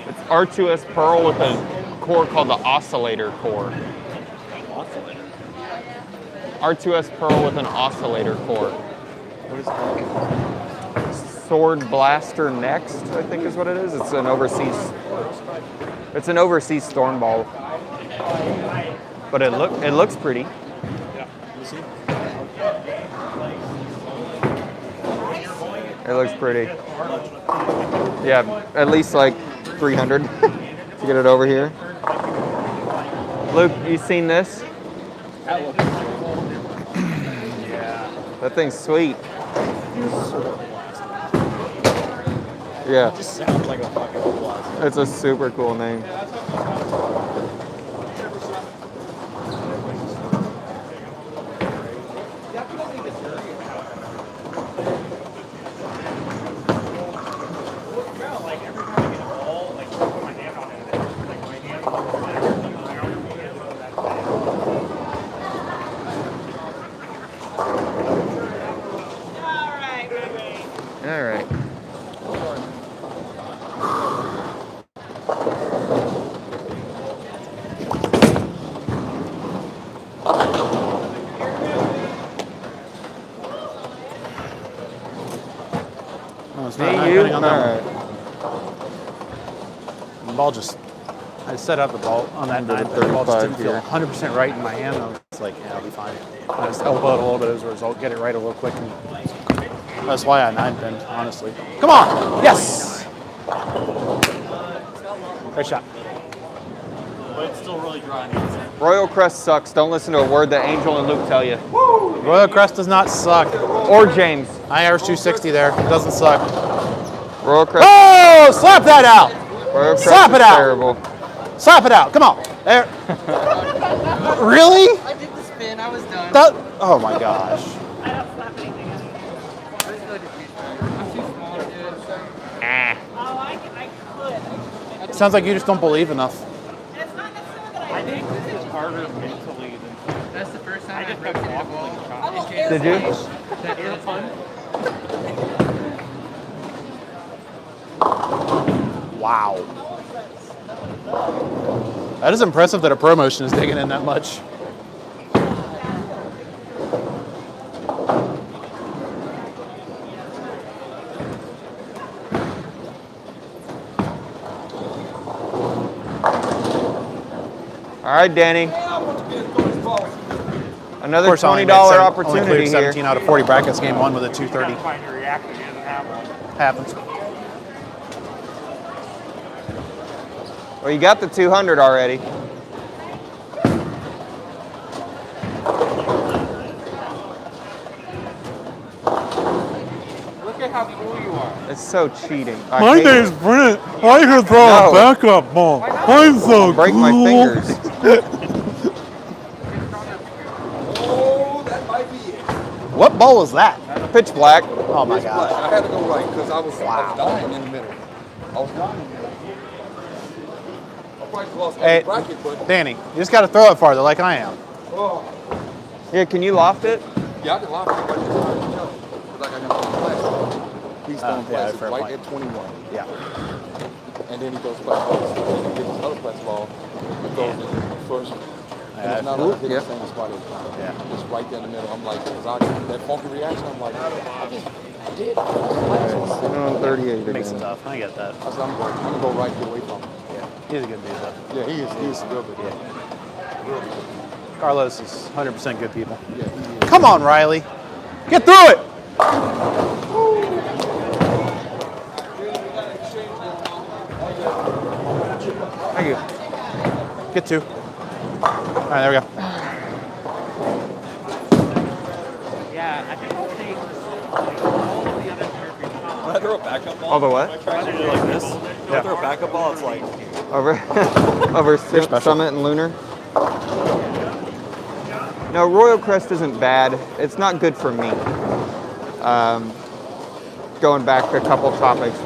It's R2S Pearl with a core called the Oscillator core. R2S Pearl with an oscillator core. What is it called? Sword Blaster Next, I think is what it is. It's an overseas storm ball. But it looks pretty. It looks pretty. Yeah, at least like 300 to get it over here. Luke, you seen this? That thing's sweet. Yeah. It just sounds like a fucking blaster. It's a super cool name. All right. Oh, it's not Hey, you? hitting on that All one. right. The ball just, I set up the ball on that nine, but the ball just didn't feel 100% right in my hand. I was like, yeah, I'll be fine. I just elbowed a little bit as a result, get it right a little quick. And that's why I nine pinned, honestly. Come on! Yes! Great shot. But it's still really dry on the inside. Royal Crest sucks. Don't listen to a word that Angel and Luke tell you. Royal Crest does not suck. Or James. I average 260 there. It doesn't suck. Royal Crest. Oh! Slap that out! Royal Crest Slap is it out. terrible. Slap it out. Come on. There. Really? I did the spin. I was done. That, oh my gosh. I don't slap anything out. Let's go to douchebag. I'm too small to do it. So. Oh, I could. It sounds like you just don't believe enough. It's not necessarily that I think This is harder mentally than That's the first time I I've just broken got a waffling ball. shot. Did you? That air fun. Wow. That is impressive that a promotion is digging in that much. All right, Danny. Of Another course, I only $20 made only opportunity cleared here. 17 out of 40 brackets. Game one with a 230. Find your reaction, he doesn't have one. Happens. Well, you got the 200 already. Look at how cool you are. It's so cheating. I hate it. Brent. I can throw No. a backup ball. I'm so Break my fingers. Oh, that might be it. What ball was that? Pitch black. Oh my It's black. gosh. I had to go right because I was dying in the middle. I was dying in the middle. I probably lost Hey. every bracket, but Danny, you just got to throw it farther like I am. oh, Yeah, can you loft it? yeah, I can lock it, but it's hard to tell because I got no plastic. He's throwing yeah, plastic fair right point. at 21, Yeah. and then he throws plastic balls, and then he gets his other plastic ball and throws it first. And it's not like hitting the same spot every time. Yeah. It's right there in the middle. I'm like, that funky reaction. I'm like, I did. I On 38 Makes it again. tough. I get that. said, I'm gonna go right, get away from him. Yeah. He's a good dude, though. Yeah, he's real good. Yeah. Carlos is 100% good people. Yeah, he is. Come on, Riley. Get through it. Thank you. Get two. All right, there we go. Yeah, I think I'll take all of the other characters. When I throw a backup ball, All the what? I try to do like this. When I throw a backup ball, it's like Over, over Summit and Lunar. No, Royal Crest isn't bad. It's not good for me. Going back to a couple topics,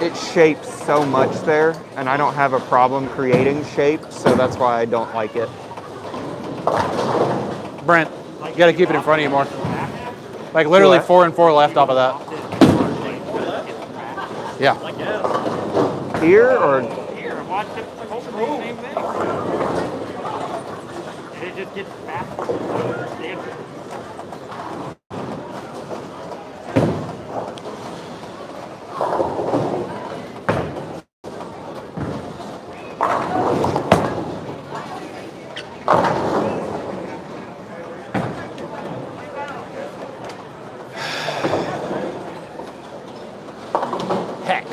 it shapes so much there, and I don't have a problem creating shape, so that's why I don't like it. Brent, you got to keep it in front of you more. Like literally What? 4 and 4 left off of that. Yeah. Here or Here, watch it. Hopefully the same thing. It just gets faster. Heck.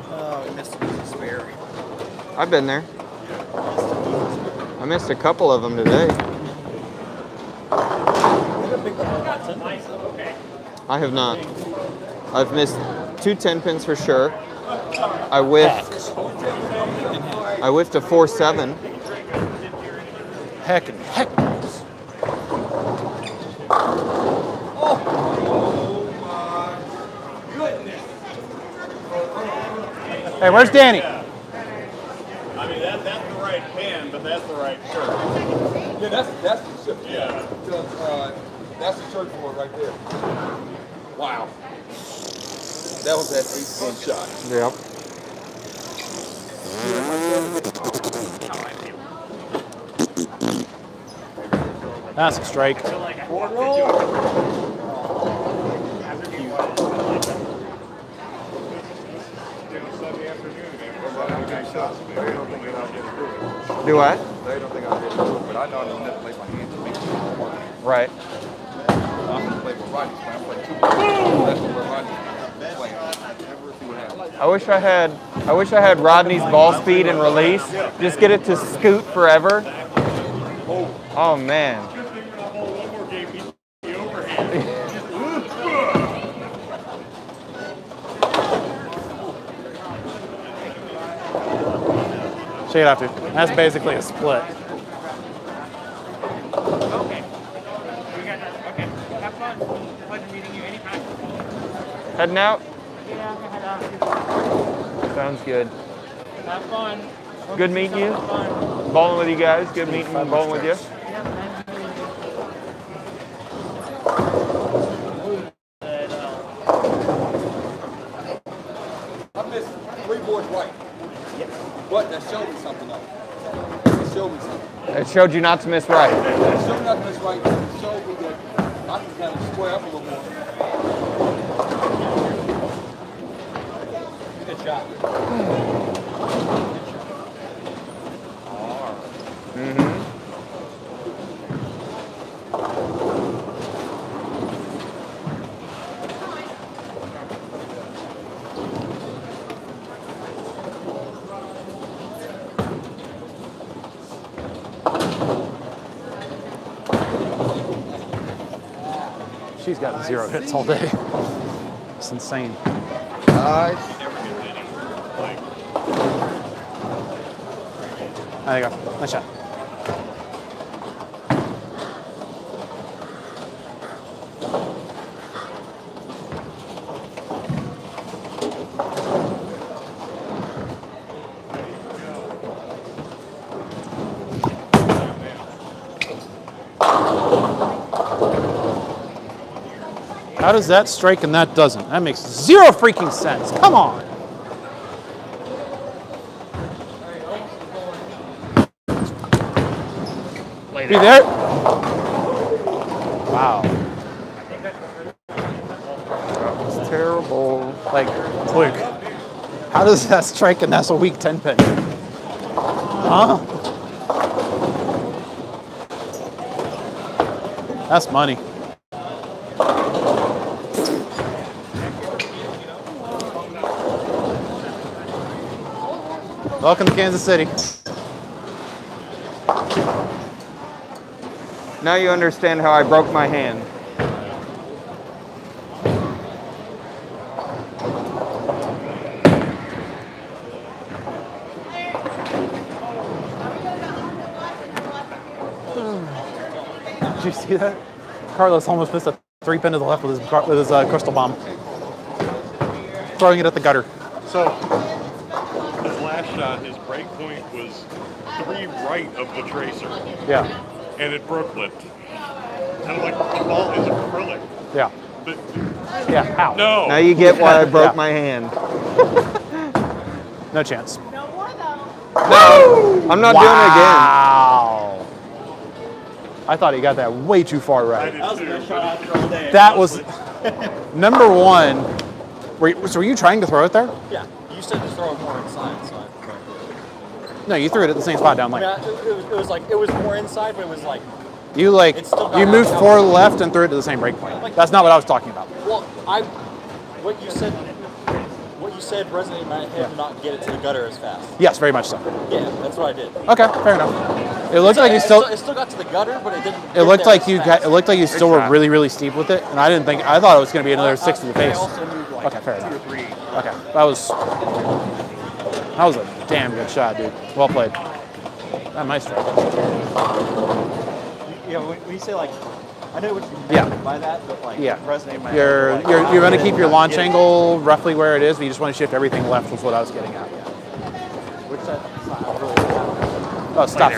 Oh, we missed a spare. I've been there. I missed a couple of them today. I have not. I've missed 2 10-pins for sure. I whiffed a 4-7. Heck and heck. Hey, where's Danny? I mean, that's the right pen, but that's the right shirt. Yeah, that's the shirt. Yeah. That's the shirt for it right there. Wow. That was that 8-pin shot. Yep. That's a strike. Sunday afternoon, man. Good shots, man. They don't think I'll get through it. Do what? They don't think I'll get through it, but I know I don't have to play my hands to make it work. Right. I'm going to play with Rodney's plan. I'm playing 2 games. That's what Rodney's playing. Never see what happens. I wish I had Rodney's ball speed and release. Just get it to scoot forever. Oh man. One more game, he's the overhand. Shake it off, dude. That's basically a split. Okay. Okay. Have fun. Pleasure meeting you anytime. Heading out? Yeah, head out. Sounds good. Have fun. Good meeting you. Have fun. Bowling with you guys. Good meeting and bowling with you. Yeah, nice meeting you. I missed 3 boards right. But that showed me something though. It showed me something. It showed you not to miss right. It showed me not to miss right. It showed me that I can kind of square up a little more. Good shot. Mm-hmm. She's got 0 hits all day. It's insane. Nice. There you go. Nice shot. How does that strike and that doesn't? That makes 0 freaking sense. Come on. Be there. Wow. It's terrible. Like, quick. How does that strike and that's a weak 10 pin? Huh? That's money. Welcome to Kansas City. Now you understand how I broke my hand. you see that? Carlos almost missed a 3-pin to the left with his crystal bomb. Throwing it at the gutter. So his last shot, his break point was 3 right of the tracer, Yeah. and it broke lipped. And I'm like, the ball is acrylic. Yeah. But, Yeah. Ow. no. Now you get why I broke Yeah. my hand. No chance. No more though. No, I'm not doing it again. Wow. I thought he got that way too far I right. did That was the too. best shot I've thrown all day. That was number one. So were you trying to throw it there? Yeah. You said to throw it more inside, so I threw it. No, you threw it at the same spot down I lane. mean, it was more inside, but it was like, You It's still got you moved out. forward left and threw it to the same break point. That's not what I was talking about. well, what you said resonated in my head to not get it to the gutter as fast. Yes, very much so. Yeah, that's what I did. Okay, fair enough. It looked like you still. It still got to the gutter, but it didn't. It get looked there like as you. fast. It looked like you still were shot. really, really steep with it, and I didn't think. I thought it was going to be another 6 to the I face. also moved like Okay, fair 2 or enough. 3. Okay, that was a damn good shot, dude. Well played. That might strike. Yeah, when you say like, I know what you meant Yeah. by that, but like, Yeah. it resonated in my You're head. Like, you're going to keep your launch get it. angle roughly where it is, but you just want to shift everything left. Was what I was getting at. Which that's not really. Oh, stop!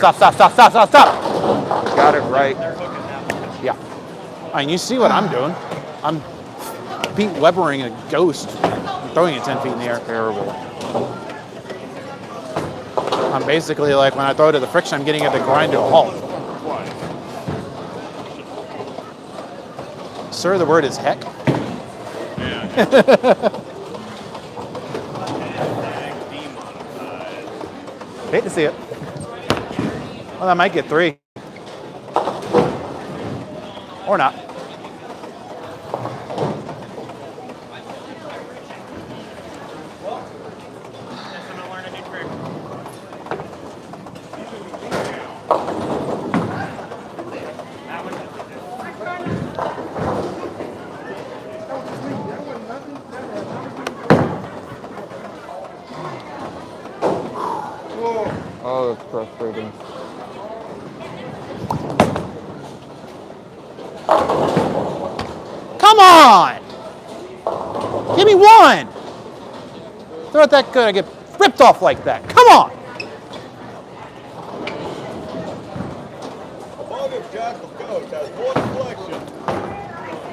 Got it right. They're hooking that one. Yeah. I mean, you see what I'm doing. I'm Pete Webbering a ghost. I'm throwing it 10 feet in the air. Terrible. I'm basically like when I throw it at the friction, I'm getting it to grind to a halt. Sir, the word is heck. Hate to see it. Well, I might get 3. Or not. Guess I'm gonna learn a new trick. Oh, that's frustrating. Come on! Give me 1! Throw it that good, I get ripped off like that. Come on! Above him, Jackal Coach has more deflection.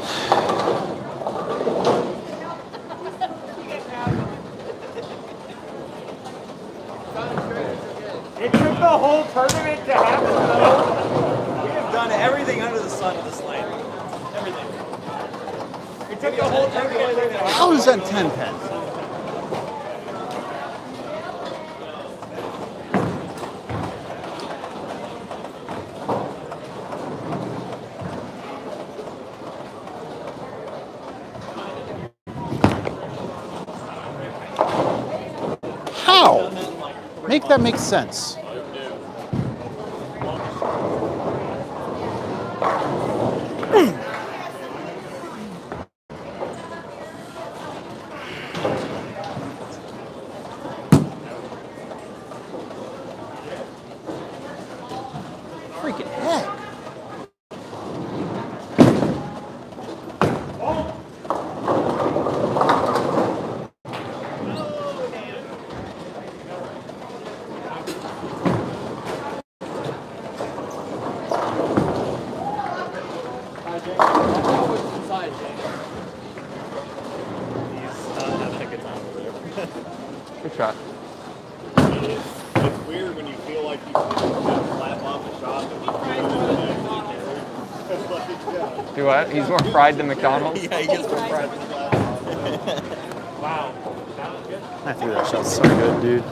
It took the whole tournament to happen though. We have done everything under the sun of this lane. Everything. It took the whole tournament to happen. How is that 10 pins? How? Make that make sense. Freaking heck. Good shot. It's weird when you feel like you slap off a shot that you Do what? He's more fried than McDonald's. Yeah, he gets more pride. I threw that shot so good, dude.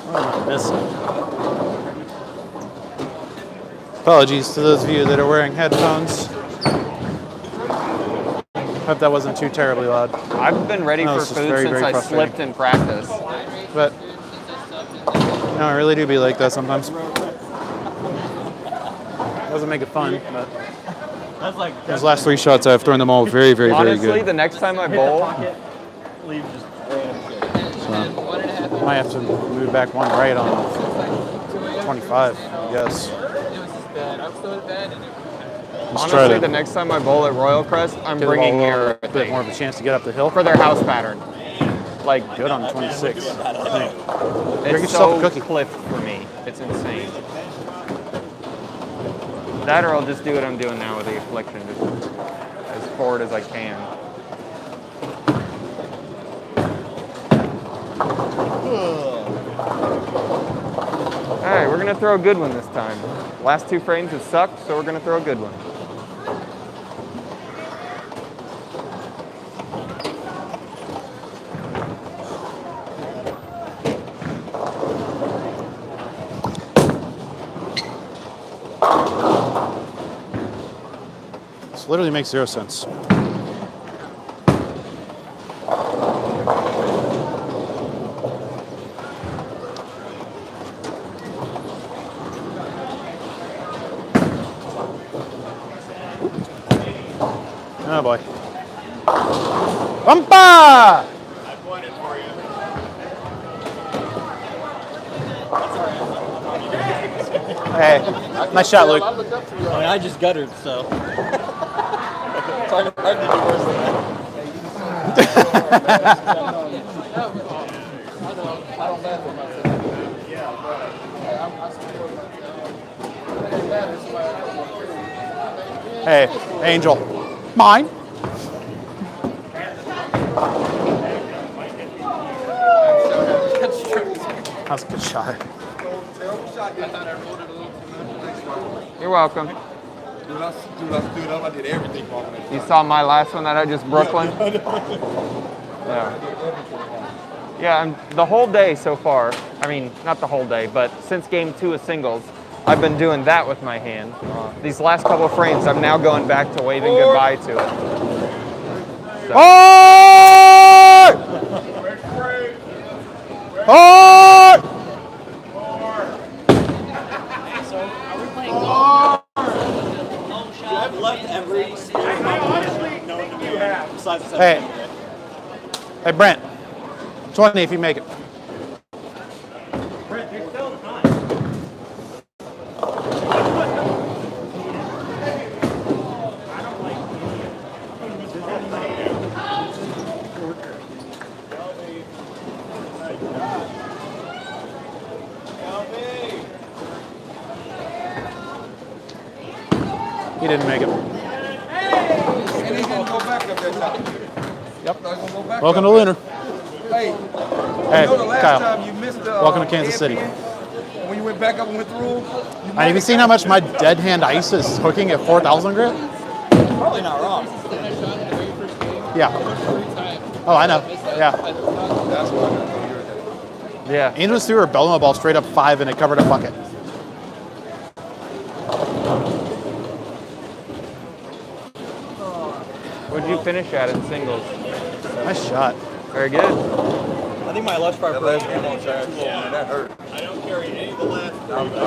What am I missing? Apologies to those of you that are wearing headphones. Hope that wasn't too terribly loud. I've been ready No, for it's just food very, since very I frustrating. slipped in practice. But no, I really do be like that sometimes. Doesn't make it fun, but That's like those last 3 shots, I've thrown them all very, very, very Honestly, good. the next time I hit the bowl, pocket, leave just random shit. And 1.5 Might have to move back one right on 25, I guess. It was just bad. I was so bad, and Let's try Honestly, to the next time I bowl at Royal Crest, I'm give the ball bringing a here little bit more of a chance to get up the hill. for their house pattern. Like, Good on 26. it's yourself so a cookie. clipped for me. It's insane. That or I'll just do what I'm doing now with the affliction, just as forward as I can. All right, we're gonna throw a good one this time. Last two frames have sucked, so we're gonna throw a good one. This literally makes 0 sense. Oh boy. Bumpa! I pointed for you. Hey, nice shot, Luke. I mean, I just guttered, so. It's hard to do worse than I don't laugh at myself. Yeah, but I support myself. Hey, Angel. Mine. That's a good shot. You're welcome. Dude, I did everything wrong. You saw my last one that I just Brooklyn? Yeah. Yeah, the whole day so far, I mean, not the whole day, but since game 2 of singles, I've been doing that with my hand. These last couple of frames, I'm now going back to waving goodbye to it. So. I've left every spirit known to me besides the Hey. 17th day. Hey, Brent. 20 if you make it. He didn't make it. And he didn't go back up that time. Yep. Go back Welcome up. to Lunar. Hey, Hey, you know the last Kyle. time you missed the Welcome to Kansas City. when you went back up and went through? Have you seen how much my dead hand ice is hooking at 4,000 grit? Probably not wrong. Yeah. Oh, I know. Yeah. That's why I got to Yeah. Angels threw her Belma ball straight up 5 and it covered a bucket. What'd you finish at in singles? Nice shot. Very good. I think my lunch bar that broke. last game on track. Man, that hurt. I don't carry any of the last All three.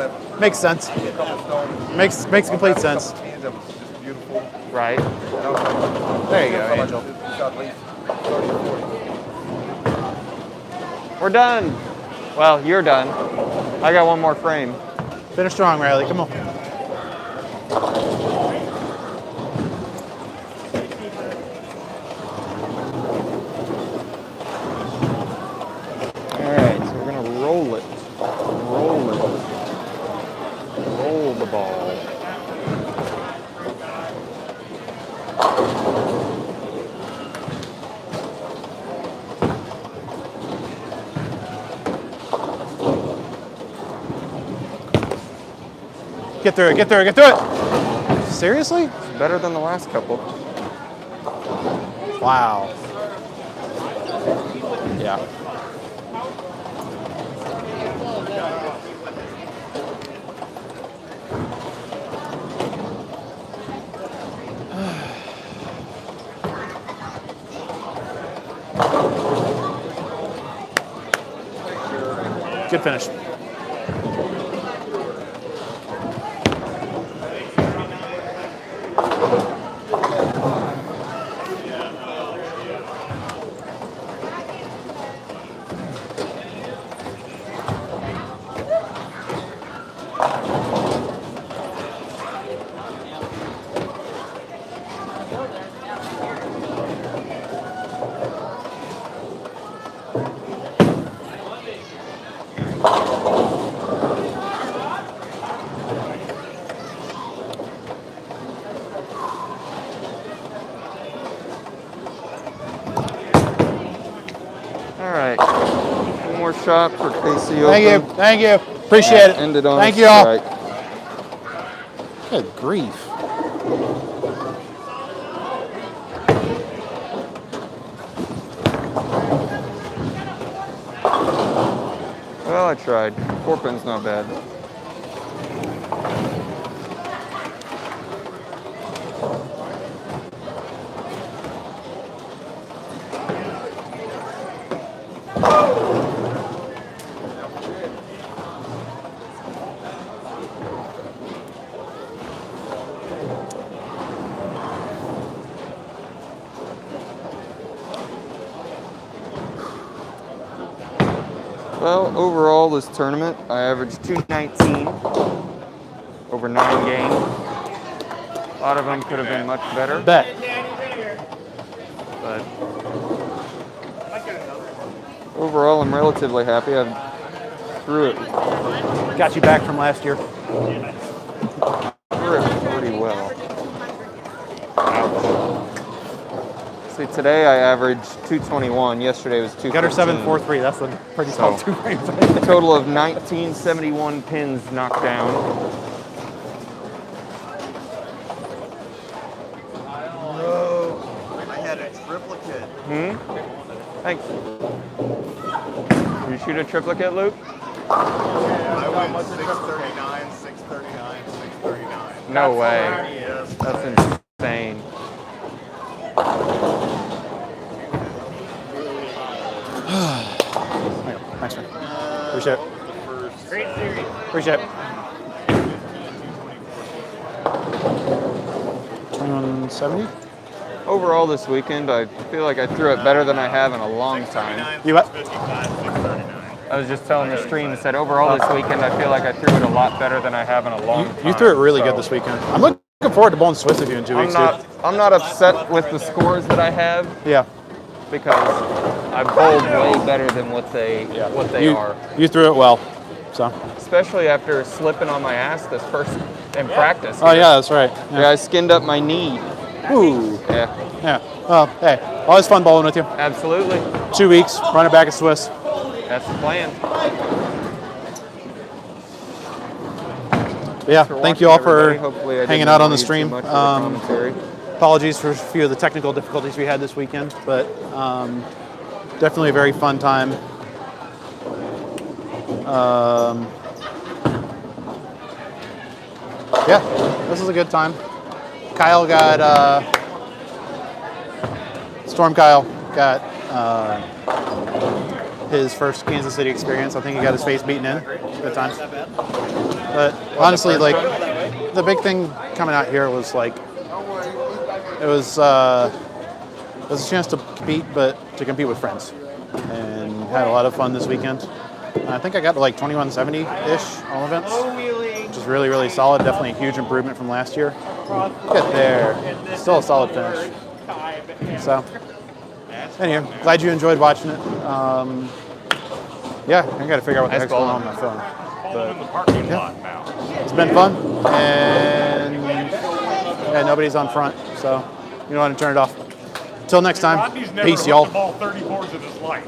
that Makes sense. couple stones. Makes complete sense. Hands up, just beautiful. Right. And I was like, There you go, I felt Angel. like this shot at least 30 or 40. We're done. Well, you're done. I got one more frame. Finish strong, Riley. Come on. All right, so we're gonna roll it. Roll it. Roll the ball. Get through it. Get through it. Get through it. Seriously? It's better than the last couple. Wow. Yeah. Good finish. right. One more shot for KC Thank you. Open. Thank you. Appreciate it. Ended on Thank a you all. strike. Good grief. Well, I tried. 4 pin's not bad. Well, overall this tournament, I averaged 219 over 9 games. A lot of them could have been much better, Bet. but overall I'm relatively happy. I threw it Got you back from last year. pretty well. See, today I averaged 221. Yesterday was 215. Got her 743. That's a pretty tall So- 2 frames. A total of 1971 pins knocked down. I had a triplicate. Thanks. You shoot a triplicate, Luke? I went 639, 639, 639. No way. Yes. That's insane. Thanks, man. Appreciate it. Great series. Appreciate it. 2170? Overall this weekend, I feel like I threw it better than I have in a long time. You what? 55, 639. I was just telling the stream, said overall this weekend, I feel like I threw it a lot better than I have in a long time. You threw it really So good this weekend. I'm looking forward to bowling Swiss with you in 2 weeks, I'm not upset with the scores that I have dude. Yeah. because I bowled way better than what they you, are. You threw it well. So. Especially after slipping on my ass this first in practice. Oh yeah, that's right. Yeah, I skinned up my knee. Ooh. Yeah, Yeah. Well, hey, always fun bowling with you. absolutely. 2 weeks, run it back at Swiss. That's the plan. But yeah, For thank you all watching, for everybody. Hopefully I didn't hanging out on the annoy you too stream. much with the commentary. Apologies for a few of the technical difficulties we had this weekend, but definitely a very fun time. Yeah, this is a good time. Kyle got Storm Kyle got his first Kansas City experience. I think he got his face beaten in. Good times. But honestly, like the big thing coming out here was like it was a chance to compete, but to compete with friends, and had a lot of fun this weekend. I think I got to like 2170-ish all events, which is really, really solid. Definitely a huge improvement from last year. Get there. Still a solid finish. So, anyway, glad you enjoyed watching it. Yeah, I got to figure out what the heck's going on with my phone. In the parking lot now. It's been fun, and yeah, nobody's on front, so you know how to turn it off. Until next time, Rodney's never peace, hooked y'all. the ball 30 boards in his life.